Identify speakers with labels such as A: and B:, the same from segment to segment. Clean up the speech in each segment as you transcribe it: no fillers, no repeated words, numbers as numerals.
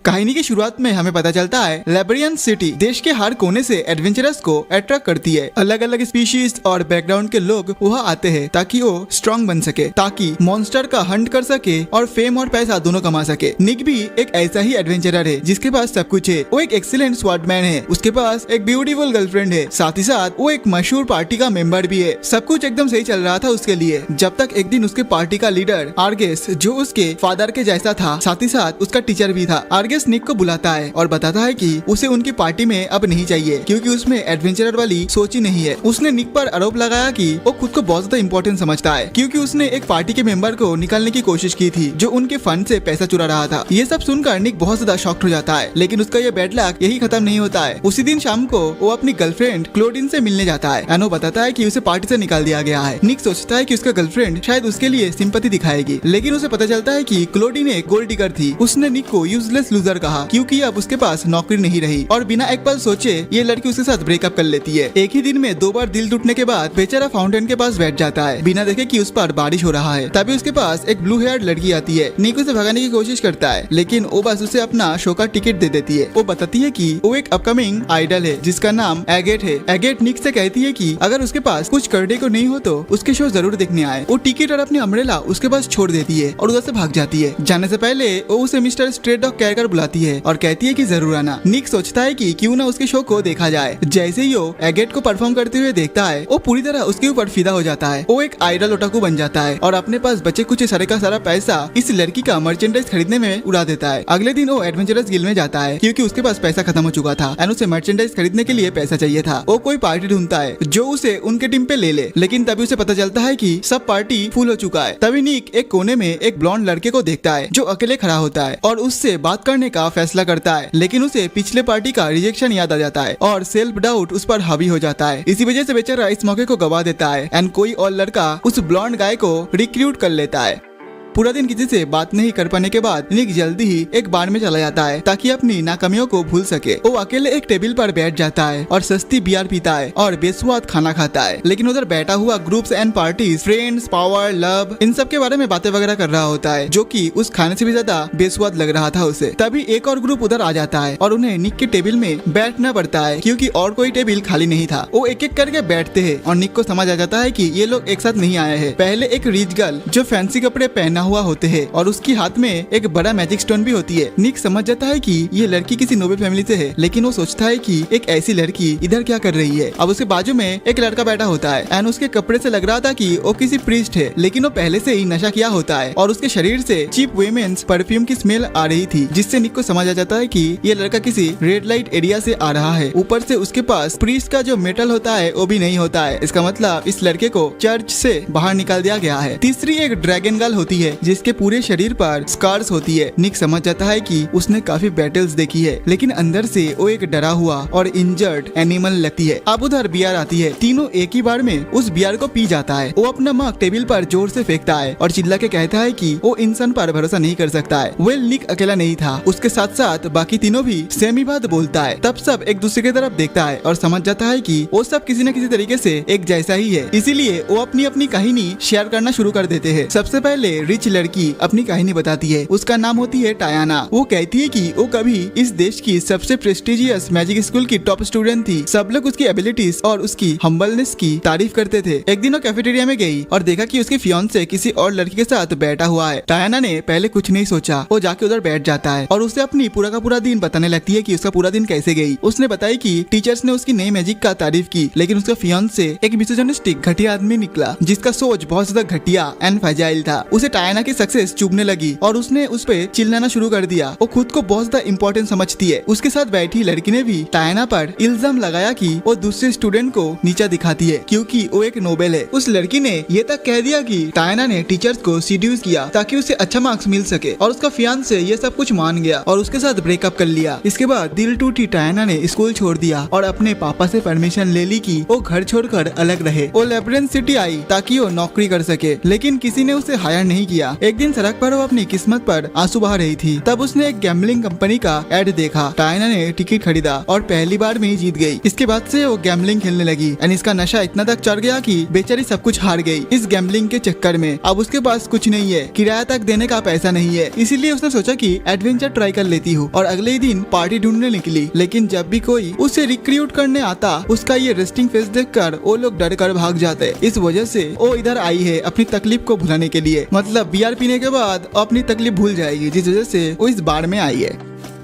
A: कहानी की शुरुआत में हमें पता चलता है लेबरियन सिटी देश के हर कोने से एडवेंचरर्स को अट्रैक्ट करती है। अलग अलग स्पीशीज और बैकग्राउंड के लोग वहाँ आते हैं ताकि वो स्ट्रॉन्ग बन सके, ताकि मॉन्स्टर का हंट कर सके और फेम और पैसा दोनों कमा सके। निक भी एक ऐसा ही एडवेंचरर है जिसके पास सब कुछ है। वो एक एक्सीलेंट स्वॉर्डमैन है, उसके पास एक ब्यूटीफुल गर्लफ्रेंड है, साथ ही साथ वो एक मशहूर पार्टी का मेंबर भी है। सब कुछ एकदम सही चल रहा था उसके लिए, जब तक एक दिन उसके पार्टी का लीडर आर्गेस, जो उसके फादर के जैसा था, साथ ही साथ उसका टीचर भी था। आर्गेस निक को बुलाता है और बताता है कि उसे उनकी पार्टी में अब नहीं चाहिए क्योंकि उसमें एडवेंचरर वाली सोच ही नहीं है। उसने निक पर आरोप लगाया कि वो खुद को बहुत ज्यादा इम्पोर्टेंट समझता है क्योंकि उसने एक पार्टी के मेंबर को निकालने की कोशिश की थी जो उनके फंड से पैसा चुरा रहा था। ये सब सुनकर निक बहुत ज्यादा शॉक्ड हो जाता है, लेकिन उसका ये बैड लक यही खत्म नहीं होता है। उसी दिन शाम को वो अपनी गर्लफ्रेंड क्लोडिन से मिलने जाता है। एनो बताता है कि उसे पार्टी से निकाल दिया गया है। निक सोचता है कि उसका गर्लफ्रेंड शायद उसके लिए सिंपैथी दिखाएगी, लेकिन उसे पता चलता है कि क्लोडिन एक गोल्ड डिगर थी। उसने निक को यूजलेस लूजर कहा क्योंकि अब उसके पास नौकरी नहीं रही और बिना एक पल सोचे ये लड़की उसके साथ ब्रेकअप कर लेती है। एक ही दिन में 2 बार दिल टूटने के बाद बेचारा फाउंटेन के पास बैठ जाता है बिना देखे कि उस पर बारिश हो रहा है। तभी उसके पास एक ब्लू हेयर लड़की आती है। निक उसे भगाने की कोशिश करता है, लेकिन वो बस उसे अपना शो का टिकट दे देती है। वो बताती है कि वो एक अपकमिंग आइडल है जिसका नाम एगेट है। एगेट निक से कहती है कि अगर उसके पास कुछ करने को नहीं हो तो उसके शो जरूर देखने आए। वो टिकट और अपनी अम्ब्रेला उसके पास छोड़ देती है और उधर से भाग जाती है। जाने से पहले वो उसे मिस्टर स्ट्रेट डॉग कहकर बुलाती है और कहती है कि जरूर आना। निक सोचता है कि क्यों ना उसके शो को देखा जाए। जैसे ही वो एगेट को परफॉर्म करते हुए देखता है वो पूरी तरह उसके ऊपर फिदा हो जाता है। वो एक आइडल ओटाकू बन जाता है और अपने पास बचे कुछ सारे का सारा पैसा इस लड़की का मर्चेंडाइज खरीदने में उड़ा देता है। अगले दिन वो एडवेंचरस गिल्ड में जाता है क्योंकि उसके पास पैसा खत्म हो चुका था और उसे मर्चेंडाइज खरीदने के लिए पैसा चाहिए था। वो कोई पार्टी ढूंढता है जो उसे उनके टीम पे ले ले, लेकिन तभी उसे पता चलता है कि सब पार्टी फुल हो चुका है। तभी निक एक कोने में एक ब्लॉन्ड लड़के को देखता है जो अकेले खड़ा होता है और उससे बात करने का फैसला करता है, लेकिन उसे पिछले पार्टी का रिजेक्शन याद आ जाता है और सेल्फ डाउट उस पर हावी हो जाता है। इसी वजह से बेचारा इस मौके को गवा देता है एंड कोई और लड़का उस ब्लॉन्ड गाय को रिक्रूट कर लेता है। पूरा दिन किसी से बात नहीं कर पाने के बाद निक जल्दी ही एक बार में चला जाता है ताकि अपनी नाकामियों को भूल सके। वो अकेले एक टेबल पर बैठ जाता है और सस्ती बियर पीता है और बेस्वाद खाना खाता है, लेकिन उधर बैठा हुआ groups and parties, friends, power, love, इन सब के बारे में बातें वगैरह कर रहा होता है जो कि उस खाने से भी ज्यादा बेस्वाद लग रहा था उसे। तभी एक और ग्रुप उधर आ जाता है और उन्हें निक के टेबल में बैठना पड़ता है क्योंकि और कोई टेबल खाली नहीं था। वो एक एक करके बैठते हैं और निक को समझ आ जाता है कि ये लोग एक साथ नहीं आए हैं। पहले एक रिच गर्ल जो फैंसी कपड़े पहना हुआ होते हैं और उसकी हाथ में एक बड़ा मैजिक स्टोन भी होती है। निक समझ जाता है कि ये लड़की किसी नोबल फैमिली से है, लेकिन वो सोचता है कि एक ऐसी लड़की इधर क्या कर रही है। अब उसके बाजू में एक लड़का बैठा होता है एंड उसके कपड़े से लग रहा था कि वो किसी प्रीस्ट है, लेकिन वो पहले से ही नशा किया होता है और उसके शरीर से चीप वुमेन्स परफ्यूम की स्मेल आ रही थी, जिससे निक को समझ आ जाता है कि ये लड़का किसी रेड लाइट एरिया से आ रहा है। ऊपर से उसके पास प्रीस्ट का जो मेटल होता है वो भी नहीं होता है। इसका मतलब इस लड़के को चर्च से बाहर निकाल दिया गया है। तीसरी एक ड्रैगन गर्ल होती है जिसके पूरे शरीर पर स्कार्स होती है। निक समझ जाता है कि उसने काफी बैटल्स देखी है, लेकिन अंदर से वो एक डरा हुआ और इंजर्ड एनिमल लगती है। अब उधर बियर आती है। तीनों एक ही बार में उस बियर को पी जाता है। वो अपना मग टेबल पर जोर से फेंकता है और चिल्ला के कहता है कि वो इंसान पर भरोसा नहीं कर सकता है। वेल, निक अकेला नहीं था, उसके साथ साथ बाकी तीनों भी सेम ही बात बोलता है। तब सब एक दूसरे की तरफ देखता है और समझ जाता है कि वो सब किसी न किसी तरीके से एक जैसा ही है, इसीलिए वो अपनी अपनी कहानी शेयर करना शुरू कर देते हैं। सबसे पहले रिच लड़की अपनी कहानी बताती है। उसका नाम होती है टायाना। वो कहती है कि वो कभी इस देश की सबसे प्रेस्टिजियस मैजिक स्कूल की टॉप स्टूडेंट थी। सब लोग उसकी एबिलिटीज और उसकी हम्बलनेस की तारीफ करते थे। एक दिन वो कैफेटेरिया में गई और देखा कि उसके फियांसे किसी और लड़की के साथ बैठा हुआ है। टायाना ने पहले कुछ नहीं सोचा, वो जाके उधर बैठ जाता है और उसे अपनी पूरा का पूरा दिन बताने लगती है कि उसका पूरा दिन कैसे गई। उसने बताया कि टीचर्स ने उसकी नई मैजिक का तारीफ की, लेकिन उसका फियांसे एक मिसोजिनिस्टिक घटिया आदमी निकला जिसका सोच बहुत ज्यादा घटिया एंड फ्रेजाइल था। उसे टायाना की सक्सेस चुभने लगी और उसने उस पे चिल्लाना शुरू कर दिया। वो खुद को बहुत ज्यादा इम्पोर्टेंट समझती है। उसके साथ बैठी लड़की ने भी टायाना पर इल्जाम लगाया कि वो दूसरे स्टूडेंट को नीचा दिखाती है क्योंकि वो एक नोबेल है। उस लड़की ने ये तक कह दिया कि टायाना ने टीचर्स को सीड्यूस किया ताकि उसे अच्छा मार्क्स मिल सके और उसका फियांसे ये सब कुछ मान गया और उसके साथ ब्रेकअप कर लिया। इसके बाद दिल टूटी टायाना ने स्कूल छोड़ दिया और अपने पापा से परमिशन ले ली कि वो घर छोड़कर अलग रहे। वो लेबरियन सिटी आई ताकि वो नौकरी कर सके, लेकिन किसी ने उसे हायर नहीं किया किया। एक दिन सड़क पर वो अपनी किस्मत पर आंसू बहा रही थी, तब उसने एक गैम्बलिंग कंपनी का एड देखा। टायना ने टिकट खरीदा और पहली बार में ही जीत गई। इसके बाद से वो गैम्बलिंग खेलने लगी एंड इसका नशा इतना तक चढ़ गया कि बेचारी सब कुछ हार गई इस गैम्बलिंग के चक्कर में। अब उसके पास कुछ नहीं है, किराया तक देने का पैसा नहीं है, इसीलिए उसने सोचा कि एडवेंचर ट्राई कर लेती हूँ और अगले ही दिन पार्टी ढूंढने निकली। लेकिन जब भी कोई उसे रिक्रूट करने आता, उसका ये रेस्टिंग फेस देखकर वो लोग डर कर भाग जाते। इस वजह से वो इधर आई है अपनी तकलीफ को भुलाने के लिए, मतलब बियर पीने के बाद अपनी तकलीफ भूल जाएगी, जिस वजह से वो इस बार में आई है।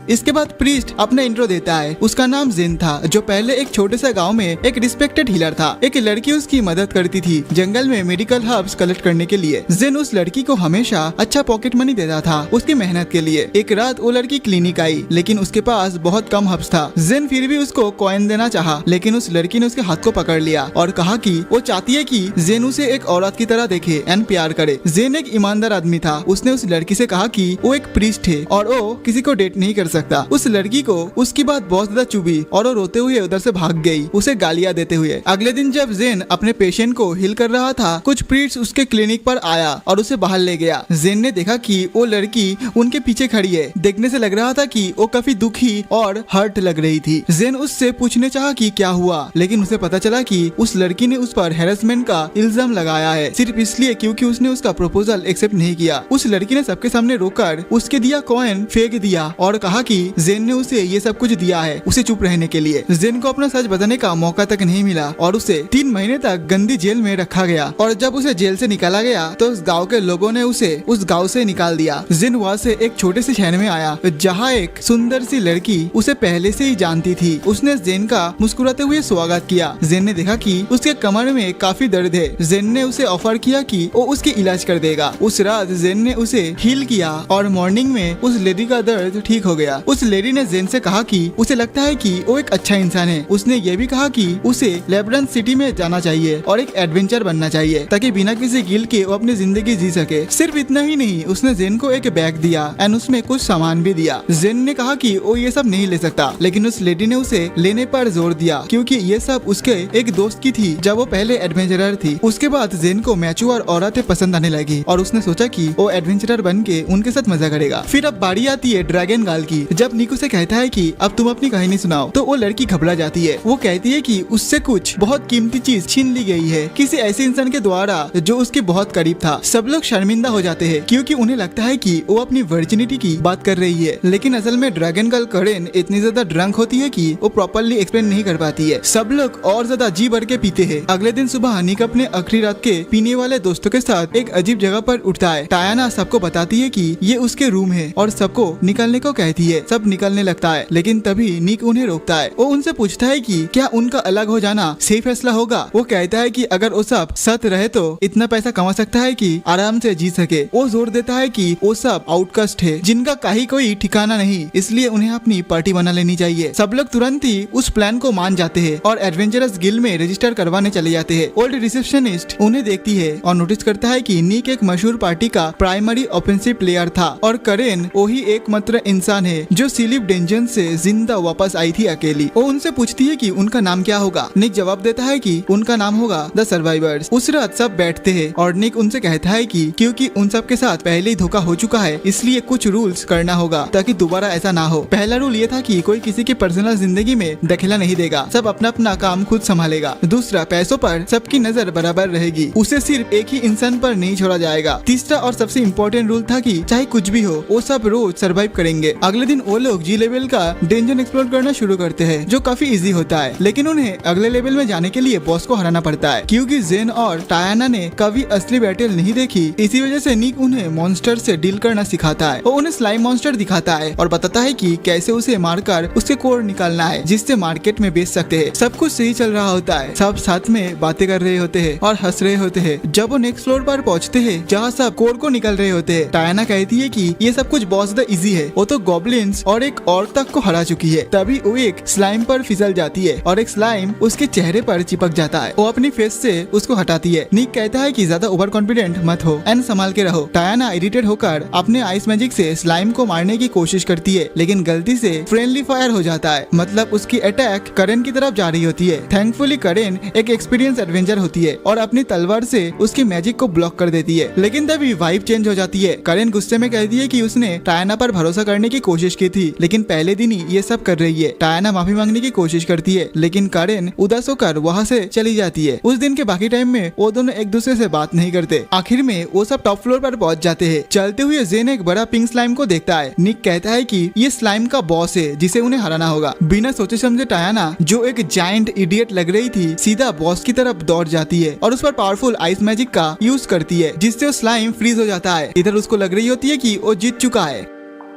A: इसके बाद प्रीस्ट अपना इंट्रो देता है। उसका नाम जेन था, जो पहले एक छोटे से गांव में एक रिस्पेक्टेड हीलर था। एक लड़की उसकी मदद करती थी जंगल में मेडिकल हर्ब्स कलेक्ट करने के लिए। जेन उस लड़की को हमेशा अच्छा पॉकेट मनी देता था उसकी मेहनत के लिए। एक रात वो लड़की क्लिनिक आई, लेकिन उसके पास बहुत कम हर्ब्स था। जेन फिर भी उसको कॉइन देना चाहा, लेकिन उस लड़की ने उसके हाथ को पकड़ लिया और कहा कि वो चाहती है कि जेन उसे एक औरत की तरह देखे एंड प्यार करे। जेन एक ईमानदार आदमी था। उसने उस लड़की से कहा कि वो एक प्रीस्ट है और वो किसी को डेट नहीं कर सकता। उस लड़की को उसकी बात बहुत ज्यादा चुभी और वो रोते हुए उधर से भाग गई, उसे गालियां देते हुए। अगले दिन जब जेन अपने पेशेंट को हील कर रहा था, कुछ प्रीस्ट उसके क्लिनिक पर आया और उसे बाहर ले गया। जेन ने देखा कि वो लड़की उनके पीछे खड़ी है। देखने से लग रहा था कि वो काफी दुखी और हर्ट लग रही थी। जेन उससे पूछने चाहा कि क्या हुआ, लेकिन उसे पता चला कि उस लड़की ने उस पर हैरेसमेंट का इल्जाम लगाया है, सिर्फ इसलिए क्योंकि उसने उसका प्रपोजल एक्सेप्ट नहीं किया। उस लड़की ने सबके सामने रोककर उसके दिया कॉइन फेंक दिया और कहा कि जेन ने उसे ये सब कुछ दिया है उसे चुप रहने के लिए। जेन को अपना सच बताने का मौका तक नहीं मिला और उसे 3 महीने तक गंदी जेल में रखा गया। और जब उसे जेल से निकाला गया तो उस गांव के लोगों ने उसे उस गांव से निकाल दिया। जेन वहाँ से एक छोटे से शहर में आया जहाँ एक सुंदर सी लड़की उसे पहले से ही जानती थी। उसने जेन का मुस्कुराते हुए स्वागत किया। जेन ने देखा कि उसके कमर में काफी दर्द है। जेन ने उसे ऑफर किया कि वो उसकी इलाज कर देगा। उस रात जेन ने उसे हील किया और मॉर्निंग में उस लेडी का दर्द ठीक हो गया। उस लेडी ने जेन से कहा कि उसे लगता है कि वो एक अच्छा इंसान है। उसने ये भी कहा कि उसे लेब्रन सिटी में जाना चाहिए और एक एडवेंचर बनना चाहिए ताकि बिना किसी गिल्ट के वो अपनी जिंदगी जी सके। सिर्फ इतना ही नहीं, उसने जेन को एक बैग दिया एंड उसमें कुछ सामान भी दिया। जेन ने कहा कि वो ये सब नहीं ले सकता, लेकिन उस लेडी ने उसे लेने पर जोर दिया क्योंकि ये सब उसके एक दोस्त की थी जब वो पहले एडवेंचरर थी। उसके बाद जेन को मैच्योर औरतें पसंद आने लगी और उसने सोचा कि वो एडवेंचरर बन के उनके साथ मजा करेगा। फिर अब बारी आती है ड्रैगन गर्ल की। जब निक उसे कहता है कि अब तुम अपनी कहानी सुनाओ, तो वो लड़की घबरा जाती है। वो कहती है कि उससे कुछ बहुत कीमती चीज छीन ली गई है किसी ऐसे इंसान के द्वारा जो उसके बहुत करीब था। सब लोग शर्मिंदा हो जाते हैं क्योंकि उन्हें लगता है कि वो अपनी वर्जिनिटी की बात कर रही है, लेकिन असल में ड्रैगन गर्ल करेन इतनी ज्यादा ड्रंक होती है कि वो प्रॉपर्ली एक्सप्लेन नहीं कर पाती है। सब लोग और ज्यादा जी भर के पीते हैं। अगले दिन सुबह निक अपने आखिरी रात के पीने वाले दोस्तों के साथ एक अजीब जगह पर उठता है। टायना सबको बताती है कि ये उसके रूम है और सबको निकलने को कहती है। सब निकलने लगता है, लेकिन तभी निक उन्हें रोकता है। वो उनसे पूछता है कि क्या उनका अलग हो जाना सही फैसला होगा। वो कहता है कि अगर वो सब सच रहे तो इतना पैसा कमा सकता है कि आराम से जी सके। वो जोर देता है कि वो सब आउटकास्ट है जिनका कहीं कोई ठिकाना नहीं, इसलिए उन्हें अपनी पार्टी बना लेनी चाहिए। सब लोग तुरंत ही उस प्लान को मान जाते हैं और एडवेंचरस गिल्ड में रजिस्टर करवाने चले जाते हैं। ओल्ड रिसेप्शनिस्ट उन्हें देखती है और नोटिस करता है कि निक एक मशहूर पार्टी का प्राइमरी ऑफेंसिव प्लेयर था और करेन वही एकमात्र इंसान है जो सिलिप डेंजन से जिंदा वापस आई थी अकेली। वो उनसे पूछती है कि उनका नाम क्या होगा। निक जवाब देता है कि उनका नाम होगा द सर्वाइवर्स। उस रात सब बैठते हैं और निक उनसे कहता है कि क्योंकि उन सब के साथ पहले ही धोखा हो चुका है, इसलिए कुछ रूल्स करना होगा ताकि दोबारा ऐसा ना हो। पहला रूल ये था कि कोई किसी की पर्सनल जिंदगी में दखला नहीं देगा, सब अपना अपना काम खुद संभालेगा। दूसरा, पैसों पर सबकी नजर बराबर रहेगी, उसे सिर्फ एक ही इंसान पर नहीं छोड़ा जाएगा। तीसरा और सबसे इम्पोर्टेंट रूल था कि चाहे कुछ भी हो वो सब रोज सर्वाइव करेंगे। अगले दिन वो लोग जी लेवल का डेंजन एक्सप्लोर करना शुरू करते हैं जो काफी इजी होता है, लेकिन उन्हें अगले लेवल में जाने के लिए बॉस को हराना पड़ता है क्योंकि जेन और टायना ने कभी असली बैटल नहीं देखी। इसी वजह से निक उन्हें मॉन्स्टर से डील करना सिखाता है। वो उन्हें स्लाइम मॉन्स्टर दिखाता है और बताता है कि कैसे उसे मारकर उसके कोर निकालना है जिससे मार्केट में बेच सकते हैं। सब कुछ सही चल रहा होता है, सब साथ में बातें कर रहे होते हैं और हंस रहे होते हैं। जब वो नेक्स्ट फ्लोर पर पहुँचते हैं जहाँ सब कोर को निकल रहे होते हैं, टायना कहती है कि ये सब कुछ बहुत ज्यादा इजी है, वो तो गॉब्लिन गॉब्लिन्स और एक और तक को हरा चुकी है। तभी वो एक स्लाइम पर फिसल जाती है और एक स्लाइम उसके चेहरे पर चिपक जाता है। वो अपनी फेस से उसको हटाती है। निक कहता है कि ज्यादा ओवर कॉन्फिडेंट मत हो एंड संभाल के रहो। टायाना इरिटेट होकर अपने आइस मैजिक से स्लाइम को मारने की कोशिश करती है, लेकिन गलती से फ्रेंडली फायर हो जाता है। मतलब उसकी अटैक करेन की तरफ जा रही होती है। थैंकफुली करेन एक एक्सपीरियंस एडवेंचर होती है और अपनी तलवार से उसकी मैजिक को ब्लॉक कर देती है। लेकिन तभी वाइब चेंज हो जाती है। करेन गुस्से में कहती है कि उसने टायाना पर भरोसा करने की कोशिश की थी, लेकिन पहले दिन ही ये सब कर रही है। टायाना माफी मांगने की कोशिश करती है, लेकिन करेन उदास होकर वहाँ से चली जाती है। उस दिन के बाकी टाइम में वो दोनों एक दूसरे से बात नहीं करते। आखिर में वो सब टॉप फ्लोर पर पहुंच जाते हैं। चलते हुए जेन एक बड़ा पिंक स्लाइम को देखता है। निक कहता है कि ये स्लाइम का बॉस है जिसे उन्हें हराना होगा। बिना सोचे समझे टायाना, जो एक जायंट इडियट लग रही थी, सीधा बॉस की तरफ दौड़ जाती है और उस पर पावरफुल आइस मैजिक का यूज करती है, जिससे वो स्लाइम फ्रीज हो जाता है। इधर उसको लग रही होती है कि वो जीत चुका है,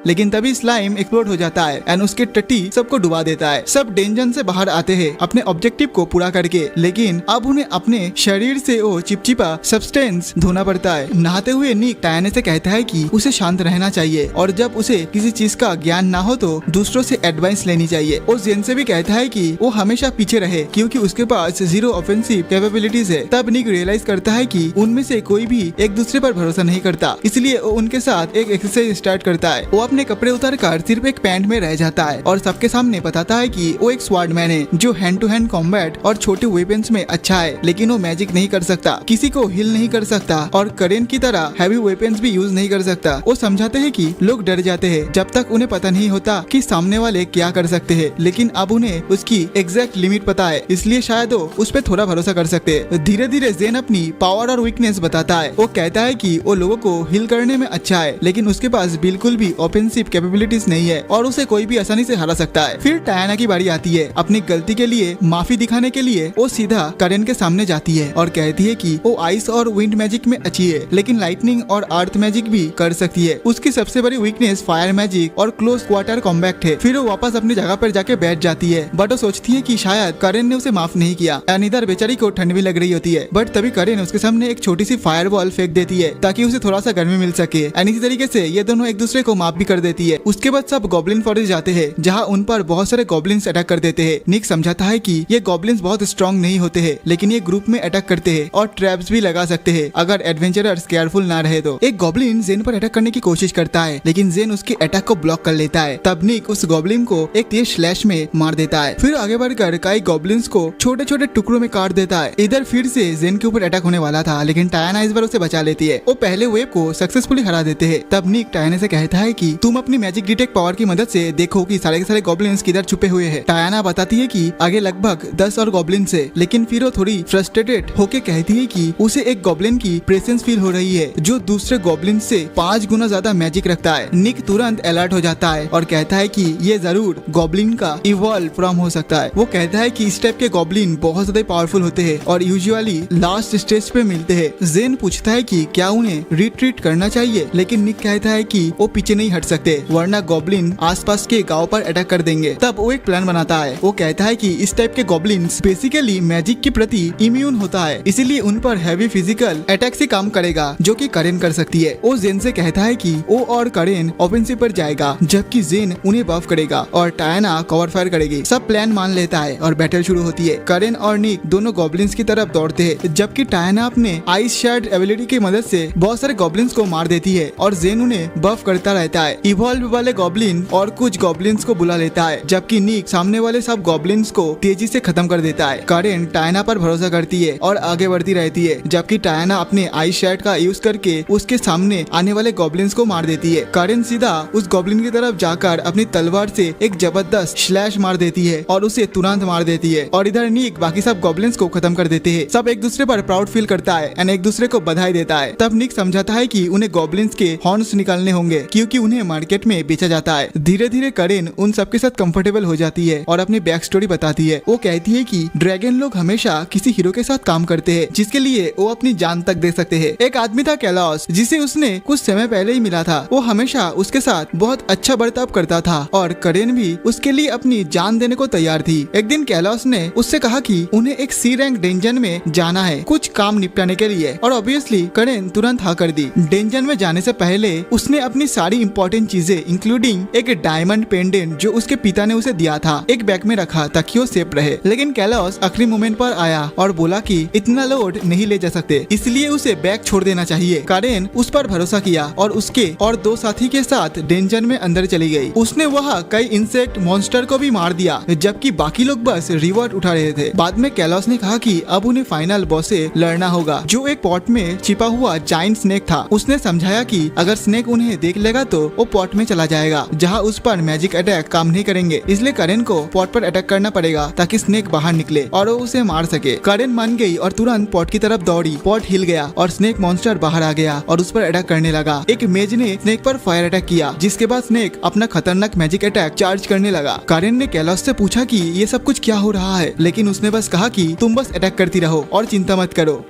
A: लेकिन तभी स्लाइम एक्सप्लोड हो जाता है एंड उसके टट्टी सबको डुबा देता है। सब डेंजन से बाहर आते हैं अपने ऑब्जेक्टिव को पूरा करके, लेकिन अब उन्हें अपने शरीर से वो चिपचिपा सब्सटेंस धोना पड़ता है। नहाते हुए निक टायाना से कहता है कि उसे शांत रहना चाहिए और जब उसे किसी चीज का ज्ञान ना हो तो दूसरों से एडवाइस लेनी चाहिए। और जेन से भी कहता है कि वो हमेशा पीछे रहे क्योंकि उसके पास जीरो ऑफेंसिव कैपेबिलिटीज है। तब निक रियलाइज करता है कि उनमें से कोई भी एक दूसरे पर भरोसा नहीं करता, इसलिए वो उनके साथ एक एक्सरसाइज स्टार्ट करता है। वो अपने कपड़े उतारकर सिर्फ एक पैंट में रह जाता है और सबके सामने बताता है कि वो एक स्वॉर्डमैन है जो हैंड टू हैंड कॉम्बैट और छोटे वेपन्स में अच्छा है, लेकिन वो मैजिक नहीं कर सकता, किसी को हील नहीं कर सकता और करेन की तरह हैवी वेपन्स भी यूज नहीं कर सकता। वो समझाते हैं कि लोग डर जाते हैं जब तक उन्हें पता नहीं होता कि सामने वाले क्या कर सकते हैं, लेकिन अब उन्हें उसकी एग्जैक्ट लिमिट पता है, इसलिए शायद वो उस पर थोड़ा भरोसा कर सकते हैं। धीरे धीरे जेन अपनी पावर और वीकनेस बताता है। वो कहता है कि वो लोगों को हील करने में अच्छा है, लेकिन उसके पास बिल्कुल भी ऑफेंसिव कैपेबिलिटीज नहीं है और उसे कोई भी आसानी से हरा सकता है। फिर टायाना की बारी आती है। अपनी गलती के लिए माफी दिखाने के लिए वो सीधा करेन के सामने जाती है और कहती है कि वो आइस और विंड मैजिक में अच्छी है, लेकिन लाइटनिंग और अर्थ मैजिक भी कर सकती है। उसकी सबसे बड़ी वीकनेस फायर मैजिक और क्लोज क्वार्टर कॉम्बैट है। फिर वो वापस अपनी जगह पर जाके बैठ जाती है, बट वो सोचती है कि शायद करेन ने उसे माफ नहीं किया। इधर बेचारी को ठंड भी लग रही होती है, बट तभी करेन उसके सामने एक छोटी सी फायर बॉल फेंक देती है ताकि उसे थोड़ा सा गर्मी मिल सके। इसी तरीके से ये दोनों एक दूसरे को माफ भी कर देती है। उसके बाद सब गॉब्लिन फॉरेस्ट जाते हैं जहाँ उन पर बहुत सारे गॉब्लिन्स अटैक कर देते हैं। निक समझाता है कि ये गॉब्लिन्स बहुत स्ट्रॉन्ग नहीं होते हैं, लेकिन ये ग्रुप में अटैक करते हैं और ट्रैप्स भी लगा सकते हैं अगर एडवेंचरर्स केयरफुल ना रहे तो। एक गॉब्लिन जेन पर अटैक करने की कोशिश करता है, लेकिन जेन उसके अटैक को ब्लॉक कर लेता है। तब निक उस गॉब्लिन को एक तेज स्लैश में मार देता है। फिर आगे बढ़कर कई गॉब्लिन्स को छोटे छोटे टुकड़ों में काट देता है। इधर फिर से जेन के ऊपर अटैक होने वाला था, लेकिन टायाना इस बार उसे बचा लेती है। वो पहले वेव को सक्सेसफुली हरा देते हैं। तब निक टायाना से कहता है कि तुम अपनी मैजिक डिटेक्ट पावर की मदद से देखो कि सारे के सारे गॉब्लिन्स किधर छुपे हुए हैं। टायाना बताती है कि आगे लगभग 10 और गॉब्लिन्स है, लेकिन फिर वो थोड़ी फ्रस्ट्रेटेड होके कहती है कि उसे एक गॉब्लिन की प्रेजेंस फील हो रही है जो दूसरे गॉब्लिन से 5 गुना ज्यादा मैजिक रखता है। निक तुरंत अलर्ट हो जाता है और कहता है कि ये जरूर गॉब्लिन का इवॉल्व फॉर्म हो सकता है। वो कहता है कि इस टाइप के गॉब्लिन बहुत ज्यादा पावरफुल होते हैं और यूजुअली लास्ट स्टेज पे मिलते हैं। जेन पूछता है कि क्या उन्हें रिट्रीट करना चाहिए, लेकिन निक कहता है कि वो पीछे नहीं हट सकते वरना गॉब्लिन आसपास के गांव पर अटैक कर देंगे। तब वो एक प्लान बनाता है। वो कहता है कि इस टाइप के गॉब्लिन्स बेसिकली मैजिक के प्रति इम्यून होता है, इसीलिए उन पर हैवी फिजिकल अटैक से काम करेगा जो कि करेन कर सकती है। वो जेन से कहता है कि वो और करेन ऑफेंसिव पर जाएगा जबकि जेन उन्हें बफ करेगा और टायाना कवर फायर करेगी। सब प्लान मान लेता है और बैटल शुरू होती है। करेन और निक दोनों गॉब्लिन्स की तरफ दौड़ते हैं, जबकि टायाना अपने आइस शैड एबिलिटी की मदद से बहुत सारे गॉब्लिन्स को मार देती है और जेन उन्हें बफ करता रहता है। इवॉल्व वाले गॉब्लिन और कुछ गॉब्लिन्स को बुला लेता है, जबकि निक सामने वाले सब गॉब्लिन्स को तेजी से खत्म कर देता है। करेन टायाना पर भरोसा करती है और आगे बढ़ती रहती है, जबकि टायाना अपने आइस शैड का यूज करके उसके सामने आने वाले गॉब्लिन्स को मार देती है। करेन सीधा उस गॉब्लिन की तरफ जाकर अपनी तलवार से एक जबरदस्त स्लैश मार देती है और उसे तुरंत मार देती है। और इधर निक बाकी सब गॉब्लिन्स को खत्म कर देते हैं। सब एक दूसरे पर प्राउड फील करता है एंड एक दूसरे को बधाई देता है। तब निक समझाता है कि उन्हें गॉब्लिन्स के हॉर्न्स निकालने होंगे क्योंकि उन्हें मार्केट में बेचा जाता है। धीरे धीरे करेन उन सबके साथ कंफर्टेबल हो जाती है और अपनी बैक स्टोरी बताती है। वो कहती है कि ड्रैगन लोग हमेशा किसी हीरो के साथ काम करते हैं जिसके लिए वो अपनी जान तक दे सकते हैं। एक आदमी था कैलास, जिसे उसने कुछ समय पहले ही मिला था। वो हमेशा उसके साथ बहुत अच्छा बर्ताव करता था और करेन भी उसके लिए अपनी जान देने को तैयार थी। एक दिन कैलास ने उससे कहा कि उन्हें एक सी रैंक डेंजन में जाना है कुछ काम निपटाने के लिए और ऑब्वियसली करेन तुरंत हाँ कर दी। डेंजन में जाने से पहले उसने अपनी सारी इंपॉर्टेंट इंपॉर्टेंट चीजें इंक्लूडिंग एक डायमंड पेंडेंट जो उसके पिता ने उसे दिया था एक बैग में रखा ताकि वो सेफ रहे। लेकिन कैलोस आखिरी मोमेंट पर आया और बोला कि इतना लोड नहीं ले जा सकते, इसलिए उसे बैग छोड़ देना चाहिए। कारेन उस पर भरोसा किया और उसके और 2 साथी के साथ डेंजर में अंदर चली गई। उसने वहाँ कई इंसेक्ट मॉन्स्टर को भी मार दिया, जबकि बाकी लोग बस रिवॉर्ड उठा रहे थे। बाद में कैलोस ने कहा कि अब उन्हें फाइनल बॉस से लड़ना होगा, जो एक पॉट में छिपा हुआ जाइंट स्नेक था। उसने समझाया कि अगर स्नेक उन्हें देख लेगा तो वो पॉट में चला जाएगा, जहाँ उस पर मैजिक अटैक काम नहीं करेंगे। इसलिए करेन को पॉट पर अटैक करना पड़ेगा ताकि स्नेक बाहर निकले और वो उसे मार सके। करेन मान गई और तुरंत पॉट की तरफ दौड़ी। पॉट हिल गया और स्नेक मॉन्स्टर बाहर आ गया और उस पर अटैक करने लगा। एक मेज ने स्नेक पर फायर अटैक किया, जिसके बाद स्नेक अपना खतरनाक मैजिक अटैक चार्ज करने लगा। करेन ने कैलोस से पूछा कि ये सब कुछ क्या हो रहा है, लेकिन उसने बस कहा कि तुम बस अटैक करती रहो और चिंता मत करो।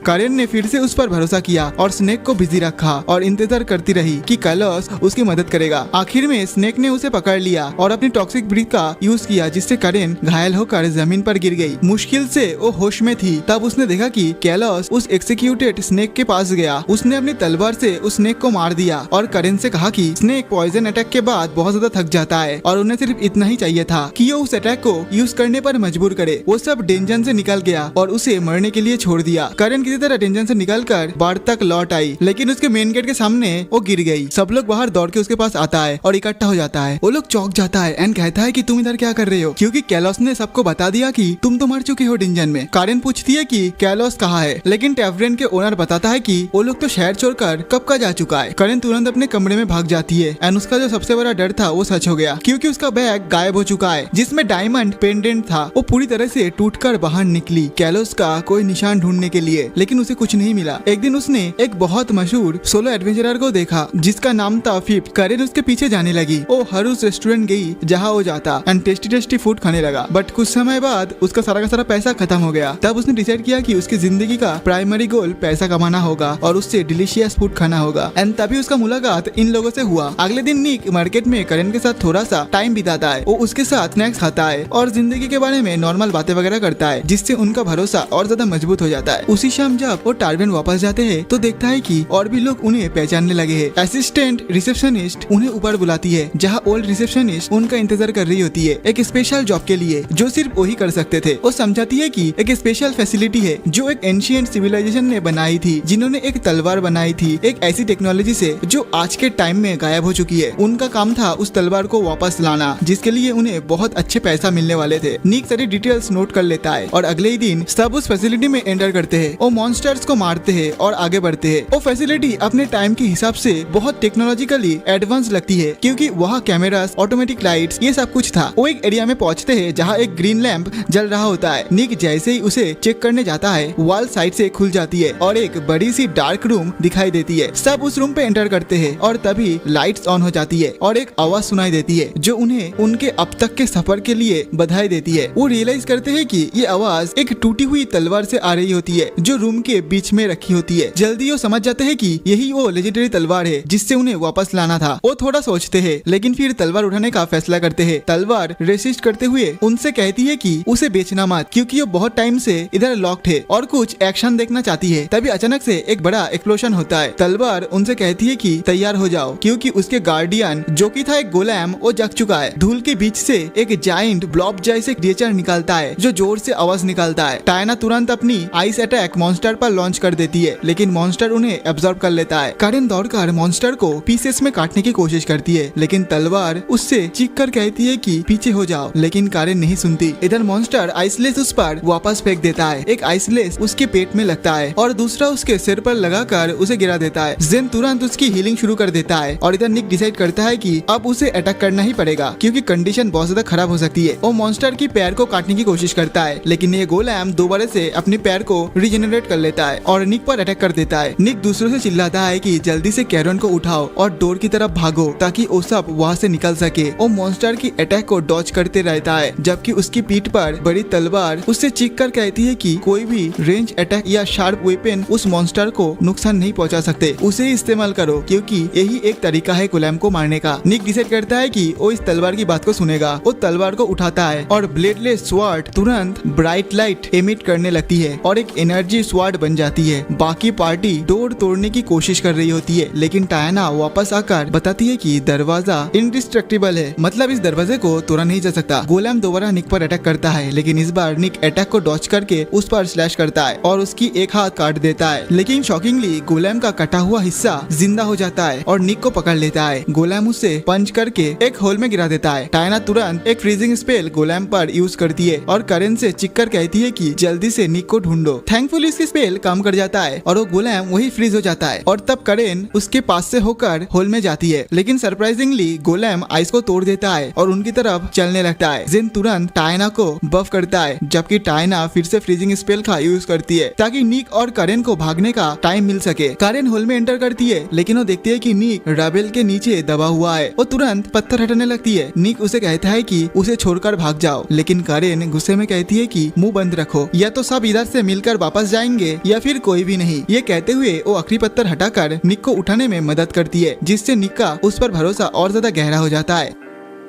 A: कारेन ने फिर से उस पर भरोसा किया और स्नेक को बिजी रखा और इंतजार करती रही कि कैलोस उसकी मदद करेगा। आखिर में स्नेक ने उसे पकड़ लिया और अपनी टॉक्सिक ब्रीथ का यूज किया, जिससे कारेन घायल होकर जमीन पर गिर गई। मुश्किल से वो होश में थी, तब उसने देखा कि कैलोस उस एक्सिक्यूटेड स्नेक के पास गया। उसने अपनी तलवार से उस स्नेक को मार दिया और कारेन से कहा कि स्नेक पॉइजन अटैक के बाद बहुत ज्यादा थक जाता है और उन्हें सिर्फ इतना ही चाहिए था कि वो उस अटैक को यूज करने पर मजबूर करे। वो सब डेंजन से निकल गया और उसे मरने के लिए छोड़ दिया। कारेन किसी तरह डेंजन से निकलकर बार तक लौट आई, लेकिन उसके मेन गेट के सामने वो गिर गई। सब लोग बाहर दौड़ के उसके पास आता है और इकट्ठा हो जाता है। वो लोग चौंक जाता है एंड कहता है कि तुम इधर क्या कर रहे हो, क्योंकि कैलोस ने सबको बता दिया कि तुम तो मर चुके हो डेंजन में। कारेन पूछती है कि कैलोस कहाँ है, लेकिन टैवरेन के ओनर बताता है कि वो लोग तो शहर छोड़कर कब का जा चुका है। कारेन तुरंत अपने कमरे में भाग जाती है एंड उसका जो सबसे बड़ा डर था वो सच हो गया, क्योंकि उसका बैग गायब हो चुका है जिसमें डायमंड पेंडेंट था। वो पूरी तरह से टूटकर बाहर निकली कैलोस का कोई निशान ढूंढने के लिए, लेकिन उसे कुछ नहीं मिला। एक दिन उसने एक बहुत मशहूर सोलो एडवेंचरर को देखा जिसका नाम था फिफ्थ। कारेन उसके पीछे जाने लगी। वो हर उस रेस्टोरेंट गई जहाँ वो जाता एंड टेस्टी फूड खाने लगा, बट कुछ समय बाद उसका सारा का सारा पैसा खत्म हो गया। तब उसने डिसाइड किया कि उसकी जिंदगी का प्राइमरी गोल पैसा कमाना होगा और उससे डिलीशियस फूड खाना होगा। एंड तभी उसका मुलाकात इन लोगों से हुआ। अगले दिन निक मार्केट में कारेन के साथ थोड़ा सा टाइम बिताता है। वो उसके साथ स्नैक्स खाता है और जिंदगी के बारे में नॉर्मल बातें वगैरह करता है, जिससे उनका भरोसा और ज्यादा मजबूत हो जाता है। उसी शाम जब वो टार्वेन वापस जाते हैं तो देखता है कि और भी लोग उन्हें पहचानने लगे हैं। असिस्टेंट रिसेप्शनिस्ट उन्हें ऊपर बुलाती है, जहाँ ओल्ड रिसेप्शनिस्ट उनका इंतजार कर रही होती है एक स्पेशल जॉब के लिए जो सिर्फ वही कर सकते थे। वो समझाती है कि एक स्पेशल फैसिलिटी है जो एक एंशिएंट सिविलाइजेशन ने बनाई थी, जिन्होंने एक तलवार बनाई थी एक ऐसी टेक्नोलॉजी से जो आज के टाइम में गायब हो चुकी है। उनका काम था उस तलवार को वापस लाना, जिसके लिए उन्हें बहुत अच्छे पैसा मिलने वाले थे। निक सारी डिटेल्स नोट कर लेता है और अगले ही दिन सब उस फैसिलिटी में एंटर करते हैं। वो मॉन्स्टर्स को मारते हैं और आगे बढ़ते हैं। वो फैसिलिटी अपने टाइम के हिसाब से बहुत टेक्नोलॉजिकली एडवांस लगती है, क्योंकि वहाँ कैमरास, ऑटोमेटिक लाइट्स, ये सब कुछ था। वो एक एरिया में पहुँचते हैं जहाँ एक ग्रीन लैंप जल रहा होता है। निक जैसे ही उसे चेक करने जाता है, वॉल साइड से खुल जाती है और एक बड़ी सी डार्क रूम दिखाई देती है। सब उस रूम पे एंटर करते हैं और तभी लाइट्स ऑन हो जाती है और एक आवाज सुनाई देती है जो उन्हें उनके अब तक के सफर के लिए बधाई देती है। वो रियलाइज करते हैं कि ये आवाज एक टूटी हुई तलवार से आ रही होती है जो रूम के बीच में रखी होती है। जल्दी वो समझ जाते हैं कि यही वो लेजेंडरी तलवार है जिससे उन्हें वापस लाना था। वो थोड़ा सोचते हैं, लेकिन फिर तलवार उठाने का फैसला करते हैं। तलवार रेसिस्ट करते हुए उनसे कहती है कि उसे बेचना मत, क्योंकि वो बहुत टाइम से इधर लॉक्ड है और कुछ एक्शन देखना चाहती है। तभी अचानक से एक बड़ा एक्सप्लोजन होता है। तलवार उनसे कहती है कि तैयार हो जाओ, क्योंकि उसके गार्डियन जो कि था एक गोलेम, वो जग चुका है। धूल के बीच से एक जाइंट ब्लॉब जैसे क्रिएचर निकलता है जो जोर से आवाज निकालता है। टायना तुरंत अपनी आइस अटैक मॉन्स्टर पर लॉन्च कर देती है, लेकिन मॉन्स्टर उन्हें एब्जॉर्ब कर लेता है। कारेन दौड़कर मॉन्स्टर को पीसेस में काटने की कोशिश करती है, लेकिन तलवार उससे चीख कर कहती है कि पीछे हो जाओ, लेकिन कारेन नहीं सुनती। इधर मॉन्स्टर आइसलेस उस पर वापस फेंक देता है। एक आइसलेस उसके पेट में लगता है और दूसरा उसके सिर पर लगाकर उसे गिरा देता है। जेन तुरंत उसकी हीलिंग शुरू कर देता है और इधर निक डिसाइड करता है कि अब उसे अटैक करना ही पड़ेगा, क्योंकि कंडीशन बहुत ज्यादा खराब हो सकती है। वो मॉन्स्टर की पैर को काटने की कोशिश करता है, लेकिन ये गोलेम दोबारा से अपने पैर को रिजेनरेट कर लेता है और निक पर अटैक कर देता है। निक दूसरों से चिल्लाता है कि जल्दी से कैरन को उठाओ और डोर की तरफ भागो ताकि वो सब वहाँ से निकल सके। वो मॉन्स्टर की अटैक को डॉज करते रहता है, जबकि उसकी पीठ पर बड़ी तलवार उससे चीख कर कहती है कि कोई भी रेंज अटैक या शार्प वेपन उस मॉन्स्टर को नुकसान नहीं पहुंचा सकते, उसे इस्तेमाल करो, क्योंकि यही एक तरीका है गोलेम को मारने का। निक डिसाइड करता है कि वो इस तलवार की बात को सुनेगा। वो तलवार को उठाता है और ब्लेडलेस स्वॉर्ड तुरंत ब्राइट लाइट एमिट करने लगती है और एक एनर्जी स्वाड बन जाती है। बाकी पार्टी डोर तोड़ने की कोशिश कर रही होती है, लेकिन टायना वापस आकर बताती है कि दरवाजा इंडिस्ट्रक्टिबल है, मतलब इस दरवाजे को तोड़ा नहीं जा सकता। गोलेम दोबारा निक पर अटैक करता है, लेकिन इस बार निक अटैक को डॉच करके उस पर स्लैश करता है और उसकी एक हाथ काट देता है। लेकिन शॉकिंगली गोलेम का कटा हुआ हिस्सा जिंदा हो जाता है और निक को पकड़ लेता है। गोलेम उसे पंच करके एक होल में गिरा देता है। टायना तुरंत एक फ्रीजिंग स्पेल गोलेम पर यूज करती है और करेन से चिक कर कहती है कि जल्दी से निक को ढूंढो। थैंकफुली इसकी स्पेल काम कर जाता है और वो गोलेम वही फ्रीज हो जाता है और तब करेन उसके पास से होकर होल में जाती है। लेकिन सरप्राइजिंगली गोलेम आइस को तोड़ देता है और उनकी तरफ चलने लगता है। जिन तुरंत टायना को बफ करता है, जबकि टायना फिर से फ्रीजिंग स्पेल का यूज करती है ताकि निक और करेन को भागने का टाइम मिल सके। करेन होल में एंटर करती है, लेकिन वो देखती है कि निक रबेल के नीचे दबा हुआ है। वो तुरंत पत्थर हटाने लगती है। निक उसे कहता है कि उसे छोड़कर भाग जाओ, लेकिन करेन गुस्से में कहती है कि मुंह बंद रखो, या तो सब इधर से मिलकर वापस जाएंगे या फिर कोई भी नहीं। ये कहते हुए वो आखिरी पत्थर हटाकर निक को उठाने में मदद करती है, जिससे निक का उस पर भरोसा और ज्यादा गहरा हो जाता है।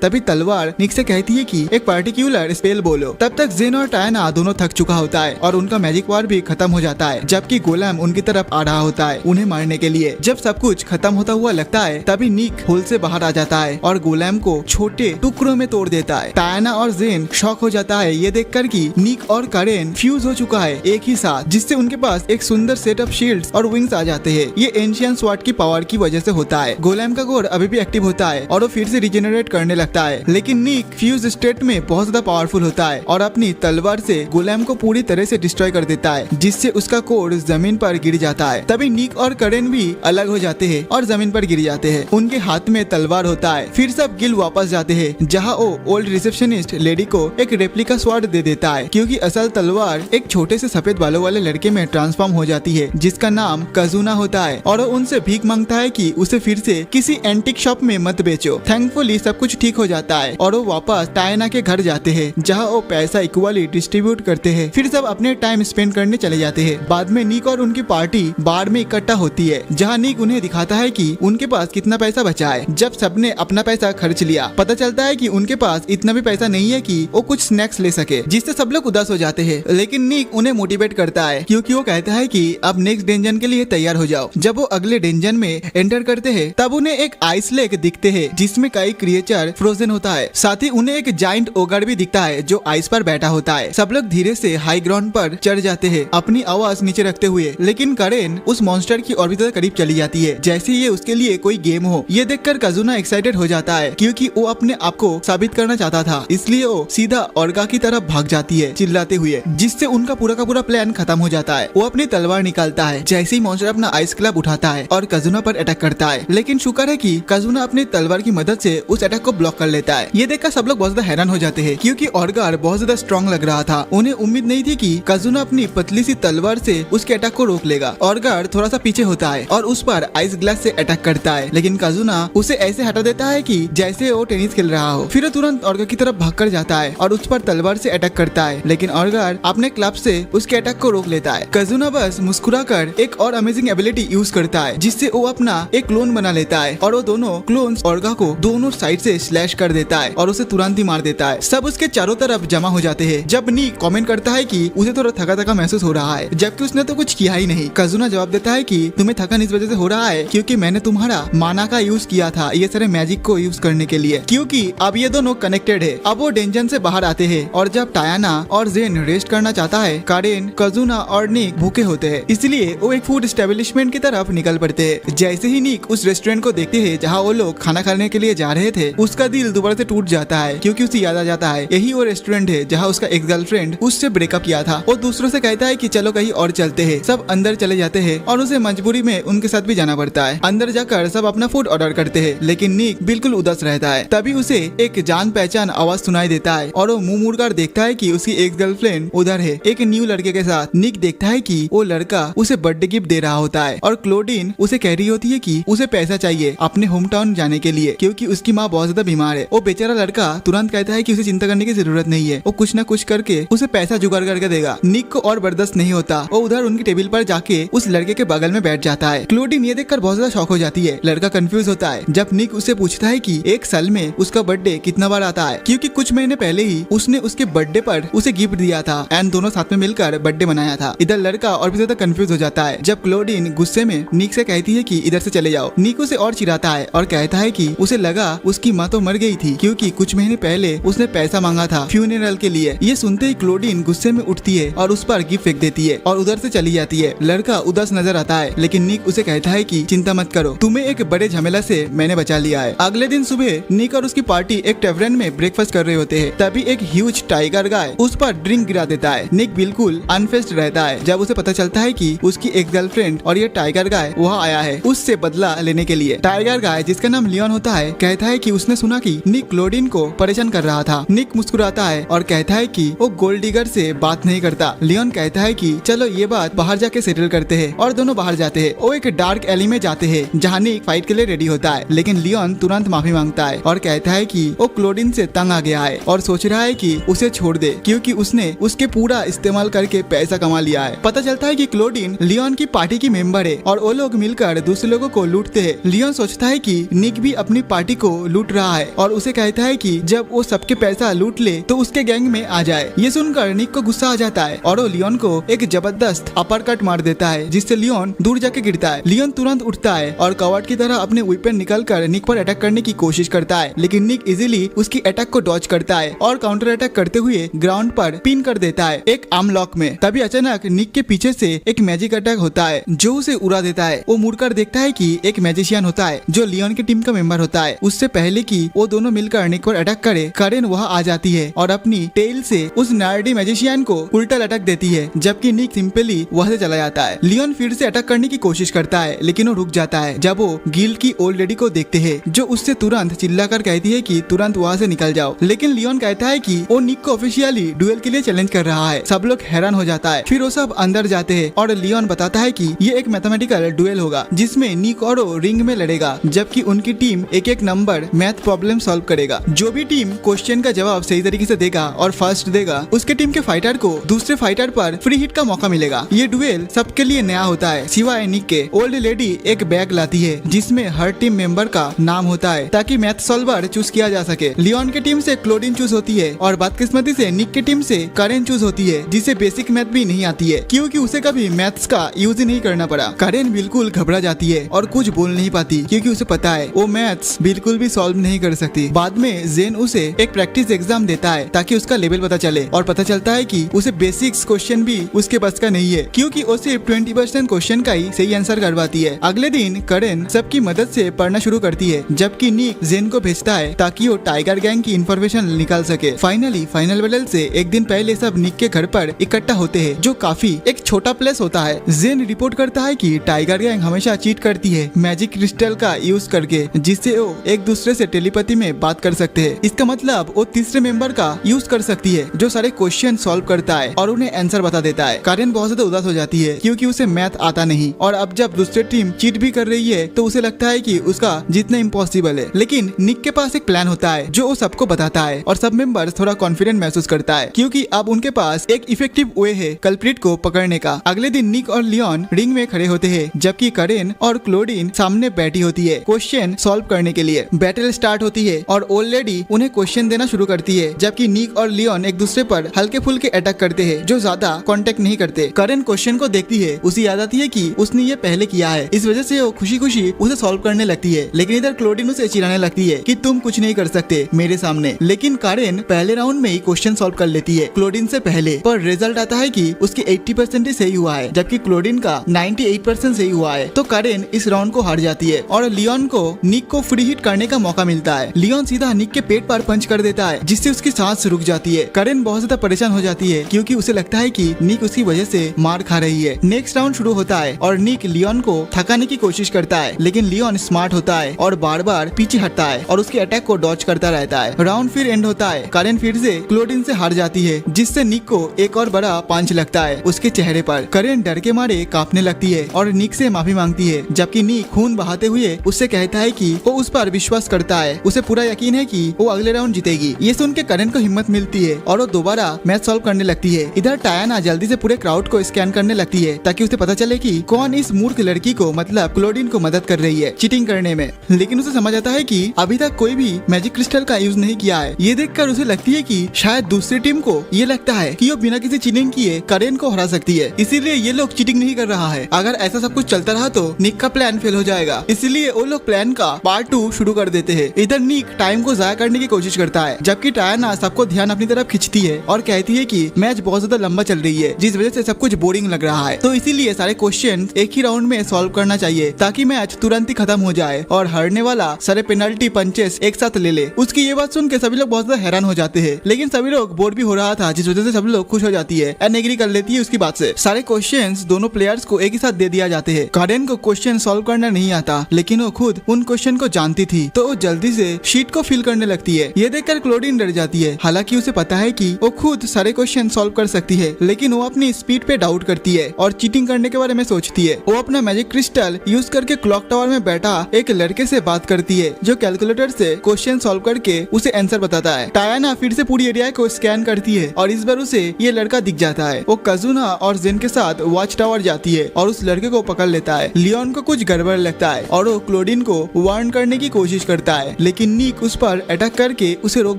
A: तभी तलवार निक से कहती है कि एक पार्टिकुलर स्पेल बोलो। तब तक जेन और टायना दोनों थक चुका होता है और उनका मैजिक वार भी खत्म हो जाता है, जबकि गोलेम उनकी तरफ आ रहा होता है उन्हें मारने के लिए। जब सब कुछ खत्म होता हुआ लगता है, तभी निक होल से बाहर आ जाता है और गोलेम को छोटे टुकड़ों में तोड़ देता है। टायना और जेन शॉक हो जाता है ये देखकर कि निक और करेन फ्यूज हो चुका है एक ही साथ, जिससे उनके पास एक सुंदर सेट ऑफ शील्ड्स और विंग्स आ जाते हैं। ये एंशियंट स्वॉर्ड की पावर की वजह से होता है। गोलेम का कोर अभी भी एक्टिव होता है और वो फिर से रिजेनरेट करने लगता है, लेकिन निक फ्यूज स्टेट में बहुत ज्यादा पावरफुल होता है और अपनी तलवार से गोलेम को पूरी तरह से डिस्ट्रॉय कर देता है, जिससे उसका कोर जमीन पर गिर जाता है। तभी निक और करेन भी अलग हो जाते हैं और जमीन पर गिर जाते हैं। उनके हाथ में तलवार होता है। फिर सब गिल वापस जाते हैं, जहाँ वो ओल्ड रिसेप्शनिस्ट लेडी को एक रेप्लिका स्वॉर्ड दे देता है, क्योंकि असल तलवार एक छोटे से सफेद बालों वाले लड़के में ट्रांसफॉर्म हो जाती है, जिसका नाम कजुना होता है, और वो उनसे भीख मांगता है कि उसे फिर से किसी एंटिक शॉप में मत बेचो। थैंकफुली सब कुछ ठीक हो जाता है और वो वापस टायना के घर जाते हैं, जहाँ वो पैसा इक्वली डिस्ट्रीब्यूट करते हैं। फिर सब अपने टाइम स्पेंड करने चले जाते हैं। बाद में निक और उनकी पार्टी बार में इकट्ठा होती है, जहाँ निक उन्हें दिखाता है कि उनके पास कितना पैसा बचा है। जब सबने अपना पैसा खर्च लिया, पता चलता है कि उनके पास इतना भी पैसा नहीं है कि वो कुछ स्नैक्स ले सके, जिससे सब लोग उदास हो जाते हैं। लेकिन निक उन्हें मोटिवेट करता है, क्योंकि वो कहता है कि अब नेक्स्ट डेंजन के लिए तैयार हो जाओ। जब वो अगले डेंजन में एंटर करते हैं, तब उन्हें एक आइस लेक दिखते हैं, जिसमें कई क्रिएचर फ्रोजन होता है। साथ ही उन्हें एक जाइंट ओगर भी दिखता है जो आइस पर बैठा होता है। सब लोग धीरे से हाई ग्राउंड पर चढ़ जाते हैं, अपनी आवाज नीचे रखते हुए, लेकिन करेन उस मॉन्स्टर की और भी ज्यादा करीब चली जाती है, जैसे ये उसके लिए कोई गेम हो। ये देखकर कजुना एक्साइटेड हो जाता है, क्योंकि वो अपने आप को साबित करना चाहता था, इसलिए वो सीधा ऑर्गा की तरफ भाग जाती है चिल्लाते हुए, जिससे उनका पूरा का पूरा प्लान खत्म हो जाता है। वो अपनी तलवार निकालता है जैसे ही मॉन्स्टर अपना आइस क्लब उठाता है और कजुना पर अटैक करता है, लेकिन शुक्र है कि कजुना अपनी तलवार की मदद से उस अटैक को ब्लॉक कर लेता है। ये देखकर सब लोग बहुत ज्यादा हैरान हो जाते हैं, क्योंकि ऑर्गार बहुत ज्यादा स्ट्रॉन्ग लग रहा था। उन्हें उम्मीद नहीं थी कि कजुना अपनी पतली सी तलवार से उसके अटैक को रोक लेगा। ऑर्गार थोड़ा सा पीछे होता है और उस पर आइस ग्लास से अटैक करता है, लेकिन कजुना उसे ऐसे हटा देता है कि जैसे वो टेनिस खेल रहा हो। फिर वो तुरंत ऑर्गार की तरफ भागकर जाता है और उस पर तलवार से अटैक करता है, लेकिन ऑर्गार अपने क्लब से उसके अटैक को रोक लेता है। कजुना बस मुस्कुराकर एक और अमेजिंग एबिलिटी यूज करता है, जिससे वो अपना एक क्लोन बना लेता है और वो दोनों क्लोन्स ऑर्गा को दोनों साइड से स्लैश कर देता है और उसे तुरंत ही मार देता है। सब उसके चारों तरफ जमा हो जाते हैं। जब निक कमेंट करता है कि उसे थोड़ा थका थका महसूस हो रहा है, जबकि उसने तो कुछ किया ही नहीं। कजुना जवाब देता है कि तुम्हें थकान इस वजह से हो रहा है क्योंकि मैंने तुम्हारा माना का यूज किया था ये सारे मैजिक को यूज करने के लिए, क्योंकि अब ये दोनों कनेक्टेड है। अब वो डेंजन से बाहर आते हैं और जब टायना और जेन रेस्ट करना चाहता है, कारेन, कजुना और निक भूखे होते हैं, इसलिए वो एक फूड एस्टेब्लिशमेंट की तरफ निकल पड़ते हैं। जैसे ही निक उस रेस्टोरेंट को देखते हैं जहाँ वो लोग खाना खाने के लिए जा रहे थे, उसका दिल दोबारा से टूट जाता है, क्योंकि उसे याद आ जाता है यही वो रेस्टोरेंट है जहाँ उसका एक गर्लफ्रेंड उससे ब्रेकअप किया था। वो दूसरों से कहता है कि चलो कहीं और चलते हैं। सब अंदर चले जाते हैं और उसे मजबूरी में उनके साथ भी जाना पड़ता है। अंदर जाकर सब अपना फूड ऑर्डर करते हैं, लेकिन निक बिल्कुल उदास रहता है। तभी उसे एक जान पहचान आवाज सुनाई देता है और वो मुंह मुड़कर देखता है कि उसकी एक गर्लफ्रेंड उधर है एक न्यू लड़के के साथ। निक देखता है कि वो लड़का उसे बर्थडे गिफ्ट दे रहा होता है और क्लोडीन उसे कह रही होती है कि उसे पैसा चाहिए अपने होम टाउन जाने के लिए, क्योंकि उसकी माँ बहुत ज्यादा बीमार बीमार है। वो बेचारा लड़का तुरंत कहता है कि उसे चिंता करने की जरूरत नहीं है, वो कुछ न कुछ करके उसे पैसा जुगाड़ करके देगा। निक को और बर्दाश्त नहीं होता, वो उधर उनकी टेबल पर जाके उस लड़के के बगल में बैठ जाता है। क्लोडीन ये देखकर बहुत ज्यादा शॉक हो जाती है। लड़का कंफ्यूज होता है जब निक उससे पूछता है कि एक साल में उसका बर्थडे कितना बार आता है, क्योंकि कुछ महीने पहले ही उसने उसके बर्थडे पर उसे गिफ्ट दिया था एंड दोनों साथ में मिलकर बर्थडे मनाया था। इधर लड़का और भी ज्यादा कंफ्यूज हो जाता है जब क्लोडीन गुस्से में निक से कहती है कि इधर से चले जाओ। निक उसे और चिढ़ाता है और कहता है कि उसे लगा उसकी माँ तो मर गई थी, क्योंकि कुछ महीने पहले उसने पैसा मांगा था फ्यूनरल के लिए। ये सुनते ही क्लोडीन गुस्से में उठती है और उस पर गिफ्ट फेंक देती है और उधर से चली जाती है। लड़का उदास नजर आता है, लेकिन निक उसे कहता है कि चिंता मत करो, तुम्हें एक बड़े झमेला से मैंने बचा लिया है। अगले दिन सुबह निक और उसकी पार्टी एक टेवरन में ब्रेकफास्ट कर रहे होते हैं। तभी एक ह्यूज टाइगर गाय उस पर ड्रिंक गिरा देता है। निक बिल्कुल अनफेस्ड रहता है जब उसे पता चलता है कि उसकी एक गर्लफ्रेंड और ये टाइगर गाय वहाँ आया है उससे बदला लेने के लिए। टाइगर गाय जिसका नाम लियोन होता है कहता है कि उसने सुना कि निक क्लोडीन को परेशान कर रहा था। निक मुस्कुराता है और कहता है कि वो गोल्ड डिगर से बात नहीं करता। लियोन कहता है कि चलो ये बात बाहर जाके सेटल करते हैं और दोनों बाहर जाते हैं। वो एक डार्क एली में जाते हैं जहाँ निक फाइट के लिए रेडी होता है, लेकिन लियोन तुरंत माफी मांगता है और कहता है कि वो क्लोडीन से तंग आ गया है और सोच रहा है कि उसे छोड़ दे, क्योंकि उसने उसके पूरा इस्तेमाल करके पैसा कमा लिया है। पता चलता है कि क्लोडीन लियोन की पार्टी की मेंबर है और वो लोग मिलकर दूसरे लोगों को लूटते हैं। लियोन सोचता है कि निक भी अपनी पार्टी को लूट रहा है और उसे कहता है कि जब वो सबके पैसा लूट ले तो उसके गैंग में आ जाए। ये सुनकर निक को गुस्सा आ जाता है और वो लियोन को एक जबरदस्त अपर कट मार देता है, जिससे लियोन दूर जाके गिरता है। लियोन तुरंत उठता है और कवर्ड की तरह अपने वेपन निकालकर निक पर अटैक करने की कोशिश करता है, लेकिन निक इजीली उसकी अटैक को डॉज करता है और काउंटर अटैक करते हुए ग्राउंड पर पिन कर देता है एक आर्म लॉक में। तभी अचानक निक के पीछे से एक मैजिक अटैक होता है जो उसे उड़ा देता है। वो मुड़कर देखता है कि एक मैजिशियन होता है जो लियोन की टीम का मेंबर होता है। उससे पहले कि वो दोनों मिलकर निक पर अटैक करे, करेन वहाँ आ जाती है और अपनी टेल से उस नार्डी मैजिशियन को उल्टा लटक देती है, जबकि निक सिंपली वहाँ से चला जाता है। लियोन फिर से अटैक करने की कोशिश करता है, लेकिन वो रुक जाता है जब वो गिल्ड की ओल्ड लेडी को देखते हैं जो उससे तुरंत चिल्लाकर कहती है कि तुरंत वहाँ से निकल जाओ। लेकिन लियोन कहता है कि वो निक को ऑफिशियली डुएल के लिए चैलेंज कर रहा है। सब लोग हैरान हो जाता है। फिर वो सब अंदर जाते हैं और लियोन बताता है कि ये एक मैथमेटिकल डुएल होगा जिसमें निक और वो रिंग में लड़ेगा, जबकि उनकी टीम एक एक नंबर मैथ प्रॉब्लम सॉल्व करेगा। जो भी टीम क्वेश्चन का जवाब सही तरीके से देगा और फर्स्ट देगा, उसके टीम के फाइटर को दूसरे फाइटर पर फ्री हिट का मौका मिलेगा। ये डुएल सबके लिए नया होता है सिवाय निक के। ओल्ड लेडी एक बैग लाती है जिसमें हर टीम मेंबर का नाम होता है ताकि मैथ सॉल्वर चूज किया जा सके। लियोन की टीम से क्लोडीन चूज होती है और बदकिस्मती से निक की टीम से करेन चूज होती है, जिसे बेसिक मैथ भी नहीं आती है क्योंकि उसे कभी मैथ्स का यूज ही नहीं करना पड़ा। करेन बिल्कुल घबरा जाती है और कुछ बोल नहीं पाती क्योंकि उसे पता है वो मैथ्स बिल्कुल भी सॉल्व नहीं कर सकती। बाद में जेन उसे एक प्रैक्टिस एग्जाम देता है ताकि उसका लेवल पता चले और पता चलता है कि उसे बेसिक्स क्वेश्चन भी उसके बस का नहीं है क्योंकि वो सिर्फ 20% क्वेश्चन का ही सही आंसर कर पाती है। अगले दिन करेन सबकी मदद से पढ़ना शुरू करती है, जबकि निक जेन को भेजता है ताकि वो टाइगर गैंग की इन्फॉर्मेशन निकाल सके। फाइनली फाइनल बैटल से एक दिन पहले सब निक के घर पर इकट्ठा होते हैं, जो काफी एक छोटा प्लेस होता है। जेन रिपोर्ट करता है कि टाइगर गैंग हमेशा चीट करती है मैजिक क्रिस्टल का यूज करके, जिससे वो एक दूसरे से टेलीपैथी में बात कर सकते हैं। इसका मतलब वो तीसरे मेंबर का यूज कर सकती है जो सारे क्वेश्चन सॉल्व करता है और उन्हें आंसर बता देता है। करेन बहुत ज्यादा उदास हो जाती है क्योंकि उसे मैथ आता नहीं और अब जब दूसरी टीम चीट भी कर रही है तो उसे लगता है कि उसका जीतना इम्पॉसिबल है। लेकिन निक के पास एक प्लान होता है जो वो सबको बताता है और सब मेंबर्स थोड़ा कॉन्फिडेंट महसूस करता है क्योंकि अब उनके पास एक इफेक्टिव वे है कल्प्रिट को पकड़ने का। अगले दिन निक और लियोन रिंग में खड़े होते हैं, जबकि करेन और क्लोडीन सामने बैठी होती है क्वेश्चन सॉल्व करने के लिए। बैटल स्टार्ट होती है और ओल्ड लेडी उन्हें क्वेश्चन देना शुरू करती है, जबकि निक और लियोन एक दूसरे पर हल्के फुल्के अटैक करते हैं जो ज्यादा कांटेक्ट नहीं करते। करेन क्वेश्चन को देखती है, उसे याद आती है कि उसने ये पहले किया है, इस वजह से वो खुशी खुशी उसे सॉल्व करने लगती है। लेकिन इधर क्लोडीन उसे चिढ़ाने लगती है कि तुम कुछ नहीं कर सकते मेरे सामने। लेकिन करेन पहले राउंड में ही क्वेश्चन सॉल्व कर लेती है क्लोडीन से पहले, पर रिजल्ट आता है कि उसकी 80% ही सही हुआ है जबकि क्लोडीन का 98% सही हुआ है। तो करेन इस राउंड को हार जाती है और लियोन को निक को फ्री हिट करने का मौका मिलता है। लियोन सीधा निक के पेट पर पंच कर देता है जिससे उसकी सांस रुक जाती है। करेन बहुत ज्यादा परेशान हो जाती है क्योंकि उसे लगता है कि निक उसकी वजह से मार खा रही है। नेक्स्ट राउंड शुरू होता है और निक लियोन को थकाने की कोशिश करता है, लेकिन लियोन स्मार्ट होता है और बार बार पीछे हटता है और उसके अटैक को डॉज करता रहता है। राउंड फिर एंड होता है। करेन फिर से क्लोडीन से हार जाती है, जिससे निक को एक और बड़ा पंच लगता है उसके चेहरे पर। करेन डर के मारे कांपने लगती है और निक से माफी मांगती है, जबकि निक खून बहाते हुए उससे कहता है कि वो उस पर विश्वास करता है, उसे पूरा यकीन है कि वो अगले राउंड जीतेगी। ये सुन के करेन को हिम्मत मिलती है और वो दोबारा मैच सॉल्व करने लगती है। इधर टायाना जल्दी से पूरे क्राउड को स्कैन करने लगती है ताकि उसे पता चले कि कौन इस मूर्ख लड़की को मतलब क्लोडीन को मदद कर रही है चीटिंग करने में। लेकिन उसे समझ आता है कि अभी तक कोई भी मैजिक क्रिस्टल का यूज नहीं किया है। ये देखकर उसे लगती है कि शायद दूसरी टीम को ये लगता है कि वो बिना किसी चीटिंग किए करेन को हरा सकती है, इसीलिए ये लोग चीटिंग नहीं कर रहा है। अगर ऐसा सब कुछ चलता रहा तो निक का प्लान फेल हो जाएगा, इसीलिए वो लोग प्लान का पार्ट 2 शुरू कर देते हैं। इधर निक टाइम को जाया करने की कोशिश करता है, जबकि टायाना सबको ध्यान अपनी तरफ खींचती है और कहती है कि मैच बहुत ज्यादा लंबा चल रही है, जिस वजह से सब कुछ बोरिंग लग रहा है, तो इसीलिए सारे क्वेश्चन एक ही राउंड में सॉल्व करना चाहिए ताकि मैच तुरंत ही खत्म हो जाए और हारने वाला सारे पेनल्टी पंचेस एक साथ ले ले। उसकी ये बात सुन के सभी लोग बहुत ज्यादा हैरान हो जाते हैं, लेकिन सभी लोग बोर भी हो रहा था, जिस वजह से सभी लोग खुश हो जाती है एंड एग्री कर लेती है उसकी बात से। सारे क्वेश्चंस दोनों प्लेयर्स को एक ही साथ दे दिया जाते हैं। करेन को क्वेश्चन सॉल्व करना नहीं आता, लेकिन वो खुद उन क्वेश्चन को जानती थी, तो वो जल्दी से शीट को फिल करने लगती है। ये देखकर क्लोडीन डर जाती है, हालांकि उसे पता है कि वो खुद सारे क्वेश्चन सॉल्व कर सकती है, लेकिन वो अपनी स्पीड पे डाउट करती है और चीटिंग करने के बारे में सोचती है। वो अपना मैजिक क्रिस्टल यूज करके क्लॉक टावर में बैठा एक लड़के से बात करती है जो कैलकुलेटर से क्वेश्चन सॉल्व करके उसे आंसर बताता है। टायाना फिर से पूरी एरिया को स्कैन करती है और इस बार उसे ये लड़का दिख जाता है। वो कजुना और जेन के साथ वॉच टावर जाती है और उस लड़के को पकड़ लेता है। लियोन को कुछ गड़बड़ लगता है और वो क्लोडीन को वार्न करने की कोशिश करता है, लेकिन निक उस पर अटैक करके उसे रोक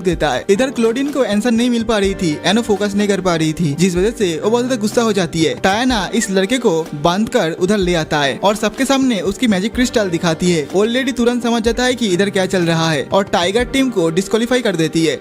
A: देता है। इधर क्लोडीन को आंसर नहीं मिल पा रही थी एंड फोकस नहीं कर पा रही थी, जिस वजह से वो बहुत ज्यादा गुस्सा हो जाती है। टायाना इस लड़के को बांध कर उधर ले आता है और सबके सामने उसकी मैजिक क्रिस्टल दिखाती है। ऑलरेडी तुरंत समझ जाता है कि इधर क्या चल रहा है और टाइगर टीम को डिस्क्वालीफाई कर देती है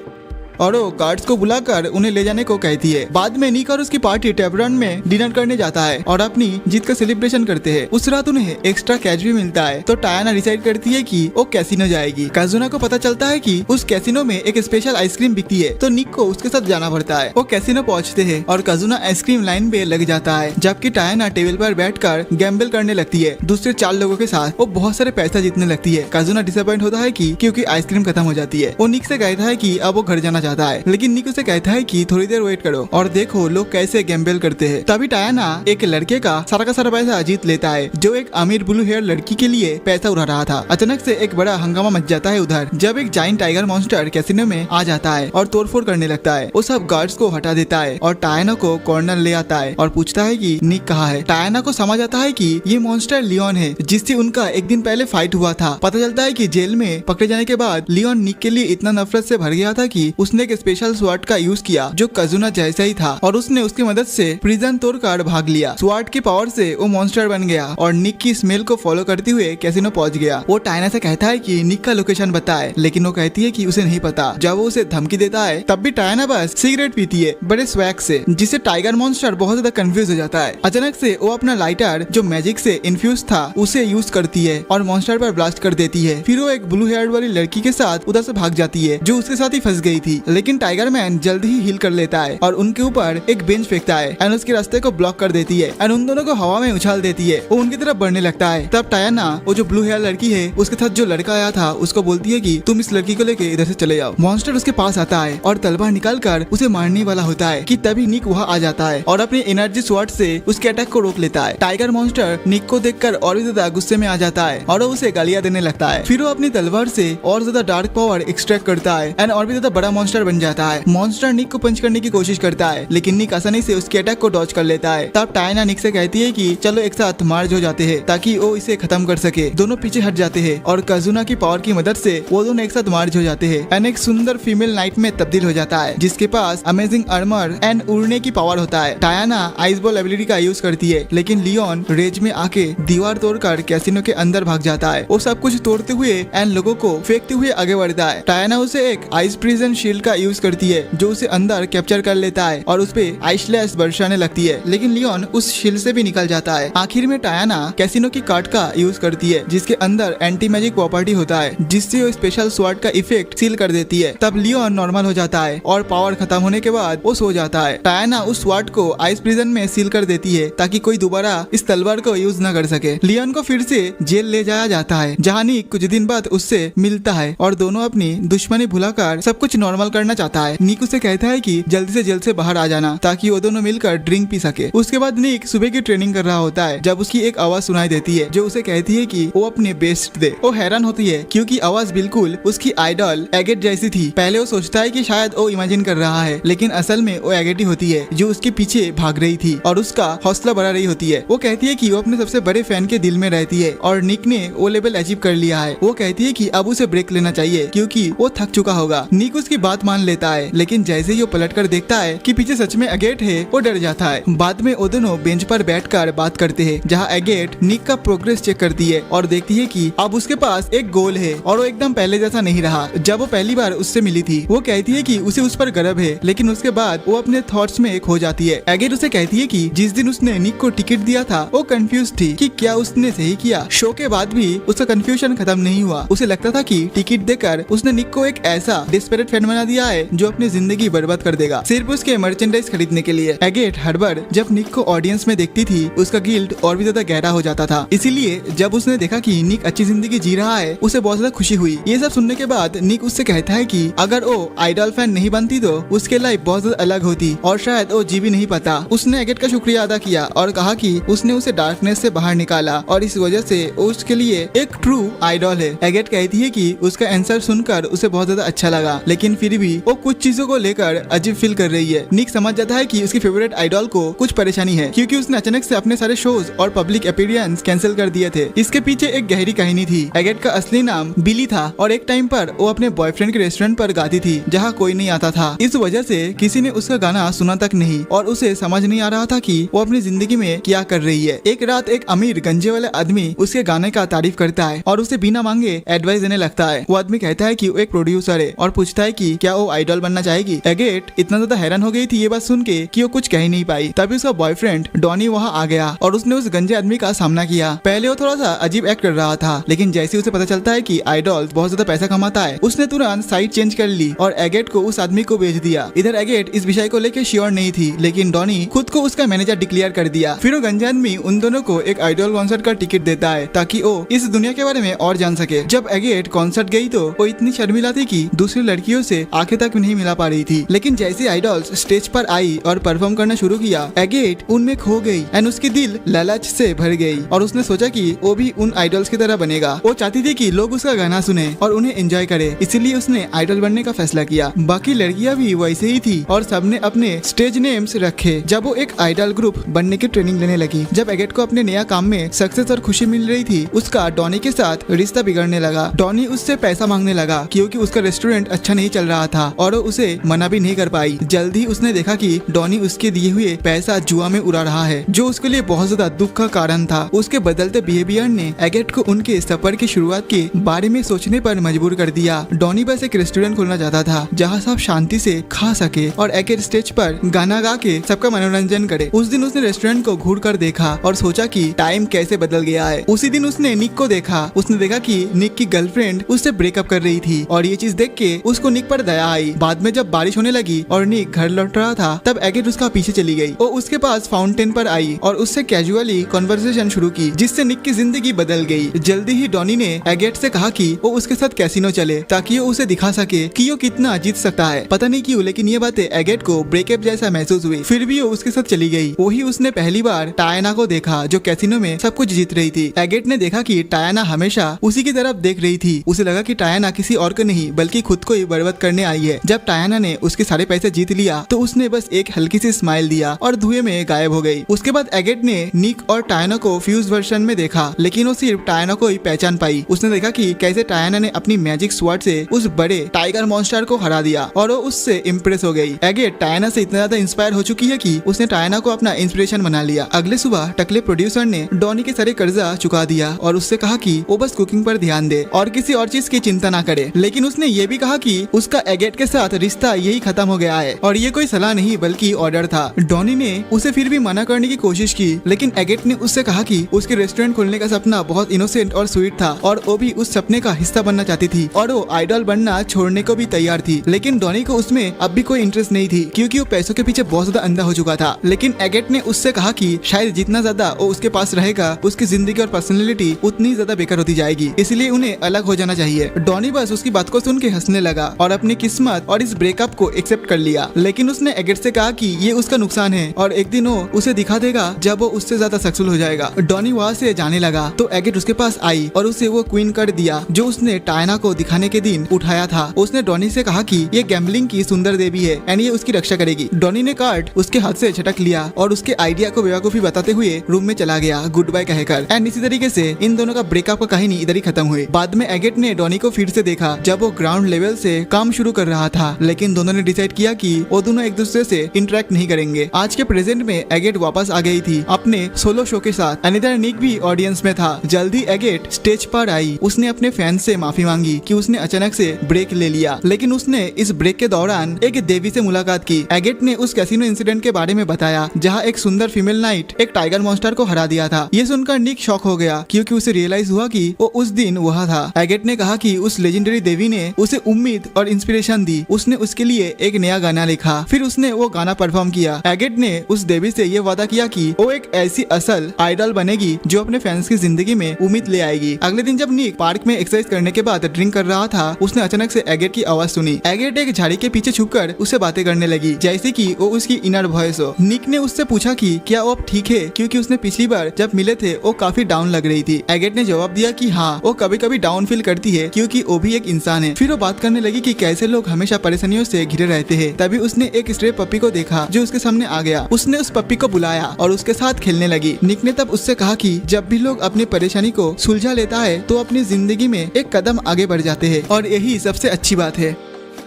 A: और वो गार्ड्स को बुलाकर उन्हें ले जाने को कहती है। बाद में निक और उसकी पार्टी टेबरन में डिनर करने जाता है और अपनी जीत का सेलिब्रेशन करते हैं। उस रात उन्हें एक्स्ट्रा कैश भी मिलता है, तो टायाना डिसाइड करती है कि वो कैसीनो जाएगी। काजुना को पता चलता है कि उस कैसीनो में एक स्पेशल आइसक्रीम बिकती है, तो निक को उसके साथ जाना पड़ता है। वो कैसीनो पहुंचते हैं और काजुना आइसक्रीम लाइन पे लग जाता है, जबकि टायाना टेबल पर बैठकर गैम्बल करने लगती है दूसरे 4 लोगों के साथ। वो बहुत सारे पैसा जीतने लगती है। काजुना डिसअपॉइंट होता है क्योंकि आइसक्रीम खत्म हो जाती है। वो निक से कहता है कि अब वो घर जाना चाहता है, लेकिन निक उसे कहता है कि थोड़ी देर वेट करो और देखो लोग कैसे गैम्बल करते हैं। तभी टायाना एक लड़के का सारा पैसा जीत लेता है, जो एक अमीर ब्लू हेयर लड़की के लिए पैसा उड़ा रहा था। अचानक से एक बड़ा हंगामा मच जाता है उधर, जब एक जाइंट टाइगर मॉन्स्टर कैसीनो में आ जाता है और तोड़फोड़ करने लगता है। वो सब गार्ड्स को हटा देता है और टायाना को कॉर्नर ले आता है और पूछता है कि निक कहाँ है। टायाना को समझ आता है कि ये मॉन्स्टर लियोन है, जिससे उनका एक दिन पहले फाइट हुआ था। पता चलता है कि जेल में पकड़े जाने के बाद लियोन निक के लिए इतना नफरत से भर गया था कि उसने एक स्पेशल स्वॉर्ड का यूज किया जो कजुना जैसा ही था और उसने उसकी मदद से प्रिजन तोड़कर भाग लिया। स्वॉर्ड की पावर से वो मॉन्स्टर बन गया और निक की स्मेल को फॉलो करते हुए कैसीनो पहुंच गया। वो टायाना से कहता है कि निक का लोकेशन बताए, लेकिन वो कहती है कि उसे नहीं पता। जब वो उसे धमकी देता है तब भी टायाना बस सिगरेट पीती है बड़े स्वैग से, जिससे टाइगर मॉन्स्टर बहुत ज्यादा कंफ्यूज हो जाता है। अचानक से वो अपना लाइटर जो मैजिक से इन्फ्यूज था उसे यूज करती है और मॉन्स्टर पर ब्लास्ट कर देती है। फिर वो एक ब्लू हेयर वाली लड़की के साथ उधर से भाग जाती है जो उसके साथ ही फंस गई थी, लेकिन टाइगर मैन जल्दी ही हील कर लेता है और उनके ऊपर एक बेंच फेंकता है एंड उसके रास्ते को ब्लॉक कर देती है एंड उन दोनों को हवा में उछाल देती है। वो उनकी तरफ बढ़ने लगता है। तब टायाना वो जो ब्लू हेयर लड़की है उसके साथ जो लड़का आया था उसको बोलती है कि तुम इस लड़की को लेके इधर से चले जाओ। मॉन्स्टर उसके पास आता है और तलवार निकाल कर उसे मारने वाला होता है कि तभी निक वहाँ आ जाता है और अपनी एनर्जी स्वॉर्ड से उसके अटैक को रोक लेता है। टाइगर मॉन्स्टर निक को देखकर और भी ज्यादा गुस्से में आ जाता है और वो उसे गालियां देने लगता है। फिर वो अपनी तलवार से और ज्यादा डार्क पावर एक्सट्रैक्ट करता है एंड और भी ज्यादा बड़ा मॉन्स्टर बन जाता है। मॉन्स्टर निक को पंच करने की कोशिश करता है, लेकिन निक आसानी से उसके अटैक को डॉज कर लेता है। तब टायाना निक से कहती है कि चलो एक साथ मार्च हो जाते हैं ताकि वो इसे खत्म कर सके। दोनों पीछे हट जाते हैं और कजुना की पावर की मदद से वो दोनों एक साथ मार्च हो जाते हैं एंड एक सुंदर फीमेल नाइट में तब्दील हो जाता है, जिसके पास अमेजिंग आर्मर एंड उड़ने की पावर होता है। टायाना आइस बॉल एबिलिटी का यूज करती है, लेकिन लियोन रेज में आके दीवार तोड़कर कैसीनो के अंदर भाग जाता है। वो सब कुछ तोड़ते हुए एंड लोगों को फेंकते हुए आगे बढ़ता है। टायाना उसे एक आइस प्रिजन शील्ड का यूज करती है जो उसे अंदर कैप्चर कर लेता है और उस पे आइसलैश बरसाने लगती है, लेकिन लियोन उस शील्ड से भी निकल जाता है। आखिर में टायाना कैसीनो की कार्ड का यूज करती है जिसके अंदर एंटी मैजिक प्रॉपर्टी होता है, जिससे वो स्पेशल स्वॉर्ड का इफेक्ट सील कर देती है। तब लियोन नॉर्मल हो जाता है और पावर खत्म होने के बाद वो सो जाता है। टायाना उस स्वॉर्ड को आइस प्रिजन में सील कर देती है ताकि कोई दोबारा इस तलवार को यूज न कर सके। लियोन को फिर से जेल ले जाया जाता है, जहाँ निक कुछ दिन बाद उससे मिलता है और दोनों अपनी दुश्मनी भुलाकर सब कुछ नॉर्मल हॉल करना चाहता है। निक उसे कहता है कि जल्द से बाहर आ जाना ताकि वो दोनों मिलकर ड्रिंक पी सके। उसके बाद निक सुबह की ट्रेनिंग कर रहा होता है जब उसकी एक आवाज सुनाई देती है जो उसे कहती है कि वो अपने बेस्ट दे। वो हैरान होती है क्योंकि आवाज बिल्कुल उसकी आइडल एगेट जैसी थी। पहले वो सोचता है कि शायद वो इमेजिन कर रहा है, लेकिन असल में वो एगेट ही होती है जो उसके पीछे भाग रही थी और उसका हौसला बढ़ा रही होती है। वो कहती है कि वो अपने सबसे बड़े फैन के दिल में रहती है और निक ने वो लेवल अचीव कर लिया है। वो कहती है कि अब उसे ब्रेक लेना चाहिए क्योंकि वो थक चुका होगा। निक उसकी बात मान लेता है, लेकिन जैसे ही वो पलटकर देखता है कि पीछे सच में एगेट है, वो डर जाता है। बाद में वो दोनों बेंच पर बैठकर बात करते हैं जहाँ एगेट निक का प्रोग्रेस चेक करती है और देखती है कि अब उसके पास एक गोल है और वो एकदम पहले जैसा नहीं रहा जब वो पहली बार उससे मिली थी। वो कहती है कि उसे उस पर गर्व है, लेकिन उसके बाद वो अपने थॉट्स में खो जाती है। एगेट उसे कहती है कि जिस दिन उसने निक को टिकट दिया था वो कंफ्यूज थी कि क्या उसने सही किया। शो के बाद भी उसका कंफ्यूजन खत्म नहीं हुआ। उसे लगता था कि टिकट देकर उसने निक को एक ऐसा डिस्परेट फैन बना दिया है जो अपनी जिंदगी बर्बाद कर देगा सिर्फ उसके मर्चेंडाइज खरीदने के लिए। एगेट हर बार जब निक को ऑडियंस में देखती थी उसका गिल्ट और भी ज्यादा गहरा हो जाता था। इसीलिए जब उसने देखा कि निक अच्छी जिंदगी जी रहा है उसे बहुत ज्यादा खुशी हुई। ये सब सुनने के बाद निक उससे कहता है कि अगर वो आइडल फैन नहीं बनती तो उसके लाइफ बहुत ज्यादा अलग होती और शायद वो जी भी नहीं पाता। उसने एगेट का शुक्रिया अदा किया और कहा कि उसने उसे डार्कनेस से बाहर निकाला और इस वजह से वो उसके लिए एक ट्रू आइडल है। एगेट कहती है कि उसका आंसर सुनकर उसे बहुत ज्यादा अच्छा लगा, लेकिन फिर भी वो कुछ चीजों को लेकर अजीब फील कर रही है। निक समझ जाता है कि उसकी फेवरेट आइडल को कुछ परेशानी है क्योंकि उसने अचानक से अपने सारे शोज और पब्लिक अपीयरेंस कैंसिल कर दिए थे। इसके पीछे एक गहरी कहानी थी। एगेट का असली नाम बिली था और एक टाइम पर वो अपने बॉयफ्रेंड के रेस्टोरेंट पर गाती थी जहाँ कोई नहीं आता था। इस वजह से किसी ने उसका गाना सुना तक नहीं और उसे समझ नहीं आ रहा था कि वो अपनी जिंदगी में क्या कर रही है। एक रात एक अमीर गंजे वाले आदमी उसके गाने का तारीफ करता है और उसे बिना मांगे एडवाइस देने लगता है। वो आदमी कहता है कि वो एक प्रोड्यूसर है और पूछता है कि क्या वो आइडल बनना चाहेगी। एगेट इतना ज्यादा हैरान हो गई थी ये बात सुन के कि वो कुछ कह ही नहीं पाई। तभी उसका बॉयफ्रेंड डॉनी वहाँ आ गया और उसने उस गंजे आदमी का सामना किया। पहले वो थोड़ा सा अजीब एक्ट कर रहा था, लेकिन जैसे उसे पता चलता है कि आइडल बहुत ज्यादा पैसा कमाता है उसने तुरंत साइड चेंज कर ली और एगेट को उस आदमी को बेच दिया। इधर एगेट इस विषय को लेकर श्योर नहीं थी, लेकिन डॉनी खुद को उसका मैनेजर डिक्लेयर कर दिया। फिर वो गंजा आदमी उन दोनों को एक आइडल कॉन्सर्ट का टिकट देता है ताकि वो इस दुनिया के बारे में और जान सके। जब एगेट कॉन्सर्ट गई तो वो इतनी शर्मिला थी कि दूसरी लड़कियों से आंखें तक नहीं मिला पा रही थी, लेकिन जैसे आइडल्स स्टेज पर आई और परफॉर्म करना शुरू किया एगेट उनमें खो गई एंड उसकी दिल लालच से भर गई और उसने सोचा कि वो भी उन आइडल्स की तरह बनेगा। वो चाहती थी कि लोग उसका गाना सुने और उन्हें एंजॉय करे, इसीलिए उसने आइडल बनने का फैसला किया। बाकी लड़कियां भी वैसे ही थी और सबने अपने स्टेज नेम्स रखे। जब वो एक आइडल ग्रुप बनने की ट्रेनिंग लेने लगी, जब एगेट को अपने नया काम में सक्सेस और खुशी मिल रही थी, उसका डॉनी के साथ रिश्ता बिगड़ने लगा। डॉनी उससे पैसा मांगने लगा क्योंकि उसका रेस्टोरेंट अच्छा नहीं चल रहा था और वो उसे मना भी नहीं कर पाई। जल्द ही उसने देखा कि डॉनी उसके दिए हुए पैसा जुआ में उड़ा रहा है, जो उसके लिए बहुत ज्यादा दुख का कारण था। उसके बदलते बिहेवियर ने एगेट को उनके सफर की शुरुआत के बारे में सोचने पर मजबूर कर दिया। डॉनी बस एक रेस्टोरेंट खोलना चाहता था जहाँ सब शांति से खा सके और एगेट स्टेज पर गाना गा के सबका मनोरंजन करे। उस दिन उसने रेस्टोरेंट को घूर कर देखा और सोचा कि टाइम कैसे बदल गया है। उसी दिन उसने निक को देखा। उसने देखा कि निक की गर्लफ्रेंड उससे ब्रेकअप कर रही थी और ये चीज देख के उसको निक पर दया आई। बाद में जब बारिश होने लगी और निक घर लौट रहा था तब एगेट उसका पीछे चली गई। वो उसके पास फाउंटेन पर आई और उससे कैजुअली कॉन्वर्सेशन शुरू की जिससे निक की जिंदगी बदल गई। जल्दी ही डॉनी ने एगेट से कहा कि वो उसके साथ कैसीनो चले ताकि वो उसे दिखा सके कि वो कितना जीत सकता है। पता नहीं क्यों, लेकिन ये बातें एगेट को ब्रेकअप जैसा महसूस हुई। फिर भी वो उसके साथ चली गई। वही उसने पहली बार टायना को देखा जो कैसीनो में सब कुछ जीत रही थी। एगेट ने देखा कि टायना हमेशा उसी की तरफ देख रही थी। उसे लगा कि टायना किसी और को नहीं बल्कि खुद को ही बर्बाद करने आई है। जब टायना ने उसके सारे पैसे जीत लिया तो उसने बस एक हल्की सी स्माइल दिया और धुएं में गायब हो गई। उसके बाद एगेट ने निक और टायना को फ्यूज वर्जन में देखा, लेकिन वो सिर्फ टायना को ही पहचान पाई। उसने देखा कि कैसे टायना ने अपनी मैजिक स्वॉर्ड से उस बड़े टाइगर मॉन्स्टर को हरा दिया और वो उससे इम्प्रेस हो गई। एगेट टायना से इतना ज्यादा इंस्पायर हो चुकी है कि उसने टायना को अपना इंस्पिरेशन बना लिया। अगले सुबह टकले प्रोड्यूसर ने डॉनी के सारे कर्जा चुका दिया और उससे कहा कि वो बस कुकिंग पर ध्यान दे और किसी और चीज की चिंता ना करे। लेकिन उसने ये भी कहा कि उसका एगेट के साथ रिश्ता यही खत्म हो गया है और ये कोई सलाह नहीं बल्कि ऑर्डर था। डॉनी ने उसे फिर भी मना करने की कोशिश की, लेकिन एगेट ने उससे कहा कि उसके रेस्टोरेंट खोलने का सपना बहुत इनोसेंट और स्वीट था और वो भी उस सपने का हिस्सा बनना चाहती थी और वो आइडल बनना छोड़ने को भी तैयार थी। लेकिन डॉनी को उसमें अब भी कोई इंटरेस्ट नहीं थी क्योंकि वो पैसों के पीछे बहुत ज्यादा अंधा हो चुका था। लेकिन एगेट ने उससे कहा कि शायद जितना ज्यादा वो उसके पास रहेगा उसकी जिंदगी और पर्सनैलिटी उतनी ज्यादा बेकार होती जाएगी, इसलिए उन्हें अलग हो जाना चाहिए। डॉनी बस उसकी बात को सुन के हंसने लगा और अपनी अपनी किस्मत और इस ब्रेकअप को एक्सेप्ट कर लिया, लेकिन उसने एगेट से कहा कि ये उसका नुकसान है और एक दिन वो उसे दिखा देगा जब वो उससे ज्यादा सक्सेसफुल हो जाएगा। डॉनी वहाँ से जाने लगा तो एगेट उसके पास आई और उसे वो क्वीन कार्ड दिया जो उसने टायना को दिखाने के दिन उठाया था। उसने डॉनी से कहा कि ये गैम्बलिंग की सुंदर देवी है एंड ये उसकी रक्षा करेगी। डॉनी ने कार्ड उसके हाथ से झटक लिया और उसके आइडिया को बेवकूफी बताते हुए रूम में चला गया गुड बाय कहकर। एंड इसी तरीके से इन दोनों का ब्रेकअप का कहानी इधर ही खत्म हुई। बाद में एगेट ने डॉनी को फिर से देखा जब वो ग्राउंड लेवल से काम शुरू कर रहा था, लेकिन दोनों ने डिसाइड किया कि वो दोनों एक दूसरे से इंटरेक्ट नहीं करेंगे। आज के प्रेजेंट में एगेट वापस आ गई थी अपने सोलो शो के साथ। इधर निक भी ऑडियंस में था। जल्दी एगेट स्टेज पर आई। उसने अपने फैंस से माफी मांगी कि उसने अचानक से ब्रेक ले लिया, लेकिन उसने इस ब्रेक के दौरान एक देवी से मुलाकात की। एगेट ने उस कैसीनो इंसिडेंट के बारे में बताया जहां एक सुंदर फीमेल नाइट एक टाइगर मॉन्स्टर को हरा दिया था। ये सुनकर निक शॉक हो गया क्योंकि उसे रियलाइज हुआ कि वो उस दिन वहाँ था। एगेट ने कहा कि उस लेजेंडरी देवी ने उसे उम्मीद और इंस्पिरेशन दी। उसने उसके लिए एक नया गाना लिखा, फिर उसने वो गाना परफॉर्म किया। एगेट ने उस देवी से ये वादा किया कि वो एक ऐसी असल आइडल बनेगी जो अपने फैंस की जिंदगी में उम्मीद ले आएगी। अगले दिन जब निक पार्क में एक्सरसाइज करने के बाद ड्रिंक कर रहा था, उसने अचानक से एगेट की आवाज सुनी। एगेट एक झाड़ी के पीछे छुपकर उससे बातें करने लगी जैसे कि वो उसकी इनर वॉइस हो। निक ने उससे पूछा कि क्या वो अब ठीक है, क्योंकि उसने पिछली बार जब मिले थे वो काफी डाउन लग रही थी। एगेट ने जवाब दिया कि हाँ, वो कभी कभी डाउन फील करती है क्योंकि वो भी एक इंसान है। फिर वो बात करने लगी कि कैसे लोग हमेशा परेशानियों से घिरे रहते हैं। तभी उसने एक स्ट्रे पप्पी को देखा जो उसके सामने आ गया। उसने उस पप्पी को बुलाया और उसके साथ खेलने लगी। निक ने तब उससे कहा कि जब भी लोग अपनी परेशानी को सुलझा लेता है तो अपनी जिंदगी में एक कदम आगे बढ़ जाते हैं और यही सबसे अच्छी बात है।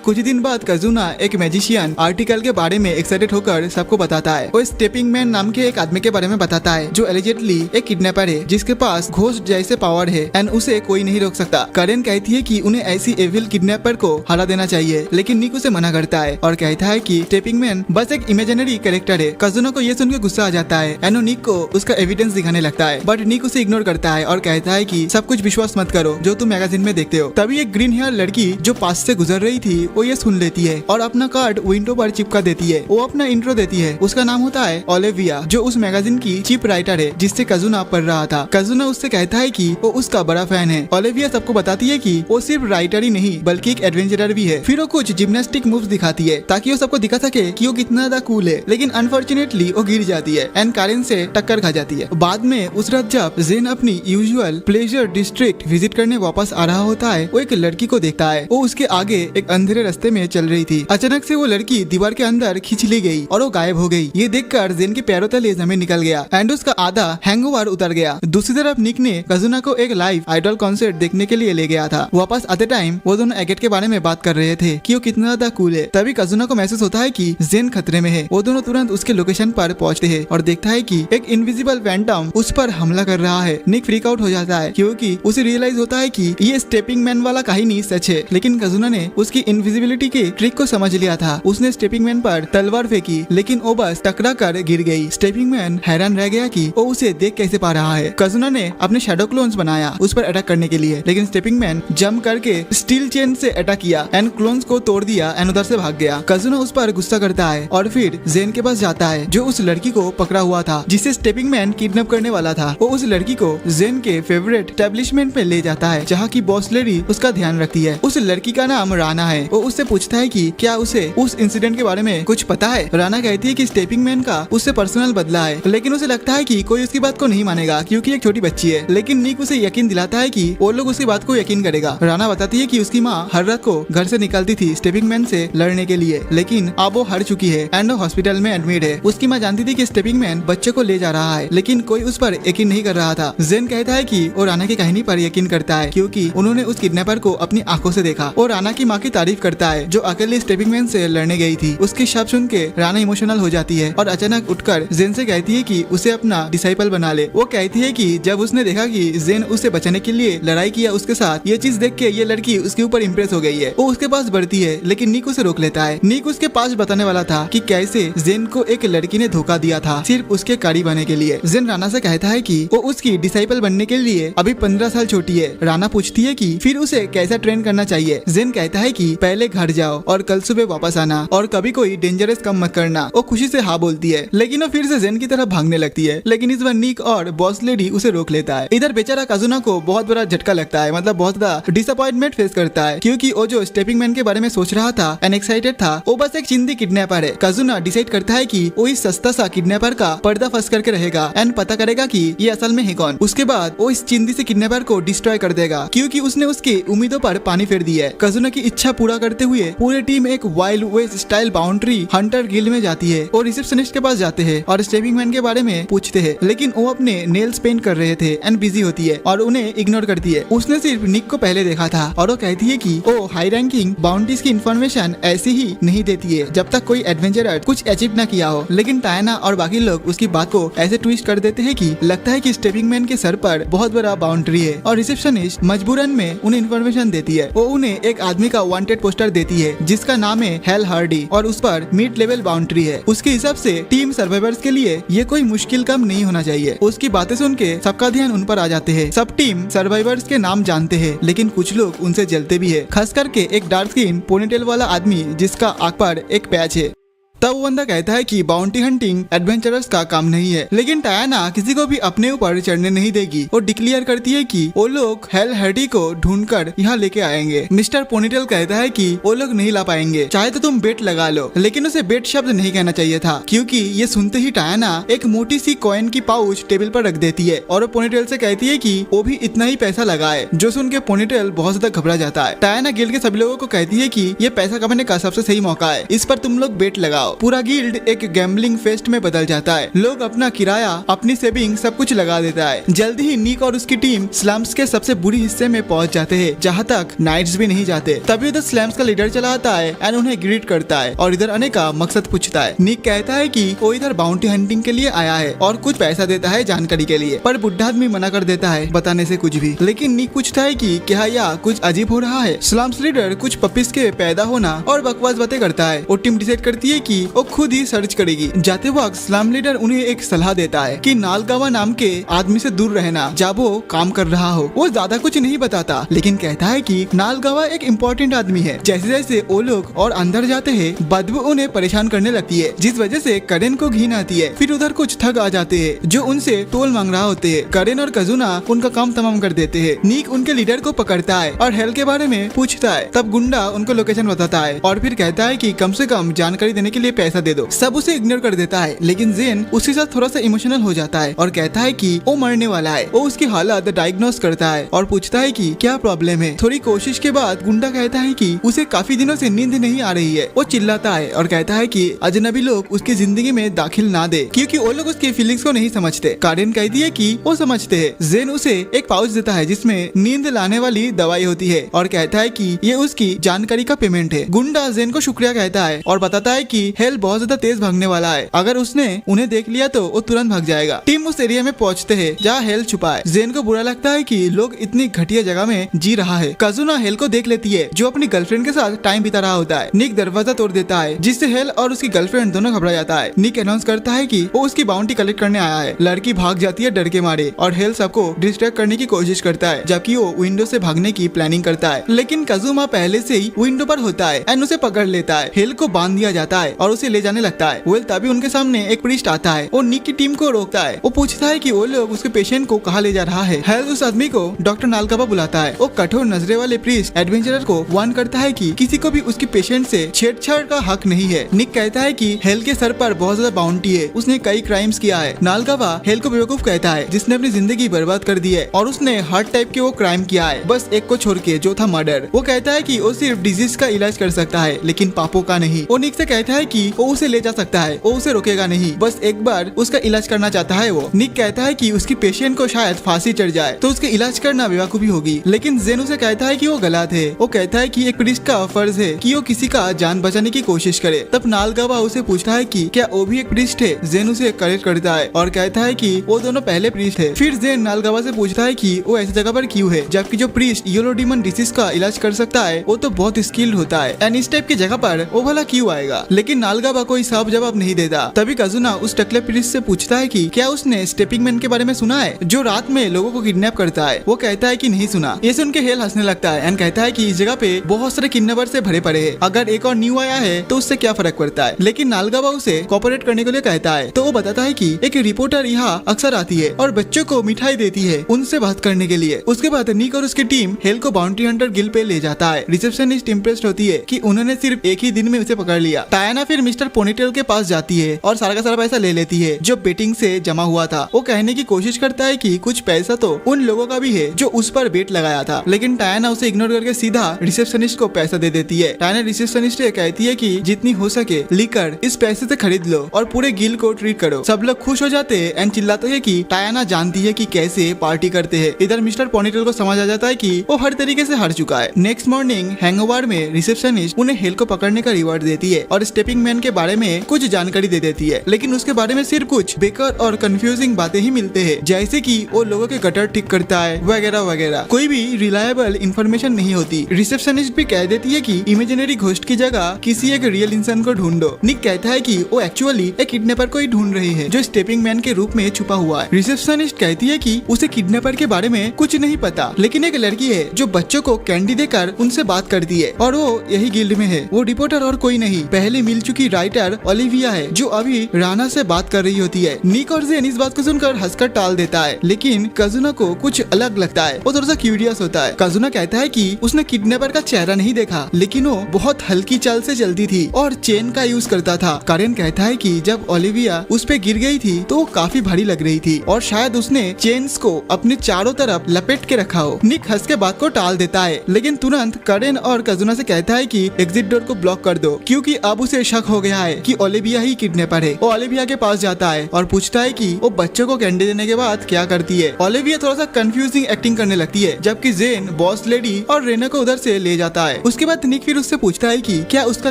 A: कुछ दिन बाद कजुना एक मैजिशियन आर्टिकल के बारे में एक्साइटेड होकर सबको बताता है। वो स्टेपिंग मैन नाम के एक आदमी के बारे में बताता है जो एलिजेंटली एक किडनैपर है जिसके पास घोस्ट जैसे पावर है एंड उसे कोई नहीं रोक सकता। करेन कहती है कि उन्हें ऐसी एविल किडनैपर को हरा देना चाहिए, लेकिन निक उसे मना करता है और कहता है कि स्टेपिंग मैन बस एक इमेजिनरी कैरेक्टर है। कजुना को ये सुनकर गुस्सा आ जाता है एंड निक को उसका एविडेंस दिखाने लगता है, बट निक उसे इग्नोर करता है और कहता है कि सब कुछ विश्वास मत करो जो तुम मैगजीन में देखते हो। तभी एक ग्रीन हेयर लड़की जो पास से गुजर रही थी वो ये सुन लेती है और अपना कार्ड विंडो पर चिपका देती है। वो अपना इंट्रो देती है। उसका नाम होता है ओलिविया जो उस मैगजीन की चीफ राइटर है जिससे कजुना पढ़ रहा था। कजुना उससे कहता है कि वो उसका बड़ा फैन है। ओलिविया सबको बताती है कि वो सिर्फ राइटर ही नहीं बल्कि एक एडवेंचरर भी है। फिर वो कुछ जिम्नास्टिक मूव्स दिखाती है ताकि वो सबको दिखा सके कि वो कितना ज्यादा कूल है, लेकिन अनफॉर्चुनेटली वो गिर जाती है एंड कारेन से टक्कर खा जाती है। बाद में उस रात जब जेन अपनी यूजुअल प्लेजर डिस्ट्रिक्ट विजिट करने वापस आ रहा होता है, वो एक लड़की को देखता है। वो उसके आगे एक अंधेरे रास्ते में चल रही थी। अचानक से वो लड़की दीवार के अंदर खींच ली गई और वो गायब हो गई। ये देखकर जेन के पैरों तले जमीन निकल गया एंड उसका आधा हैंगओवर उतर गया। दूसरी तरफ निक ने कजुना को एक लाइव आइडल कॉन्सर्ट देखने के लिए ले गया था। वापस आते टाइम वो दोनों एगेट के बारे में बात कर रहे थे कि वो कितना ज्यादा कूल है। तभी कजुना को महसूस होता है कि जेन खतरे में है। वो दोनों तुरंत उसके लोकेशन पर पहुंचते हैं और देखता है कि एक इनविजिबल फैंटम उस पर हमला कर रहा है। निक फ्रीक आउट हो जाता है क्योंकि उसे रियलाइज होता है कि ये स्टेपिंग मैन वाला कहानी सच है, लेकिन कजुना ने उसकी इनविजिबिलिटी के ट्रिक को समझ लिया था। उसने स्टेपिंग मैन पर तलवार फेंकी लेकिन वो बस टकरा कर गिर गई। स्टेपिंग मैन हैरान रह गया कि वो उसे देख कैसे पा रहा है। कजुना ने अपने शैडो क्लोन्स बनाया उस पर अटैक करने के लिए, लेकिन स्टेपिंग मैन जंप करके स्टील चेन से अटैक किया एंड क्लोन्स को तोड़ दिया एंड उधर से भाग गया। कजुना उस पर गुस्सा करता है और फिर जेन के पास जाता है जो उस लड़की को पकड़ा हुआ था जिसे स्टेपिंग मैन किडनैप करने वाला था। वो उस लड़की को जेन के फेवरेट एस्टेब्लिशमेंट में ले जाता है जहाँ की बॉस लेडी उसका ध्यान रखती है। उस लड़की का नाम राना है। वो उससे पूछता है कि क्या उसे उस इंसिडेंट के बारे में कुछ पता है। राना कहती है कि स्टेपिंग मैन का उससे पर्सनल बदला है, लेकिन उसे लगता है कि कोई उसकी बात को नहीं मानेगा क्योंकि एक छोटी बच्ची है। लेकिन निक उसे यकीन दिलाता है कि वो लोग उसकी बात को यकीन करेगा। राना बताती है कि उसकी माँ हर रात को घर से निकलती थी स्टेपिंग मैन से लड़ने के लिए, लेकिन अब वो हार चुकी है एंड हॉस्पिटल में एडमिट है। उसकी माँ जानती थी कि स्टेपिंग मैन बच्चे को ले जा रहा है, लेकिन कोई उस पर यकीन नहीं कर रहा था। जेन कहता है कि वो राना की कहानी पर यकीन करता है क्योंकि उन्होंने उस किडनैपर को अपनी आंखों से देखा। वो राना की माँ की तारीफ करता है जो अकेले स्टेपिंग मैन से लड़ने गई थी। उसके शब्द सुन के राना इमोशनल हो जाती है और अचानक उठकर जेन से कहती है कि उसे अपना डिसाइपल बना ले। वो कहती है कि जब उसने देखा कि जेन उसे बचाने के लिए लड़ाई किया उसके साथ, ये चीज देख के ये लड़की उसके ऊपर इम्प्रेस हो गई है। वो उसके पास बढ़ती है लेकिन निक उसे रोक लेता है। निक उसके पास बताने वाला था कि कैसे जेन को एक लड़की ने धोखा दिया था सिर्फ उसके कारी बनने के लिए। जेन राना से कहता है कि वो उसकी डिसाइपल बनने के लिए अभी 15 साल छोटी है। राना पूछती है कि फिर उसे कैसा ट्रेन करना चाहिए। जेन कहता है कि पहले पहले घर जाओ और कल सुबह वापस आना और कभी कोई डेंजरस काम मत करना। वो खुशी से हाँ बोलती है, लेकिन वो फिर से जेन की तरफ भागने लगती है। लेकिन इस बार निक और बॉस लेडी उसे रोक लेता है। इधर बेचारा काजुना को बहुत बड़ा झटका लगता है, मतलब बहुत ज्यादा डिसअपॉइंटमेंट फेस करता है, क्योंकि वो जो स्टेपिंग मैन के बारे में सोच रहा था एंड एक्साइटेड था, वो बस एक चिंदी किडनैपर है। काजुना डिसाइड करता है कि वो इस सस्ता सा किडनैपर का पर्दा फंस करके रहेगा एंड पता करेगा कि ये असल में है कौन। उसके बाद वो इस चिंदी से किडनैपर को डिस्ट्रॉय कर देगा, क्योंकि उसने उसकी उम्मीदों पर पानी फेर दी है। काजुना की इच्छा पूरा करते हुए पूरी टीम एक wild west style boundary hunter guild में जाती है और रिसेप्शनिस्ट के पास जाते हैं और स्टेपिंग मैन के बारे में पूछते हैं, लेकिन वो अपने नेल्स पेंट कर रहे थे एंड बिजी होती है और उन्हें इग्नोर करती है। उसने सिर्फ निक को पहले देखा था और वो कहती है कि वो हाई रैंकिंग बाउंड्रीज की इन्फॉर्मेशन ऐसी ही नहीं देती है जब तक कोई एडवेंचरर कुछ अचीव न किया हो। लेकिन टायना और बाकी लोग उसकी बात को ऐसे ट्विस्ट कर देते हैं कि लगता है कि स्टेपिंग मैन के सर पर बहुत बड़ा बाउंड्री है और रिसेप्शनिस्ट मजबूरन में उन्हें इन्फॉर्मेशन देती है। वो उन्हें एक आदमी का वांटेड पोस्टर देती है जिसका नाम है हेल हार्डी और उस पर मिड लेवल बाउंड्री है। उसके हिसाब से टीम सर्वाइवर्स के लिए ये कोई मुश्किल काम नहीं होना चाहिए। उसकी बातें सुन के सबका ध्यान उन पर आ जाते हैं। सब टीम सर्वाइवर्स के नाम जानते हैं, लेकिन कुछ लोग उनसे जलते भी है, खास करके एक डार्क स्किन पोनीटेल वाला आदमी जिसका आंख पर एक पैच है। तब वो बंदा कहता है कि बाउंटी हंटिंग एडवेंचरर्स का काम नहीं है, लेकिन टायना किसी को भी अपने ऊपर चढ़ने नहीं देगी। वो डिक्लेयर करती है कि वो लोग हेल हर्डी को ढूंढकर यहाँ लेके आएंगे। मिस्टर पोनीटेल कहता है कि वो लोग नहीं ला पाएंगे, चाहे तो तुम बेट लगा लो, लेकिन उसे बेट शब्द नहीं कहना चाहिए था, क्योंकि ये सुनते ही टायना एक मोटी सी कॉइन की पाउच टेबल पर रख देती है और वो पोनीटेल से कहती है कि वो भी इतना ही पैसा लगाए, जो सुन के पोनीटेल बहुत ज्यादा घबरा जाता है। टायना गिल्ड के सभी लोगों को कहती है कि ये पैसा कमाने का सबसे सही मौका है, इस पर तुम लोग बेट लगाओ। पूरा गिल्ड एक गैम्बलिंग फेस्ट में बदल जाता है। लोग अपना किराया, अपनी सेविंग सब कुछ लगा देता है। जल्दी ही निक और उसकी टीम स्लम्स के सबसे बुरी हिस्से में पहुंच जाते हैं, जहां तक नाइट्स भी नहीं जाते। तभी उधर स्लम्स का लीडर चला आता है एंड उन्हें ग्रीट करता है और इधर आने का मकसद पूछता है। निक कहता है कि वो इधर बाउंटी हंटिंग के लिए आया है और कुछ पैसा देता है जानकारी के लिए, पर बुढ़ा आदमी मना कर देता है बताने से कुछ भी। लेकिन निक पूछता है कि क्या यह कुछ अजीब हो रहा है। स्लम्स लीडर कुछ पपीज के पैदा होना और बकवास बातें करता है। वो टीम डिसाइड करती है कि वो खुद ही सर्च करेगी। जाते वक्त स्लम लीडर उन्हें एक सलाह देता है कि नालगावा नाम के आदमी से दूर रहना जब वो काम कर रहा हो। वो ज्यादा कुछ नहीं बताता, लेकिन कहता है कि नालगावा एक इम्पोर्टेंट आदमी है। जैसे जैसे वो लोग और अंदर जाते हैं, बदबू उन्हें परेशान करने लगती है, जिस वजह से करेन को घिन आती है। फिर उधर कुछ ठग आ जाते हैं जो उनसे टोल मांग रहा होते हैं। करेन और कजुना उनका काम तमाम कर देते हैं। निक उनके लीडर को पकड़ता है और हेल के बारे में पूछता है। तब गुंडा उनको लोकेशन बताता है और फिर कहता है कि कम से कम जानकारी देने के लिए पैसा दे दो। सब उसे इग्नोर कर देता है, लेकिन जेन उसके साथ थोड़ा सा इमोशनल हो जाता है और कहता है कि वो मरने वाला है। वो उसकी हालत डायग्नोस करता है और पूछता है कि क्या प्रॉब्लम है। थोड़ी कोशिश के बाद गुंडा कहता है कि उसे काफी दिनों से नींद नहीं आ रही है। वो चिल्लाता है और कहता है कि अजनबी लोग उसकी जिंदगी में दाखिल ना दे, क्योंकि वो लोग उसकी फीलिंग्स को नहीं समझते। कारेन कहती है कि वो समझते हैं। जेन उसे एक पाउच देता है जिसमें नींद लाने वाली दवाई होती है और कहता है कि ये उसकी जानकारी का पेमेंट है। गुंडा जेन को शुक्रिया कहता है और बताता है कि हेल बहुत ज्यादा तेज भागने वाला है, अगर उसने उन्हें देख लिया तो वो तुरंत भाग जाएगा। टीम उस एरिया में पहुंचते हैं जहाँ हेल छुपा है। जेन को बुरा लगता है कि लोग इतनी घटिया जगह में जी रहा है। कजुना हेल को देख लेती है जो अपनी गर्लफ्रेंड के साथ टाइम बिता रहा होता है। निक दरवाजा तोड़ देता है जिससे हेल और उसकी गर्लफ्रेंड दोनों घबरा जाता है। निक अनाउंस करता है कि वो उसकी बाउंटी कलेक्ट करने आया है। लड़की भाग जाती है डर के मारे और हेल सबको डिस्ट्रैक्ट करने की कोशिश करता है, जबकि वो विंडो से भागने की प्लानिंग करता है। लेकिन कजुमा पहले से ही विंडो पर होता है एंड उसे पकड़ लेता है। हेल को बांध दिया जाता है और उसे ले जाने लगता है। वेल तभी उनके सामने एक प्रीस्ट आता है और निक की टीम को रोकता है। वो पूछता है कि वो लोग उसके पेशेंट को कहाँ ले जा रहा है। हेल उस आदमी को डॉक्टर नालगावा बुलाता है। वो कठोर नजरे वाले प्रीस्ट एडवेंचरर को वार्न करता है कि किसी को भी उसके पेशेंट से छेड़छाड़ का हक नहीं है। निक कहता है कि हेल के सर पर बहुत ज्यादा बाउंटी है, उसने कई क्राइम्स किया है। नालगावा हेल को बेवकूफ कहता है जिसने अपनी जिंदगी बर्बाद कर दी है और उसने हर टाइप के वो क्राइम किया है, बस एक को छोड़ के, जो था मर्डर। वो कहता है कि वो सिर्फ डिजीज का इलाज कर सकता है लेकिन पापों का नहीं। वो निक से कहता है कि वो उसे ले जा सकता है, वो उसे रोकेगा नहीं, बस एक बार उसका इलाज करना चाहता है। वो निक कहता है कि उसकी पेशेंट को शायद फांसी चढ़ जाए तो उसके इलाज करना बेवकूफी होगी, लेकिन जेन उसे कहता है कि वो गलत है। वो कहता है कि एक प्रीस्ट का फर्ज है कि वो किसी का जान बचाने की कोशिश करे। तब नालगावा उसे पूछता है कि क्या वो भी एक प्रीस्ट है। जेन उसे करेक्ट करता है और कहता है कि वो दोनों पहले प्रीस्ट है। फिर जेन नालगावा से पूछता है कि वो ऐसी जगह पर क्यों है, जबकि जो प्रीस्ट येलो डीमन डिसीज का इलाज कर सकता है वो तो बहुत स्किल्ड होता है एंड इस टाइप की जगह पर वो भला क्यों आएगा। लेकिन लेकिन नालगाबा कोई साफ जवाब नहीं देता। तभी काजुना उस टकले प्रिंस से पूछता है कि क्या उसने स्टेपिंग मैन के बारे में सुना है जो रात में लोगों को किडनैप करता है। वो कहता है कि नहीं सुना। ये सुन के हेल हंसने लगता है एंड कहता है कि इस जगह पे बहुत सारे किडनैपर से भरे पड़े हैं, अगर एक और न्यू आया है तो उससे क्या फर्क पड़ता है। लेकिन नालगाबा उसे कोऑपरेट करने के लिए कहता है। तो वो बताता है कि एक रिपोर्टर यहाँ अक्सर आती है और बच्चों को मिठाई देती है उनसे बात करने के लिए। उसके बाद निक और उसकी टीम हेल को बाउंटी हंटर गिल पे ले जाता है। रिसेप्शनिस्ट इम्प्रेस्ड होती है कि उन्होंने सिर्फ एक ही दिन में उसे पकड़ लिया। टायना फिर मिस्टर पोनीटेल के पास जाती है और सारा का सारा पैसा ले लेती है जो बेटिंग से जमा हुआ था। वो कहने की कोशिश करता है कि कुछ पैसा तो उन लोगों का भी है जो उस पर बेट लगाया था, लेकिन टायना उसे इग्नोर करके सीधा रिसेप्शनिस्ट को पैसा दे देती है। टायना रिसेप्शनिस्ट से कहती है कि जितनी हो सके लिकर इस पैसे से खरीद लो और पूरे गिल को ट्रीट करो। सब लोग खुश हो जाते हैं एंड चिल्लाते हैं कि टायना जानती है कि कैसे पार्टी करते हैं। इधर मिस्टर पोनीटेल को समझ आ जाता है कि वो हर तरीके से हार चुका है। नेक्स्ट मॉर्निंग हैंगओवर में रिसेप्शनिस्ट उन्हें हेल को पकड़ने का रिवॉर्ड देती है और स्टेपिंग मैन के बारे में कुछ जानकारी दे देती है, लेकिन उसके बारे में सिर्फ कुछ बेकार और कंफ्यूजिंग बातें ही मिलते हैं, जैसे कि वो लोगों के गटर ठीक करता है वगैरह वगैरह। कोई भी रिलायबल इंफॉर्मेशन नहीं होती। रिसेप्शनिस्ट भी कह देती है कि इमेजिनरी घोस्ट की जगह किसी एक रियल इंसान को ढूंढो। निक कहता है कि वो एक्चुअली एक किडनैपर को ही ढूंढ रही है जो स्टेपिंग मैन के रूप में छुपा हुआ है। रिसेप्शनिस्ट कहती है कि उसे किडनैपर के बारे में कुछ नहीं पता, लेकिन एक लड़की है जो बच्चों को कैंडी देकर उनसे बात करती है और वो यही गिल्ड में है। वो रिपोर्टर और कोई नहीं, पहले मिल चुकी राइटर ओलिविया है जो अभी राना से बात कर रही होती है। निक और जेन इस बात को सुनकर हंसकर टाल देता है, लेकिन काजुना को कुछ अलग लगता है। वो थोड़ा सा क्यूरियस होता है। काजुना कहता है कि उसने किडनैपर का चेहरा नहीं देखा, लेकिन वो बहुत हल्की चाल से चलती थी और चेन का यूज करता था। कारेन कहता है कि जब ओलिविया उस पे गिर गई थी तो वो काफी भारी लग रही थी और शायद उसने चेन्स को अपने चारों तरफ लपेट के रखा हो। निक हंस के बात को टाल देता है, लेकिन तुरंत कारेन और काजुना से कहता है कि एग्जिट डोर को ब्लॉक कर दो, क्योंकि अब उसे शक हो गया है कि ओलिविया ही किडनैपर है। वो ओलिविया के पास जाता है और पूछता है कि वो बच्चों को कैंडी देने के बाद क्या करती है। ओलिविया थोड़ा सा कंफ्यूजिंग एक्टिंग करने लगती है, जबकि जेन बॉस लेडी और रेना को उधर से ले जाता है। उसके बाद निक फिर उससे पूछता है कि क्या उसका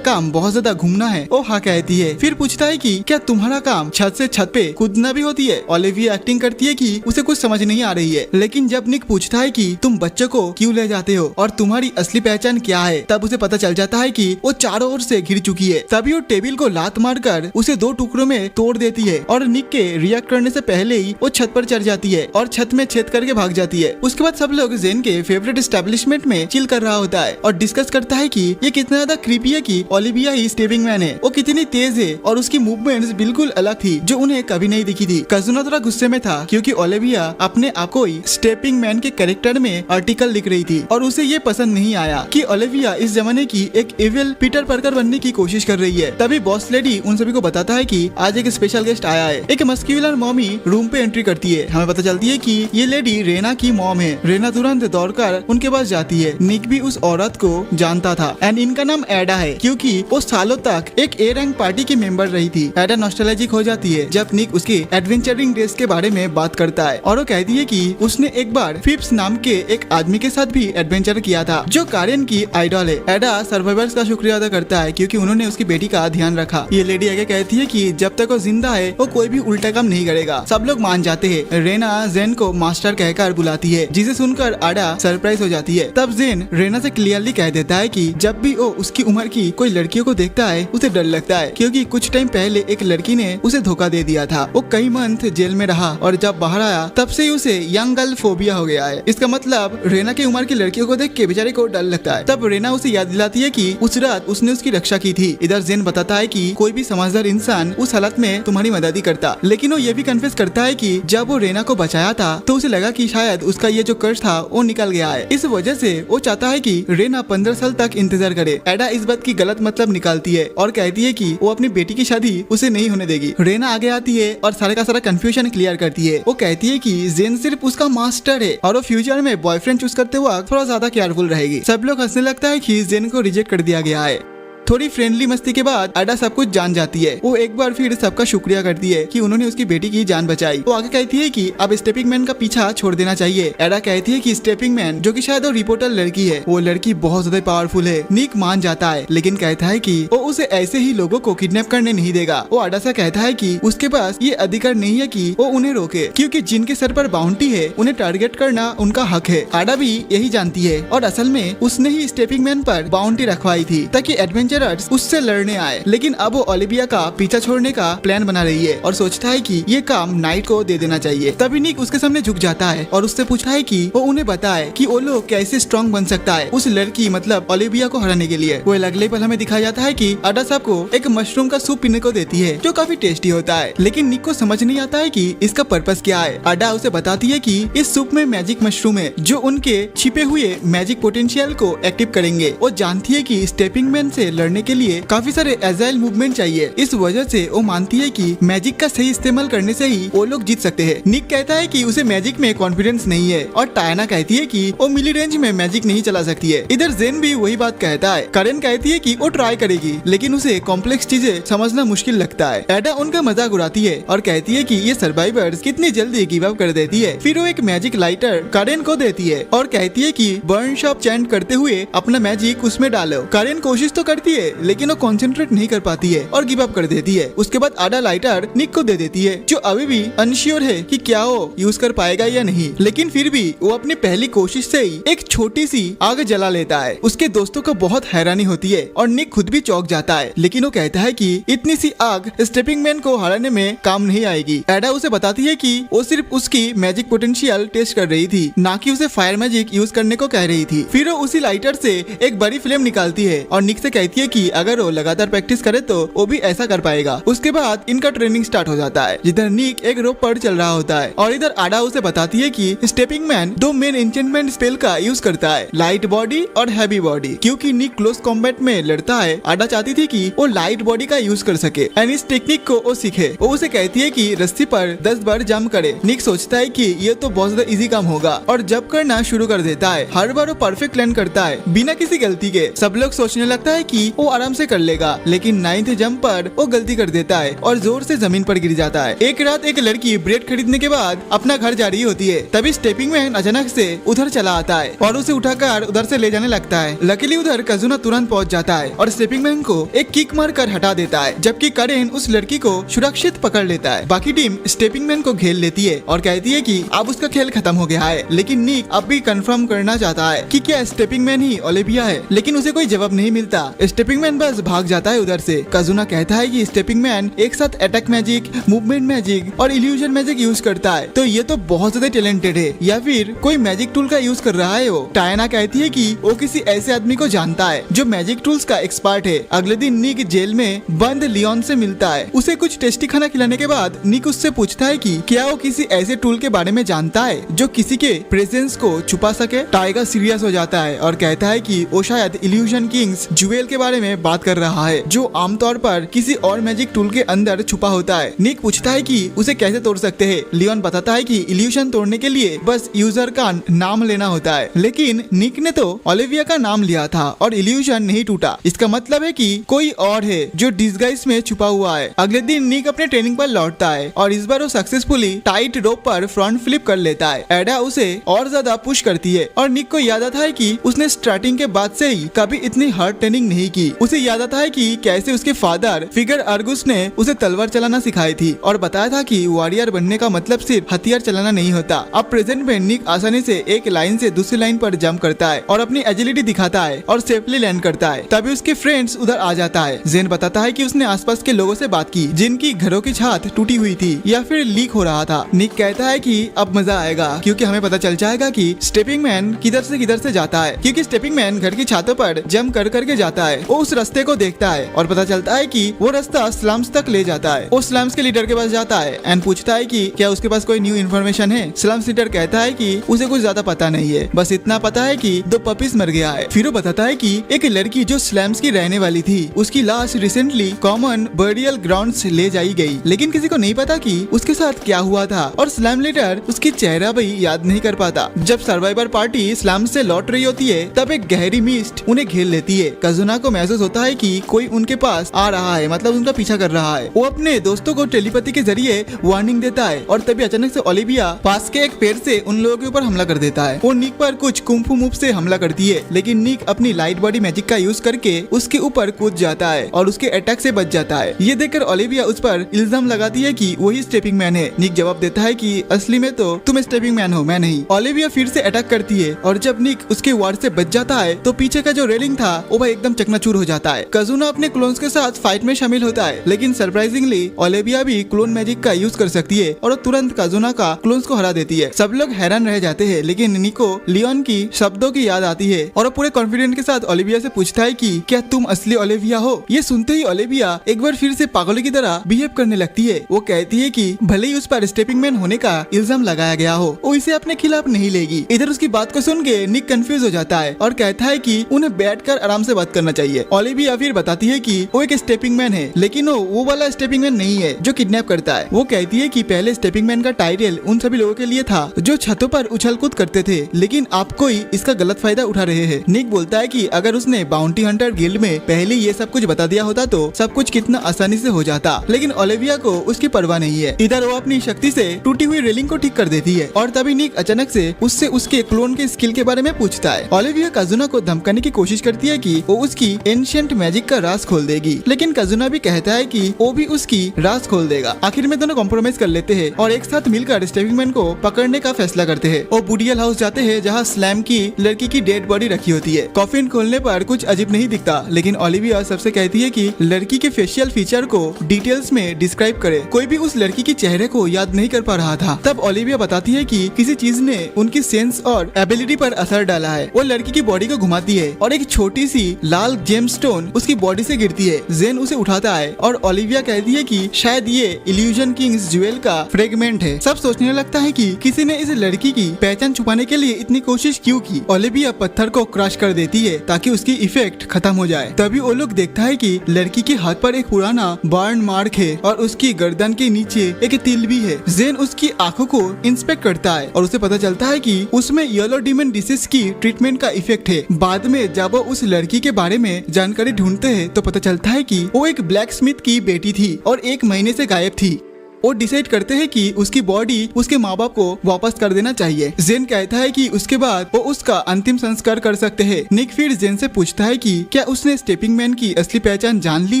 A: काम बहुत ज्यादा घूमना है। वो हाँ कहती है। फिर पूछता है कि क्या तुम्हारा काम छत से छत पे कूदना भी होती है। ओलिविया एक्टिंग करती है कि उसे कुछ समझ नहीं आ रही है, लेकिन जब निक पूछता है कि तुम बच्चों को क्यों ले जाते हो और तुम्हारी असली पहचान क्या है, तब उसे पता चल जाता है कि वो चारों ओर से घिर चुकी है। तभी वो टेबल को लात मारकर उसे दो टुकड़ों में तोड़ देती है और निक के रिएक्ट करने से पहले ही वो छत पर चढ़ जाती है और छत में छेद करके भाग जाती है। उसके बाद सब लोग जेन के फेवरेट एस्टेब्लिशमेंट में चिल कर रहा होता है और डिस्कस करता है कि ये कितना ज्यादा क्रीपी है कि ओलिविया ही स्टेपिंग मैन है। वो कितनी तेज है और उसकी मूवमेंट्स बिल्कुल अलग थी जो उन्हें कभी नहीं दिखी थी। काजुना थोड़ा गुस्से में था क्योंकि ओलिविया अपने आप को ही स्टेपिंग मैन के कैरेक्टर में आर्टिकल लिख रही थी और उसे ये पसंद नहीं आया कि ओलिविया इस जमाने की एक इविल पीटर पार्कर बनने की कोशिश कर रही है। तभी बॉस लेडी उन सभी को बताता है कि आज एक स्पेशल गेस्ट आया है। एक मस्क्यूलर मॉमी रूम पे एंट्री करती है। हमें पता चलती है कि ये लेडी रेना की मॉम है। रेना तुरंत दौड़कर उनके पास जाती है। निक भी उस औरत को जानता था एंड इनका नाम एडा है क्योंकि वो सालों तक एक ए रैंक पार्टी की मेंबर रही थी। एडा नॉस्टैल्जिक हो जाती है जब निक उसके एडवेंचरिंग डेज के बारे में बात करता है और वो कहती है कि उसने एक बार फिप्स नाम के एक आदमी के साथ भी एडवेंचर किया था जो कारेन की आइडल है। एडा सर्वाइवर्स का शुक्रिया अदा करता है क्योंकि उन्होंने उसकी बेटी का ध्यान रखा। ये लेडी आगे कहती है कि जब तक वो जिंदा है वो कोई भी उल्टा काम नहीं करेगा। सब लोग मान जाते हैं। रेना जेन को मास्टर कहकर बुलाती है, जिसे सुनकर एडा सरप्राइज हो जाती है। तब जेन रेना से क्लियरली कह देता है कि जब भी वो उसकी उम्र की कोई लड़कियों को देखता है उसे डर लगता है क्योंकि कुछ टाइम पहले एक लड़की ने उसे धोखा दे दिया था। वो कई मंथ जेल में रहा और जब बाहर आया तब से उसे यंग गर्ल फोबिया हो गया है। इसका मतलब रेना की उम्र की लड़कियों को देख के बेचारे को डर लगता है। तब रेना उसे याद दिलाती है कि उस रात उसने उसकी रक्षा की थी। इधर जेन बताता है कि कोई भी समझदार इंसान उस हालत में तुम्हारी मदद ही करता, लेकिन वो ये भी कन्फेस करता है कि जब वो रेना को बचाया था तो उसे लगा कि शायद उसका ये जो कर्ज था वो निकल गया है। इस वजह से वो चाहता है कि रेना 15 साल तक इंतजार करे। एडा इस बात की गलत मतलब निकालती है और कहती है कि वो अपनी बेटी की शादी उसे नहीं होने देगी। रेना आगे आती है और सारे का सारा कंफ्यूजन क्लियर करती है। वो कहती है कि जेन सिर्फ उसका मास्टर है और वो फ्यूचर में बॉयफ्रेंड चूज करते वक्त थोड़ा ज्यादा केयरफुल रहेगी। सब लोग हंसने लगता है कि जेन को रिजेक्ट कर दिया गया है। थोड़ी फ्रेंडली मस्ती के बाद एडा सब कुछ जान जाती है। वो एक बार फिर सबका शुक्रिया करती है कि उन्होंने उसकी बेटी की जान बचाई। वो आगे कहती है कि अब स्टेपिंग मैन का पीछा छोड़ देना चाहिए। एडा कहती है कि स्टेपिंग मैन जो कि शायद वो रिपोर्टर लड़की है, वो लड़की बहुत ज्यादा पावरफुल है। निक मान जाता है लेकिन कहता है कि वो उसे ऐसे ही लोगों को किडनैप करने नहीं देगा। वो एडा से कहता है कि उसके पास ये अधिकार नहीं है कि वो उन्हें रोके, क्योंकि जिनके सर पर बाउंटी है उन्हें टारगेट करना उनका हक है। एडा भी यही जानती है और असल में उसने ही स्टेपिंग मैन पर बाउंटी रखवाई थी ताकि एडवेंचर एडवेंचरर्स उससे लड़ने आए, लेकिन अब वो ओलिविया का पीछा छोड़ने का प्लान बना रही है और सोचता है कि ये काम नाइट को दे देना चाहिए। तभी निक उसके सामने झुक जाता है और उससे पूछता है कि वो उन्हें बताए कि वो लोग कैसे स्ट्रॉन्ग बन सकता है उस लड़की मतलब ओलिविया को हराने के लिए। वो अगले पल हमें दिखाया जाता है कि अडा साहब को एक मशरूम का सूप पीने को देती है जो काफी टेस्टी होता है, लेकिन निक को समझ नहीं आता है कि इसका पर्पस क्या है। अडा उसे बताती है कि इस सूप में मैजिक मशरूम है जो उनके छिपे हुए मैजिक पोटेंशियल को एक्टिव करेंगे। वो जानती है कि स्टेपिंग मैन से लड़ने के लिए काफी सारे एजाइल मूवमेंट चाहिए, इस वजह से वो मानती है कि मैजिक का सही इस्तेमाल करने से ही वो लोग जीत सकते हैं। निक कहता है कि उसे मैजिक में कॉन्फिडेंस नहीं है और टायना कहती है कि वो मिली रेंज में मैजिक नहीं चला सकती है। इधर जेन भी वही बात कहता है। करेन कहती है कि वो ट्राई करेगी, लेकिन उसे कॉम्प्लेक्स चीजें समझना मुश्किल लगता है। एडा उनका मजाक उड़ाती है और कहती है कि ये सर्वाइवर्स कितनी जल्दी गिव अप कर देती है। फिर वो एक मैजिक लाइटर करेन को देती है और कहती है कि बर्न शॉप चैंट करते हुए अपना मैजिक उसमें डालो। करेन कोशिश तो करती है लेकिन वो कंसंट्रेट नहीं कर पाती है और गिव अप कर देती है। उसके बाद आडा लाइटर निक को दे देती है जो अभी भी अनश्योर है कि क्या वो यूज कर पाएगा या नहीं, लेकिन फिर भी वो अपनी पहली कोशिश से ही एक छोटी सी आग जला लेता है। उसके दोस्तों को बहुत हैरानी होती है और निक खुद भी चौंक जाता है, लेकिन वो कहता है कि इतनी सी आग स्टेपिंग मैन को हराने में काम नहीं आएगी। एडा उसे बताती है कि वो सिर्फ उसकी मैजिक पोटेंशियल टेस्ट कर रही थी, ना कि उसे फायर मैजिक यूज करने को कह रही थी। फिर वो उसी लाइटर से एक बड़ी फ्लेम निकालती है और निक से कहती है कि अगर वो लगातार प्रैक्टिस करे तो वो भी ऐसा कर पाएगा। उसके बाद इनका ट्रेनिंग स्टार्ट हो जाता है, जिधर निक एक रोप पर चल रहा होता है और इधर आडा उसे बताती है कि स्टेपिंग मैन दो मेन एन्चेंटमेंट स्पेल का यूज करता है, लाइट बॉडी और हैवी बॉडी। क्योंकि निक क्लोज कॉम्बैट में लड़ता है, आडा चाहती थी कि वो लाइट बॉडी का यूज कर सके एंड इस टेक्निक को वो सीखे। वो उसे कहती है कि रस्सी पर 10 बार जंप करे। निक सोचता है कि ये तो बहुत ज्यादा इजी काम होगा और जंप करना शुरू कर देता है। हर बार वो परफेक्ट लैंड करता है बिना किसी गलती के। सब लोग सोचने लगता है कि वो आराम से कर लेगा, लेकिन 9th जंप पर वो गलती कर देता है और जोर से जमीन पर गिर जाता है। एक रात एक लड़की ब्रेड खरीदने के बाद अपना घर जा रही होती है, तभी स्टेपिंग मैन अचानक से उधर चला आता है और उसे उठाकर उधर से ले जाने लगता है। लकीली उधर कजुना तुरंत पहुंच जाता है और स्टेपिंग मैन को एक किक मार कर हटा देता है, जबकि करेन उस लड़की को सुरक्षित पकड़ लेता है। बाकी टीम स्टेपिंग मैन को घेर लेती है और कहती है कि अब उसका खेल खत्म हो गया है, लेकिन निक अब भी कंफर्म करना चाहता है कि क्या स्टेपिंग मैन ही ओलिविया है, लेकिन उसे कोई जवाब नहीं मिलता। स्टेपिंग मैन बस भाग जाता है उधर से। कजुना कहता है कि स्टेपिंग मैन एक साथ अटैक मैजिक, मूवमेंट मैजिक और इल्यूजन मैजिक यूज करता है, तो ये तो बहुत ज्यादा टैलेंटेड है या फिर कोई मैजिक टूल का यूज कर रहा है। वो टायना कहती है कि वो किसी ऐसे आदमी को जानता है जो मैजिक टूल्स का एक्सपर्ट है। अगले दिन निक जेल में बंद लियोन से मिलता है। उसे कुछ टेस्टी खाना खिलाने के बाद निक उससे पूछता है कि क्या वो किसी ऐसे टूल के बारे में जानता है जो किसी के प्रेजेंस को छुपा सके। टाइगर सीरियस हो जाता है और कहता है कि वो शायद इल्यूजन किंग्स ज्वेल के बारे में बात कर रहा है जो आमतौर पर किसी और मैजिक टूल के अंदर छुपा होता है। निक पूछता है कि उसे कैसे तोड़ सकते हैं। लियोन बताता है कि इल्यूजन तोड़ने के लिए बस यूजर का नाम लेना होता है, लेकिन निक ने तो ओलिविया का नाम लिया था और इल्यूजन नहीं टूटा। इसका मतलब है कि कोई और है जो डिस्गाइज में छुपा हुआ है। अगले दिन निक अपने ट्रेनिंग पर लौटता है और इस बार वो सक्सेसफुली टाइट रोप पर फ्रंट फ्लिप कर लेता है। एडा उसे और ज्यादा पुश करती है और निक को याद आता है कि उसने स्टार्टिंग के बाद से ही कभी इतनी हार्ड ट्रेनिंग नहीं की। उसे याद आता है कि कैसे उसके फादर फिगर अर्गुस ने उसे तलवार चलाना सिखाई थी और बताया था कि वॉरियर बनने का मतलब सिर्फ हथियार चलाना नहीं होता। अब प्रेजेंट में निक आसानी से एक लाइन से दूसरी लाइन पर जंप करता है और अपनी एजिलिटी दिखाता है और सेफली लैंड करता है। तभी उसके फ्रेंड्स उधर आ जाता है। जेन बताता है कि उसने आसपास के लोगों से बात की जिनकी घरों की छत टूटी हुई थी या फिर लीक हो रहा था। निक कहता है कि अब मजा आएगा क्योंकि हमें पता चल जाएगा कि स्टेपिंग मैन किधर से जाता है, क्योंकि स्टेपिंग मैन घर की छतों पर जंप कर करके जाता है। वो उस रास्ते को देखता है और पता चलता है कि वो रास्ता स्लम्स तक ले जाता है। वो स्लम्स के लीडर के पास जाता है एंड पूछता है कि क्या उसके पास कोई न्यू इन्फॉर्मेशन है। स्लम्स लीडर कहता है कि उसे कुछ ज्यादा पता नहीं है, बस इतना पता है कि 2 पपीज मर गया है। फिर वो बताता है कि एक लड़की जो स्लम्स की रहने वाली थी उसकी लाश रिसेंटली कॉमन बरियल ग्राउंड से ले जाई गई, लेकिन किसी को नहीं पता कि उसके साथ क्या हुआ था और स्लम लीडर उसकी चेहरा भी याद नहीं कर पाता। जब सर्वाइवर पार्टी स्लम से लौट रही होती है तब एक गहरी मिस्ट उन्हें घेर लेती है। कजुना को महसूस होता है कि कोई उनके पास आ रहा है, मतलब उनका पीछा कर रहा है। वो अपने दोस्तों को टेलीपैथी के जरिए वार्निंग देता है और तभी अचानक से ओलिविया पास के एक पेड़ से उन लोगों के ऊपर हमला कर देता है। वो निक पर कुछ कुंफू मूव से हमला करती है, लेकिन निक अपनी लाइट बॉडी मैजिक का यूज करके उसके ऊपर कूद जाता है और उसके अटैक से बच जाता है। ये देखकर ओलिविया उस पर इल्जाम लगाती है कि वही स्टेपिंग मैन है। निक जवाब देता है कि असली में तो तुम स्टेपिंग मैन हो, मैं नहीं। ओलिविया फिर से अटैक करती है और जब निक उसके वार से बच जाता है तो पीछे का जो रेलिंग था वो भाई एकदम चकनाचूर चकनाचूर हो जाता है। कजुना अपने क्लोन्स के साथ फाइट में शामिल होता है, लेकिन सरप्राइजिंगली ओलिविया भी क्लोन मैजिक का यूज कर सकती है और तुरंत कजुना का क्लोन्स को हरा देती है। सब लोग हैरान रह जाते हैं, लेकिन निको लियोन की शब्दों की याद आती है और पूरे कॉन्फिडेंट के साथ ओलिविया से पूछता है कि क्या तुम असली ओलिविया हो। ये सुनते ही ओलिविया एक बार फिर से पागलों की तरह बिहेव करने लगती है। वो कहती है कि भले ही उस पर स्टेपिंग मैन होने का इल्जाम लगाया गया हो, वो इसे अपने खिलाफ नहीं लेगी। इधर उसकी बात को सुन के निक कंफ्यूज हो जाता है और कहता है कि उन्हें बैठकर आराम से बात करना चाहिए। ओलिविया फिर बताती है कि वो एक स्टेपिंग मैन है, लेकिन वो वाला स्टेपिंग मैन नहीं है जो किडनैप करता है। वो कहती है कि पहले स्टेपिंग मैन का टाइटल उन सभी लोगों के लिए था जो छतों पर उछल कूद करते थे, लेकिन आप कोई इसका गलत फायदा उठा रहे हैं। निक बोलता है कि अगर उसने बाउंटी हंटर गिल्ड में पहले ये सब कुछ बता दिया होता तो सब कुछ कितना आसानी से हो जाता, लेकिन ओलिविया को उसकी परवाह नहीं है। इधर वो अपनी शक्ति से टूटी हुई रेलिंग को ठीक कर देती है और तभी निक अचानक से उससे उसके क्लोन के स्किल के बारे में पूछता है। ओलिविया कजुना को धमकाने की कोशिश करती है कि वो उसकी एंशिएंट मैजिक का राज खोल देगी, लेकिन कजुना भी कहता है कि वो भी उसकी राज खोल देगा। आखिर में दोनों कॉम्प्रोमाइज कर लेते हैं और एक साथ मिलकर स्टेपिंग मैन को पकड़ने का फैसला करते हैं। वो बुडियल हाउस जाते हैं जहाँ स्लैम की लड़की की डेड बॉडी रखी होती है। कॉफिन खोलने पर कुछ अजीब नहीं दिखता, लेकिन ओलिविया सबसे कहती है कि लड़की के फेशियल फीचर को डिटेल्स में डिस्क्राइब करे। कोई भी उस लड़की के चेहरे को याद नहीं कर पा रहा था। तब ओलिविया बताती है कि किसी चीज ने उनकी सेंस और एबिलिटी पर असर डाला है। वो लड़की की बॉडी को घुमाती है और एक छोटी सी लाल जेमस्टोन उसकी बॉडी से गिरती है। जेन उसे उठाता है और ओलिविया कहती है कि शायद ये इल्यूजन किंग्स ज्वेल का फ्रेगमेंट है। सब सोचने लगता है कि किसी ने इस लड़की की पहचान छुपाने के लिए इतनी कोशिश क्यों की। ओलिविया पत्थर को क्रश कर देती है ताकि उसकी इफेक्ट खत्म हो जाए। तभी वो लोग देखता है कि लड़की के हाथ पर एक पुराना बर्न मार्क है और उसकी गर्दन के नीचे एक तिल भी है। जेन उसकी आंखों को इंस्पेक्ट करता है और उसे पता चलता है कि उसमें येलो डीमन डिसीज की ट्रीटमेंट का इफेक्ट है। बाद में जब वो उस लड़की के बारे में जानकारी ढूंढते हैं तो पता चलता है कि वो एक ब्लैक स्मिथ की बेटी थी और 1 महीने से गायब थी। वो डिसाइड करते हैं कि उसकी बॉडी उसके माँ बाप को वापस कर देना चाहिए। जेन कहता है कि उसके बाद वो उसका अंतिम संस्कार कर सकते हैं। निक फिर जेन से पूछता है कि क्या उसने स्टेपिंग मैन की असली पहचान जान ली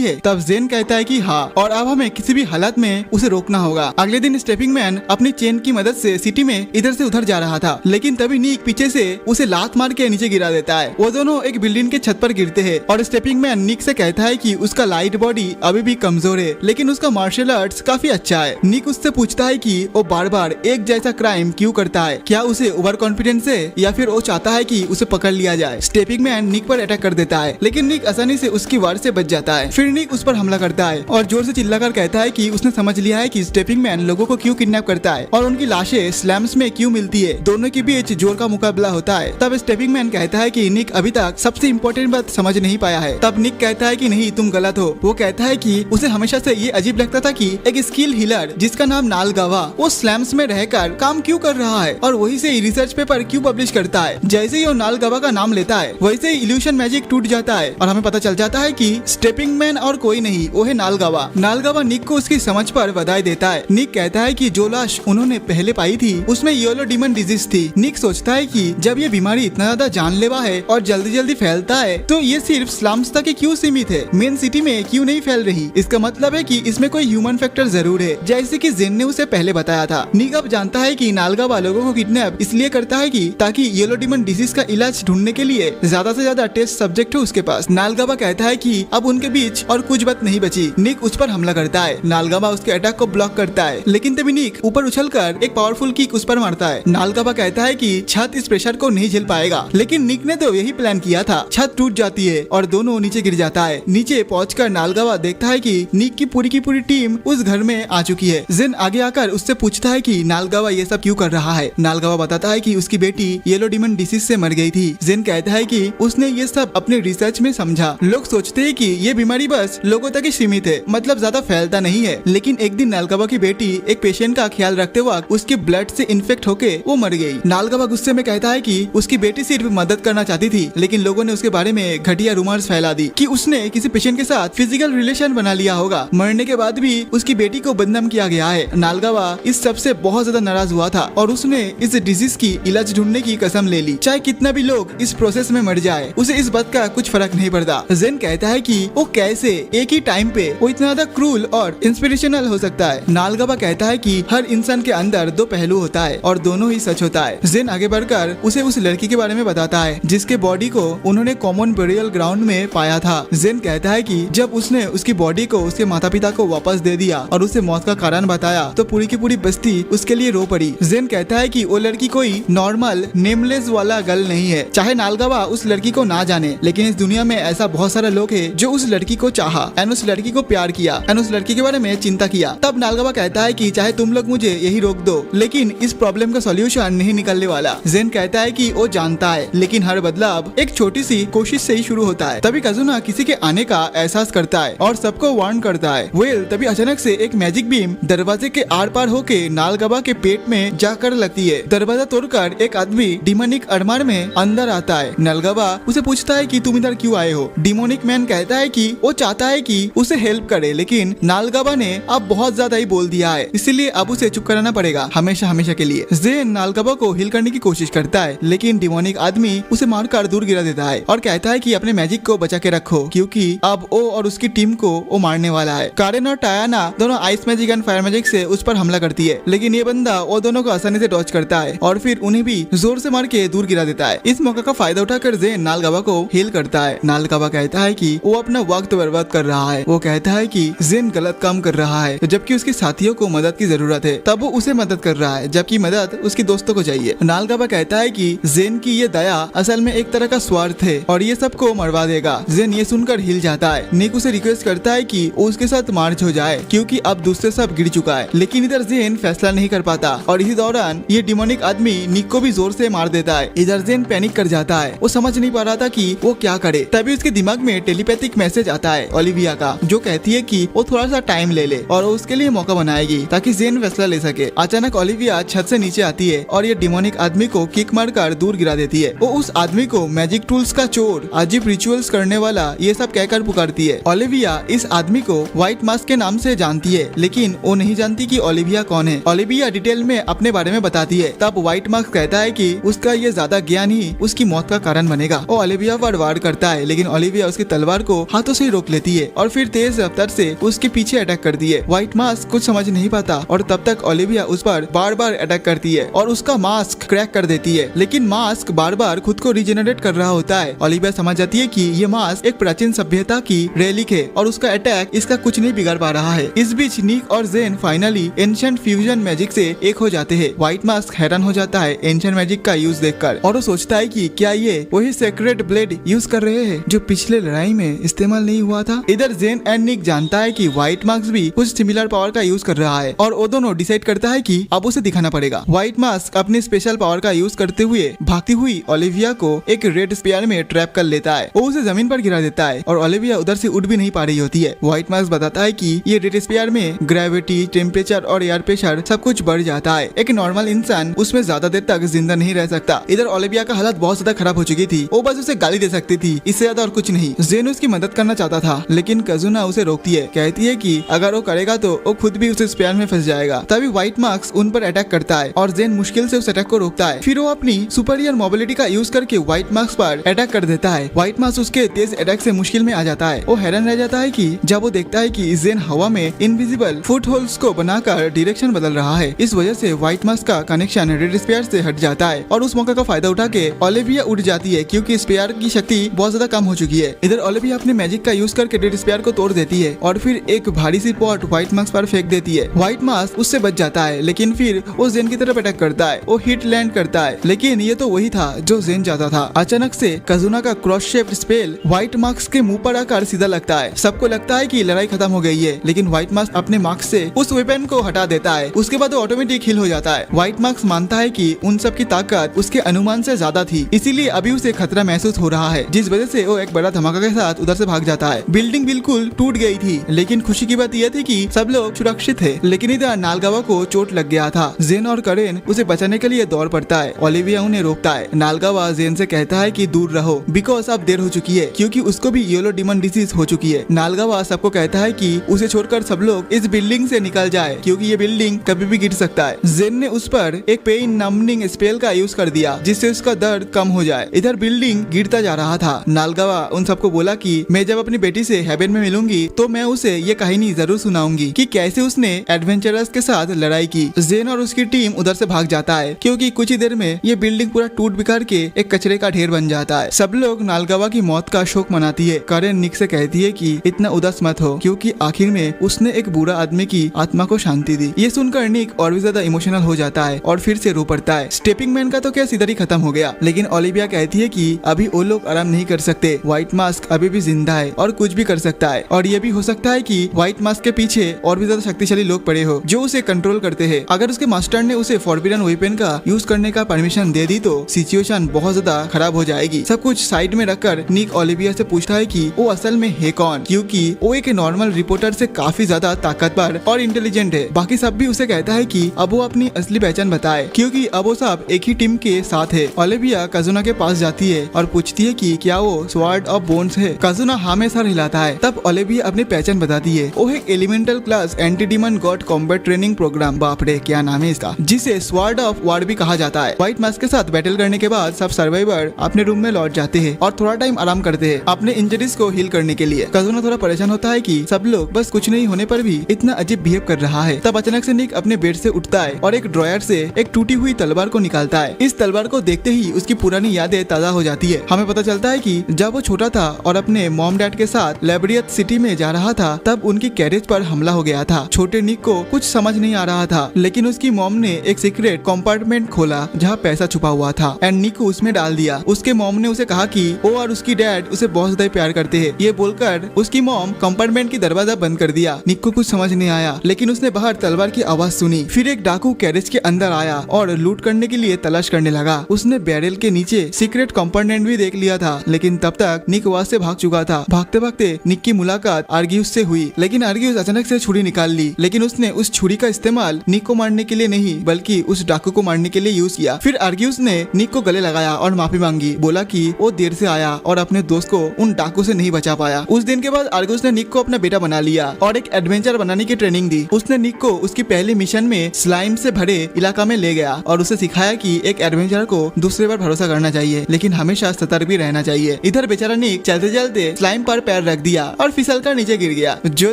A: है। तब जेन कहता है कि हाँ, और अब हमें किसी भी हालत में उसे रोकना होगा। अगले दिन स्टेपिंग मैन अपनी चेन की मदद से सिटी में इधर से उधर जा रहा था, लेकिन तभी निक पीछे से उसे लात मार के नीचे गिरा देता है। वो दोनों एक बिल्डिंग के छत पर गिरते हैं और स्टेपिंग मैन निक से कहता है कि उसका लाइट बॉडी अभी भी कमजोर है, लेकिन उसका मार्शल आर्ट्स काफी अच्छा है। निक उससे पूछता है कि वो बार बार एक जैसा क्राइम क्यों करता है, क्या उसे ओवर कॉन्फिडेंस है या फिर वो चाहता है कि उसे पकड़ लिया जाए। स्टेपिंग मैन निक पर अटैक कर देता है, लेकिन निक आसानी से उसकी वार से बच जाता है। फिर निक उस पर हमला करता है और जोर से चिल्लाकर कहता है कि उसने समझ लिया है कि स्टेपिंग मैन लोगों को क्यों किडनैप करता है और उनकी लाशें स्लैम्स में क्यों मिलती है। दोनों के बीच जोर का मुकाबला होता है। तब स्टेपिंग मैन कहता है कि निक अभी तक सबसे इम्पोर्टेंट बात समझ नहीं पाया है। तब निक कहता है कि नहीं, तुम गलत हो। वो कहता है कि उसे हमेशा से ये अजीब लगता था कि एक स्किल हीलर जिसका नाम नालगावा वो स्लैम्स में रहकर काम क्यों कर रहा है और वही से रिसर्च पेपर क्यों पब्लिश करता है। जैसे ही वो नालगावा का नाम लेता है वैसे ही इल्यूशन मैजिक टूट जाता है और हमें पता चल जाता है कि स्टेपिंग मैन और कोई नहीं, वो है नालगावा। नालगावा निक को उसकी समझ पर बधाई देता है। निक कहता है कि जो लाश उन्होंने पहले पाई थी उसमें येलो डीमन डिजीज थी। निक सोचता है कि जब ये बीमारी इतना ज्यादा जानलेवा है और जल्दी जल्दी फैलता है तो ये सिर्फ स्लम्स तक क्यों सीमित है, मेन सिटी में क्यों नहीं फैल रही। इसका मतलब है कि इसमें कोई ह्यूमन फैक्टर जरूर है, जैसे कि जेन ने उसे पहले बताया था। निक अब जानता है कि नालगावा लोगों को किडनैप इसलिए करता है कि ताकि येलो डीमन डिसीज का इलाज ढूंढने के लिए ज्यादा से ज्यादा टेस्ट सब्जेक्ट हो उसके पास। नालगावा कहता है कि अब उनके बीच और कुछ बात नहीं बची। निक उस पर हमला करता है। नालगावा उसके अटैक को ब्लॉक करता है, लेकिन तभी निक ऊपर उछलकर एक पावरफुल किक उस पर मारता है। नालगावा कहता है कि छत इस प्रेशर को नहीं झेल पाएगा, लेकिन निक ने तो यही प्लान किया था। छत टूट जाती है और दोनों नीचे गिर जाता है। नीचे पहुंचकर नालगावा देखता है कि निक की पूरी टीम उस घर में आ चुकी है। जेन आगे आकर उससे पूछता है कि नालगावा ये सब क्यों कर रहा है। नालगावा बताता है कि उसकी बेटी येलो डीमन डिसीज से मर गई थी। जेन कहता है कि उसने ये सब अपने रिसर्च में समझा। लोग सोचते हैं कि ये बीमारी बस लोगों तक ही सीमित है, मतलब ज्यादा फैलता नहीं है, लेकिन एक दिन नालगावा की बेटी एक पेशेंट का ख्याल रखते वक्त उसके ब्लड से इन्फेक्ट होके वो मर गई। नालगावा गुस्से में कहता है कि उसकी बेटी सिर्फ मदद करना चाहती थी, लेकिन लोगों ने उसके बारे में घटिया रूमर्स फैला दी कि उसने किसी पेशेंट के साथ फिजिकल रिलेशन बना लिया होगा। मरने के बाद भी उसकी बेटी को बदनाम स्कैम किया गया है। नालगावा इस सबसे बहुत ज्यादा नाराज हुआ था और उसने इस डिजीज की इलाज ढूंढने की कसम ले ली। चाहे कितना भी लोग इस प्रोसेस में मर जाए, उसे इस बात का कुछ फर्क नहीं पड़ता। जेन कहता है कि वो कैसे एक ही टाइम पे वो इतना ज्यादा क्रूल और इंस्पिरेशनल हो सकता है। नालगावा कहता है कि हर इंसान के अंदर दो पहलू होता है और दोनों ही सच होता है। जेन आगे बढ़कर उसे उस लड़की के बारे में बताता है जिसके बॉडी को उन्होंने कॉमन बेरियल ग्राउंड में पाया था। जेन कहता है कि जब उसने उसकी बॉडी को उसके माता पिता को वापस दे दिया और उसे मौत का कारण बताया तो पूरी की पूरी बस्ती उसके लिए रो पड़ी। जेन कहता है कि वो लड़की कोई नॉर्मल नेमलेस वाला गर्ल नहीं है। चाहे नालगावा उस लड़की को ना जाने, लेकिन इस दुनिया में ऐसा बहुत सारा लोग है जो उस लड़की को चाहा एंड उस लड़की को प्यार किया एंड उस लड़की के बारे में चिंता किया। तब नालगावा कहता है कि चाहे तुम लोग मुझे यही रोक दो, लेकिन इस प्रॉब्लम का सॉल्यूशन नहीं निकलने वाला। जेन कहता है कि वो जानता है, लेकिन हर बदलाव एक छोटी सी कोशिश से ही शुरू होता है। तभी काजुना किसी के आने का एहसास करता है और सबको वार्न करता है। वेल तभी अचानक से एक मैजिक बीम दरवाजे के आर पार होके नालगावा के पेट में जाकर लगती है। दरवाजा तोड़कर एक आदमी डिमोनिक अरमार में अंदर आता है। नालगावा उसे पूछता है कि तुम इधर क्यों आए हो। डिमोनिक मैन कहता है कि वो चाहता है कि उसे हेल्प करे, लेकिन नालगावा ने अब बहुत ज्यादा ही बोल दिया है, इसलिए अब उसे चुप कराना पड़ेगा हमेशा हमेशा के लिए। जेन नालगावा को हिल करने की कोशिश करता है, लेकिन डिमोनिक आदमी उसे मारकर दूर गिरा देता है और कहता है कि अपने मैजिक को बचा के रखो, क्योंकि अब वो और उसकी टीम को वो मारने वाला है। कारेन और टायाना दोनों ice magic and fire magic से उस पर हमला करती है, लेकिन ये बंदा वो दोनों को आसानी से डॉज करता है और फिर उन्हें भी जोर से मार के दूर गिरा देता है। इस मौका का फायदा उठाकर जेन नालगावा को हील करता है। नालगावा कहता है कि वो अपना वक्त बर्बाद कर रहा है। वो कहता है कि जेन गलत काम कर रहा है, जबकि उसके साथियों को मदद की जरूरत है, तब वो उसे मदद कर रहा है, जबकि मदद उसके दोस्तों को चाहिए। नालगावा कहता है कि जेन की ये दया असल में एक तरह का स्वार्थ है और ये सबको मरवा देगा। जेन ये सुनकर हिल जाता है। निक उसे रिक्वेस्ट करता है कि वो उसके साथ मार्च हो जाए, क्योंकि अब दूसरे सब गिर चुका है, लेकिन इधर जेन फैसला नहीं कर पाता और इसी दौरान ये डिमोनिक आदमी निक को भी जोर से मार देता है। इधर जेन पैनिक कर जाता है। वो समझ नहीं पा रहा था कि वो क्या करे। तभी उसके दिमाग में टेलीपैथिक मैसेज आता है ओलिविया का, जो कहती है कि वो थोड़ा सा टाइम ले ले और वो उसके लिए मौका बनाएगी ताकि जेन फैसला ले सके। अचानक ओलिविया छत से नीचे आती है और ये डिमोनिक आदमी को किक मारकर दूर गिरा देती है। वो उस आदमी को मैजिक टूल्स का चोर, अजीब रिचुअल्स करने वाला, ये सब कहकर पुकारती है। ओलिविया इस आदमी को व्हाइट मास्क के नाम से जानती है, लेकिन वो नहीं जानती कि ओलिविया कौन है। ओलिविया डिटेल में अपने बारे में बताती है। तब व्हाइट मास्क कहता है कि उसका ये ज्यादा ज्ञान ही उसकी मौत का कारण बनेगा। वो ओलिविया पर वार करता है, लेकिन ओलिविया उसकी तलवार को हाथों से रोक लेती है और फिर तेज रफ्तार से उसके पीछे अटैक करती है। व्हाइट मास्क कुछ समझ नहीं पाता और तब तक ओलिविया उस पर बार बार अटैक करती है और उसका मास्क क्रैक कर देती है, लेकिन मास्क बार बार खुद को रिजेनरेट कर रहा होता है। ओलिविया समझ जाती है कि ये मास्क एक प्राचीन सभ्यता की रेलिक है और उसका अटैक इसका कुछ नहीं बिगाड़ पा रहा है। इस बीच निक और जेन फाइनली एंशिएंट फ्यूजन मैजिक से एक हो जाते हैं। व्हाइट मास्क हैरान हो जाता है एंशिएंट मैजिक का यूज देखकर और वो सोचता है कि क्या ये वही सेक्रेट ब्लेड यूज कर रहे हैं जो पिछले लड़ाई में इस्तेमाल नहीं हुआ था। इधर जेन एंड निक जानता है कि व्हाइट मास्क भी कुछ सिमिलर पावर का यूज कर रहा है और वो दोनों डिसाइड करता है कि अब उसे दिखाना पड़ेगा। व्हाइट मास्क अपनी स्पेशल पावर का यूज करते हुए भागती हुई ओलिविया को एक रेड स्पेयर में ट्रैप कर लेता है। वो उसे जमीन पर गिरा देता है और ओलिविया उधर से उठ भी नहीं पा रही होती है। व्हाइट मास्क बताता है कि ये रेड स्पेयर में ग्रेविटी, टेम्परेचर और एयर प्रेशर सब कुछ बढ़ जाता है। एक नॉर्मल इंसान उसमें ज्यादा देर तक जिंदा नहीं रह सकता। इधर ओलिविया का हालत बहुत ज्यादा खराब हो चुकी थी। वो बस उसे गाली दे सकती थी, इससे ज्यादा और कुछ नहीं। जेन उसकी मदद करना चाहता था, लेकिन काजुना उसे रोकती है। कहती है कि अगर वो करेगा तो वो खुद भी उस स्पेयर में फंस जाएगा। तभी व्हाइट मास्क उन पर अटैक करता है और जेन मुश्किल से उस अटैक को रोकता है। फिर वो अपनी सुपीरियर मोबिलिटी का यूज करके व्हाइट मास्क पर अटैक कर देता है। व्हाइट मास्क उसके तेज अटैक से मुश्किल में आ जाता है। वो हैरान रह जाता है कि जब वो देखता है कि जेन हवा में इनविजिबल फुट होल्स को बनाकर डायरेक्शन बदल रहा है। इस वजह से व्हाइट मास्क का कनेक्शन रेड स्पेयर से हट जाता है और उस मौका का फायदा उठा के ओलिविया उड़ जाती है, क्योंकि स्पेयर की शक्ति बहुत ज्यादा कम हो चुकी है। इधर ओलिविया अपने मैजिक का यूज करके रेड स्पेयर को तोड़ देती है और फिर एक भारी सी पॉट व्हाइट मास्क पर फेंक देती है। व्हाइट मास्क उससे बच जाता है, लेकिन फिर वो जेन की तरफ अटैक करता है। वो हिट लैंड करता है, लेकिन ये तो वही था जो जेन चाहता था। अचानक से काजुना का cross shaped spell white mask के मुंह पर आकर सीधा लगता है। सबको लगता है कि लड़ाई खत्म हो गई है, लेकिन व्हाइट मास्क अपने मास्क से उस वेपन को हटा देता है। उसके बाद वो ऑटोमेटिक हिल हो जाता है। व्हाइट मास्क मानता है कि उन सब की ताकत उसके अनुमान से ज्यादा थी, इसीलिए अभी उसे खतरा महसूस हो रहा है, जिस वजह से वो एक बड़ा धमाका के साथ उधर से भाग जाता है। बिल्डिंग बिल्कुल टूट गई थी, लेकिन खुशी की बात यह थी कि सब लोग सुरक्षित थे। लेकिन इधर नालगावा को चोट लग गया था। जेन और करेन उसे बचाने के लिए दौड़ पड़ता है। ओलिविया उन्हें रोकता है। नालगावा जेन से कहता है कि दूर रहो, बिकॉज अब देर हो चुकी है, क्योंकि उसको भी येलो डिमन डिसीज हो चुकी है। नालगावा सबको कहता है कि उसे छोड़कर सब लोग इस बिल्डिंग बिल्डिंग से निकल जाए क्योंकि ये बिल्डिंग कभी भी गिर सकता है। जेन ने उस पर एक पेन नंबनिंग स्पेल का यूज कर दिया जिससे उसका दर्द कम हो जाए। इधर बिल्डिंग गिरता जा रहा था। नालगवा उन सबको बोला कि मैं जब अपनी बेटी से हेवन में मिलूंगी तो मैं उसे ये कहानी जरूर सुनाऊंगी कि कैसे उसने एडवेंचरर्स के साथ लड़ाई की। जेन और उसकी टीम उधर से भाग जाता है क्योंकि कुछ ही देर में ये बिल्डिंग पूरा टूट बिखर के एक कचरे का ढेर बन जाता है। सब लोग नालगवा की मौत का शोक मनाती है। करेन निक से कहती है कि इतना उदास मत हो क्योंकि आखिर में उसने एक बुरा आदमी की आत्मा को शांति दी। ये सुनकर निक और भी ज्यादा इमोशनल हो जाता है और फिर से रो पड़ता है। स्टेपिंग मैन का तो केस इधर ही खत्म हो गया, लेकिन ओलिविया कहती है कि अभी वो लोग आराम नहीं कर सकते। व्हाइट मास्क अभी भी जिंदा है और कुछ भी कर सकता है और ये भी हो सकता है कि व्हाइट मास्क के पीछे और भी ज्यादा शक्तिशाली लोग पड़े हो जो उसे कंट्रोल करते हैं। अगर उसके मास्टर ने उसे फॉरबिडन वेपन का यूज करने का परमिशन दे दी तो सिचुएशन बहुत ज्यादा खराब हो जाएगी। सब कुछ साइड में रखकर निक ओलिविया से पूछता है कि वो असल में है कौन, क्योंकि वो एक नॉर्मल रिपोर्टर से काफी ज्यादा ताकतवर और इंटेलिजेंट है। बाकी सब भी उसे कहता है कि अब वो अपनी असली पहचान बताए क्योंकि अब वो सब एक ही टीम के साथ है। ओलिविया काजुना के पास जाती है और पूछती है कि क्या वो स्वॉर्ड ऑफ बोन्स है। काजुना हाँ में सर हिलाता है। तब ओलिविया अपनी पहचान बताती है। वो एक elemental class anti demon god combat training programme, बाप रे क्या नाम है इसका, जिसे स्वॉर्ड ऑफ वॉर्ड भी कहा जाता है। व्हाइट मास्क के साथ बैटल करने के बाद सब सर्वाइवर अपने रूम में लौट जाते हैं और थोड़ा टाइम आराम करते हैं अपने इंजरीज को हील करने के लिए। काजुना थोड़ा परेशान होता है कि सब लोग बस कुछ नहीं होने पर भी इतना अजीब बिहेव कर रहा है। तब अचानक से निक अपने बेड से उठता है और एक ड्रॉयर से एक टूटी हुई तलवार को निकालता है। इस तलवार को देखते ही उसकी पुरानी यादें ताजा हो जाती है। हमें पता चलता है कि जब वो छोटा था और अपने मॉम डैड के साथ लेब्रियत सिटी में जा रहा था तब उनकी कैरेज पर हमला हो गया था। छोटे निक को कुछ समझ नहीं आ रहा था, लेकिन उसकी मॉम ने एक सीक्रेट कंपार्टमेंट खोला जहाँ पैसा छुपा हुआ था एंड निक को उसमें डाल दिया। उसके मॉम ने उसे कहा कि वो और उसकी डैड उसे बहुत ज्यादा प्यार करते हैं। ये बोलकर उसकी मॉम कंपार्टमेंट की दरवाजा बंद कर दिया। निक को कुछ समझ नहीं आया, लेकिन उसने बाहर तलवार की आवाज सुनी। फिर एक डाकू कैरेज के अंदर आया और लूट करने के लिए तलाश करने लगा। उसने बैरल के नीचे सीक्रेट कंपार्टमेंट भी देख लिया था, लेकिन तब तक निक वहां से भाग चुका था। भागते भागते निक की मुलाकात आर्गियस से हुई, लेकिन आर्गियस अचानक से छुरी निकाल ली, लेकिन उसने उस छुरी का इस्तेमाल निक को मारने के लिए नहीं बल्कि उस डाकू को मारने के लिए यूज किया। फिर आर्गियस ने निक को गले लगाया और माफी मांगी, बोला कि वो देर से आया और अपने दोस्त को उन डाकू से नहीं बचा पाया। उस दिन के बाद आर्गियस ने निक को अपना बेटा बना लिया और एक एडवेंचर बनाने की ट्रेनिंग दी। उसने निक को उसकी पहली मिशन में स्लाइम से भरे इलाका में ले गया और उसे सिखाया कि एक एडवेंचर को दूसरे पर भरोसा करना चाहिए, लेकिन हमेशा सतर्क भी रहना चाहिए। इधर बेचारा निक चलते चलते स्लाइम पर पैर रख दिया और फिसल कर नीचे गिर गया, जो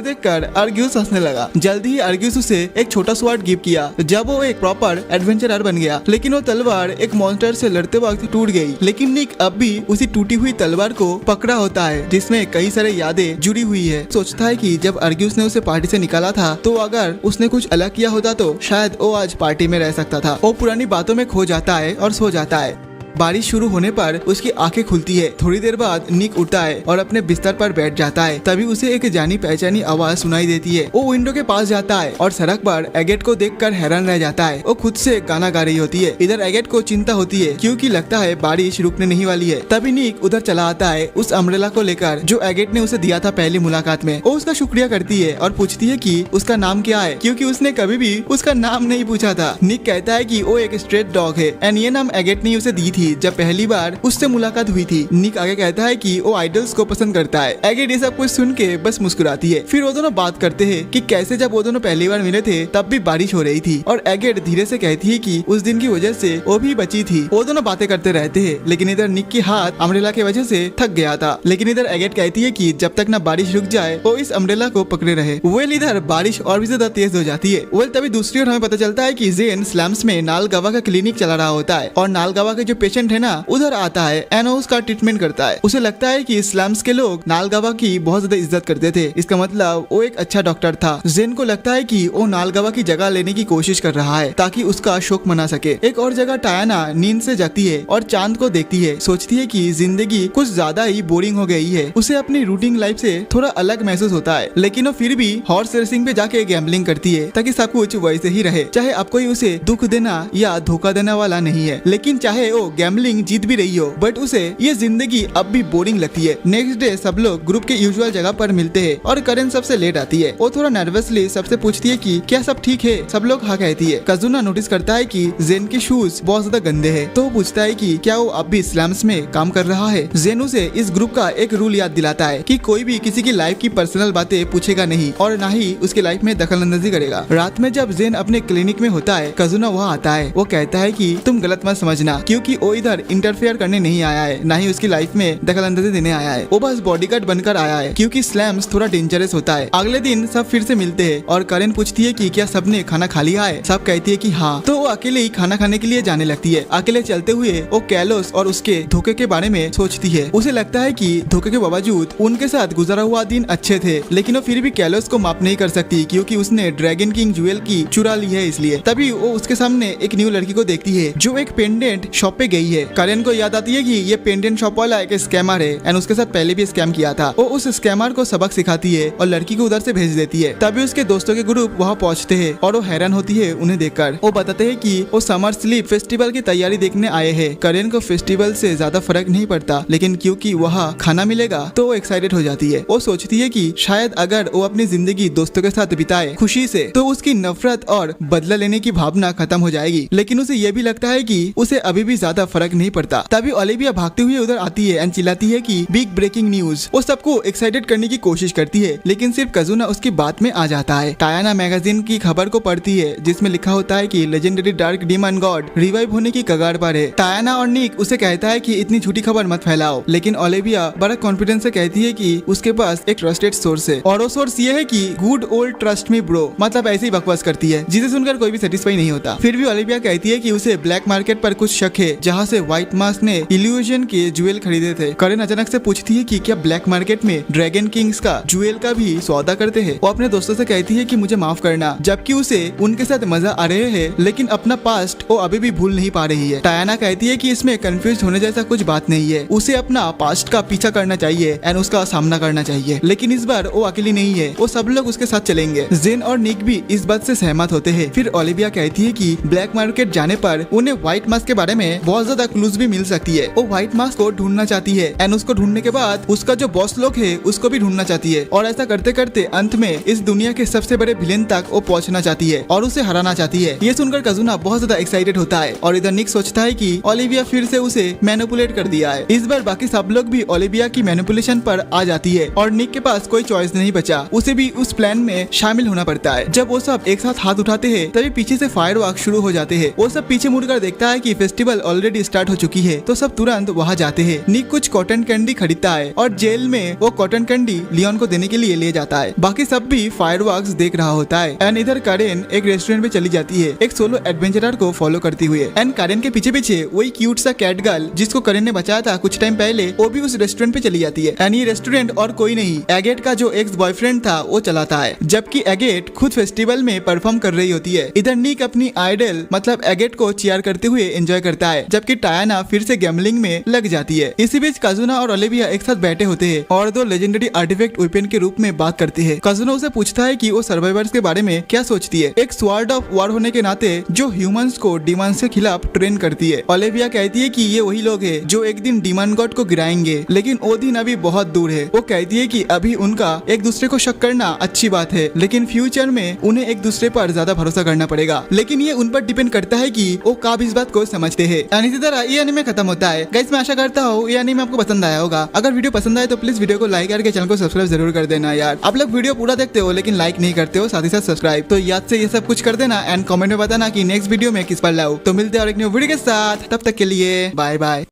A: देखकर आर्गियस हंसने लगा। जल्दी ही आर्गियस उसे एक छोटा स्वॉर्ड गिफ्ट किया जब वो एक प्रॉपर एडवेंचरर बन गया, लेकिन वो तलवार एक मॉन्स्टर से लड़ते वक्त टूट गई। लेकिन निक अब भी उसी टूटी हुई तलवार को पकड़ा होता है जिसमें कई सारे यादें जुड़ी हुई है। सोचता है कि जब आर्गियस ने उसे पार्टी से निकाला था तो अगर उसने कुछ अलग किया होता तो शायद वो आज पार्टी में रह सकता था। वो पुरानी बातों में खो जाता है और सो जाता है। बारिश शुरू होने पर उसकी आंखें खुलती है। थोड़ी देर बाद निक उठता है और अपने बिस्तर पर बैठ जाता है। तभी उसे एक जानी पहचानी आवाज सुनाई देती है। वो विंडो के पास जाता है और सड़क पर एगेट को देखकर हैरान रह जाता है। वो खुद से गाना गा रही होती है। इधर एगेट को चिंता होती है क्योंकि लगता है बारिश रुकने नहीं वाली है। तभी निक उधर चला आता है उस अम्ब्रेला को लेकर जो एगेट ने उसे दिया था पहली मुलाकात में। वो उसका शुक्रिया करती है और पूछती है कि उसका नाम क्या है, क्योंकि उसने कभी भी उसका नाम नहीं पूछा था। निक कहता है कि वो एक स्ट्रेट डॉग है एंड ये नाम एगेट ने उसे दी थी जब पहली बार उससे मुलाकात हुई थी। निक आगे कहता है कि वो आइडल्स को पसंद करता है। एगेट ये सब कुछ सुन के बस मुस्कुराती है। फिर वो दोनों बात करते हैं कि कैसे जब वो दोनों पहली बार मिले थे तब भी बारिश हो रही थी और एगेट धीरे से कहती है कि उस दिन की वजह से वो भी बची थी। वो दोनों बातें करते रहते हैं, लेकिन इधर निक की हाथ अम्ब्रेला की वजह से थक गया था। लेकिन इधर एगेट कहती है कि जब तक ना बारिश रुक जाए वो इस अम्ब्रेला को पकड़े रहे। वेल इधर बारिश और भी ज्यादा तेज हो जाती है। वेल तभी दूसरी ओर हमें पता चलता है कि जेन स्लम्स में नालगवा का क्लिनिक चला रहा होता है और नालगवा के जो पेशेंट है ना उधर आता है एंड उसका ट्रीटमेंट करता है। उसे लगता है कि स्लम्स के लोग नालगवा की बहुत ज्यादा इज्जत करते थे, इसका मतलब वो एक अच्छा डॉक्टर था। जेन को लगता है कि वो नालगवा की जगह लेने की कोशिश कर रहा है ताकि उसका शोक मना सके। एक और जगह टायाना नींद से जगती है और चांद को देखती है। सोचती है कि जिंदगी कुछ ज्यादा ही बोरिंग हो गई है। उसे अपनी रूटीन लाइफ से थोड़ा अलग महसूस होता है, लेकिन वो फिर भी हॉर्स रेसिंग पे जाके गैम्बलिंग करती है ताकि सब कुछ वैसे ही रहे। चाहे अब कोई उसे दुख देना या धोखा देने वाला नहीं है, लेकिन चाहे वो गैम्बलिंग जीत भी रही हो, बट उसे ये जिंदगी अब भी बोरिंग लगती है। नेक्स्ट डे सब लोग ग्रुप के यूजुअल जगह पर मिलते हैं और करेन सबसे लेट आती है। वो थोड़ा नर्वसली सबसे पूछती है कि क्या सब ठीक है। सब लोग हाँ कहती है। कजुना नोटिस करता है कि जेन के शूज बहुत ज्यादा गंदे हैं, तो वो पूछता है कि क्या वो अब भी स्लम्स में काम कर रहा है। जेन उसे इस ग्रुप का एक रूल याद दिलाता है कि कोई भी किसी की लाइफ की पर्सनल बातें पूछेगा नहीं और ना ही उसकी लाइफ में दखलअंदाजी करेगा। रात में जब जेन अपने क्लिनिक में होता है, कजुना वहाँ आता है। वो कहता है कि तुम गलत मत समझना, क्योंकि वो इधर इंटरफेयर करने नहीं आया है, ना ही उसकी लाइफ में दखलअंदाजी देने आया है। वो बस बॉडीगार्ड बनकर आया है, क्योंकि स्लम्स थोड़ा डेंजरस होता है। अगले दिन सब फिर से मिलते हैं और करेन पूछती है कि क्या सबने खाना खा लिया है। सब कहती है कि हाँ। तो वो अकेले ही खाना खाने के लिए जाने लगती है। अकेले चलते हुए वो कैलोस और उसके धोखे के बारे में सोचती है। उसे लगता है कि धोखे के बावजूद उनके साथ गुजरा हुआ दिन अच्छे थे, लेकिन वो फिर भी कैलोस को माफ नहीं कर सकती, क्योंकि उसने ड्रैगन किंग ज्वेल की चुरा ली है। इसलिए तभी वो उसके सामने एक न्यू लड़की को देखती है जो एक पेंडेंट शॉप पे गई है। करेन को याद आती है कि ये पेंडेंट शॉप वाला एक स्कैमर है एंड उसके साथ पहले भी स्कैम किया था। वो उस स्कैमर को सबक सिखाती है और लड़की को उधर से भेज देती है। तभी उसके दोस्तों के ग्रुप वहाँ पहुँचते हैं और वो हैरान होती है उन्हें देखकर। वो बताते हैं कि वो समर स्लीप फेस्टिवल की तैयारी देखने आए हैं। करेन को फेस्टिवल से ज्यादा फर्क नहीं पड़ता, लेकिन क्योंकि वहाँ खाना मिलेगा तो वो एक्साइटेड हो जाती है। वो सोचती है कि शायद अगर वो अपनी जिंदगी दोस्तों के साथ बिताए खुशी से, तो उसकी नफरत और बदला लेने की भावना खत्म हो जाएगी। लेकिन उसे ये भी लगता है कि उसे अभी भी ज्यादा फर्क नहीं पड़ता। तभी ओलिविया भागते हुए उधर आती है एंड चिल्लाती है कि बिग ब्रेकिंग न्यूज। वो सबको एक्साइटेड करने की कोशिश करती है, लेकिन सिर्फ कजुना उसकी बात में आ जाता है। टायाना मैगजीन की खबर को पढ़ती है जिसमें लिखा होता है कि legendary dark demon God revive होने की कगार पर है। टायाना और निक उसे कहता है कि इतनी झूठी खबर मत फैलाओ, लेकिन ओलिविया बड़ा कॉन्फिडेंस से कहती है कि उसके पास एक ट्रस्टेड सोर्स है और वो सोर्स ये है कि good old trust me bro. मतलब ऐसे ही बकवास करती है जिसे सुनकर कोई भी सेटिस्फाई नहीं होता। फिर भी ओलिविया कहती है कि उसे ब्लैक मार्केट पर कुछ शक है जहाँ से व्हाइट मास्क ने इल्यूजन के ज्वेल खरीदे थे। करेन अचानक से पूछती है कि क्या ब्लैक मार्केट में ड्रैगन किंग्स का ज्वेल का भी सौदा करते हैं। वो अपने दोस्तों से कहती है कि मुझे माफ करना, जबकि उसे उनके साथ मजा आ रहे हैं, लेकिन अपना पास्ट वो अभी भी भूल नहीं पा रही है। टायाना कहती है कि इसमें कंफ्यूज होने जैसा कुछ बात नहीं है, उसे अपना पास्ट का पीछा करना चाहिए एंड उसका सामना करना चाहिए। लेकिन इस बार वो अकेली नहीं है, वो सब लोग उसके साथ चलेंगे। जेन और निक भी इस बात से सहमत होते हैं। फिर ओलिविया कहती है कि ब्लैक मार्केट जाने पर उन्हें व्हाइट मास्क के बारे में बहुत ज्यादा क्लूज भी मिल सकती है। वो व्हाइट मास्क को ढूंढना चाहती है एंड उसको ढूंढने के बाद उसका जो बॉस लोग है उसको भी ढूंढना चाहती है, और ऐसा करते करते अंत में इस दुनिया के सबसे बड़े विलेन तक वो पहुंचना चाहती है और उसे हराना चाहती है। ये सुनकर कजुना बहुत ज्यादा एक्साइटेड होता है और इधर निक सोचता है कि ओलिविया फिर से उसे मैनिपुलेट कर दिया है। इस बार बाकी सब लोग भी ओलिविया की मैनिपुलेशन पर आ जाती है और निक के पास कोई चॉइस नहीं बचा, उसे भी उस प्लान में शामिल होना पड़ता है। जब वो सब एक साथ हाथ उठाते हैं तभी पीछे से फायरवर्क शुरू हो जाते हैं। वो सब पीछे मुड़कर देखता है कि फेस्टिवल ऑलरेडी स्टार्ट हो चुकी है, तो सब तुरंत वहाँ जाते हैं। निक कुछ कॉटन कैंडी खरीदता है और जेल में वो कॉटन कैंडी लियोन को देने के लिए ले जाता है। बाकी सब भी फायरवर्क्स देख रहा होता है एंड इधर करेन एक रेस्टोरेंट में चली जाती है एक सोलो एडवेंचरर को फॉलो करती हुए। एंड करेन के पीछे पीछे वही क्यूट सा कैट गर्ल जिसको करेन ने बचाया था कुछ टाइम पहले, वो भी उस रेस्टोरेंट पे चली जाती है। एंड ये रेस्टोरेंट और कोई नहीं, एगेट का जो एक्स बॉयफ्रेंड था वो चलाता है, जबकि एगेट खुद फेस्टिवल में परफॉर्म कर रही होती है। इधर निक अपनी आइडल मतलब एगेट को चीयर करते हुए एंजॉय करता है, जबकि टायाना फिर से गैम्बलिंग में लग जाती है। इसी बीच कजुना और ओलिविया एक साथ बैठे होते हैं और दो लेजेंडरी आर्टिफैक्ट वेपन के रूप में बात करते हैं। कजुना उसे पूछता है कि वो सर्वाइवर्स के बारे में क्या सोचती है, एक स्वॉर्ड ऑफ वॉर होने के नाते जो ह्यूमंस को डिमंस के खिलाफ ट्रेन करती है। ओलिविया कहती है कि ये वही लोग हैं जो एक दिन डिमन गॉड को गिराएंगे, लेकिन वो दिन अभी बहुत दूर है। वो कहती है कि अभी उनका एक दूसरे को शक करना अच्छी बात है, लेकिन फ्यूचर में उन्हें एक दूसरे पर ज्यादा भरोसा करना पड़ेगा। लेकिन ये उन पर डिपेंड करता है कि वो कब इस बात को समझते हैं। इसी तरह ये एनीमे खत्म होता है। गाइस मैं आशा करता हूँ ये एनीमे आपको पसंद आया होगा। अगर वीडियो पसंद आए तो प्लीज वीडियो को लाइक करके चैनल को सब्सक्राइब जरूर कर देना यार। आप लोग वीडियो पूरा देखते हो लेकिन लाइक नहीं करते हो, साथ ही साथ सब्सक्राइब, तो याद से ये सब कुछ कर देना एंड कमेंट में बताना कि नेक्स्ट वीडियो में किस पर लाऊं। तो मिलते हैं और एक न्यू वीडियो के साथ, तब तक के लिए बाय बाय।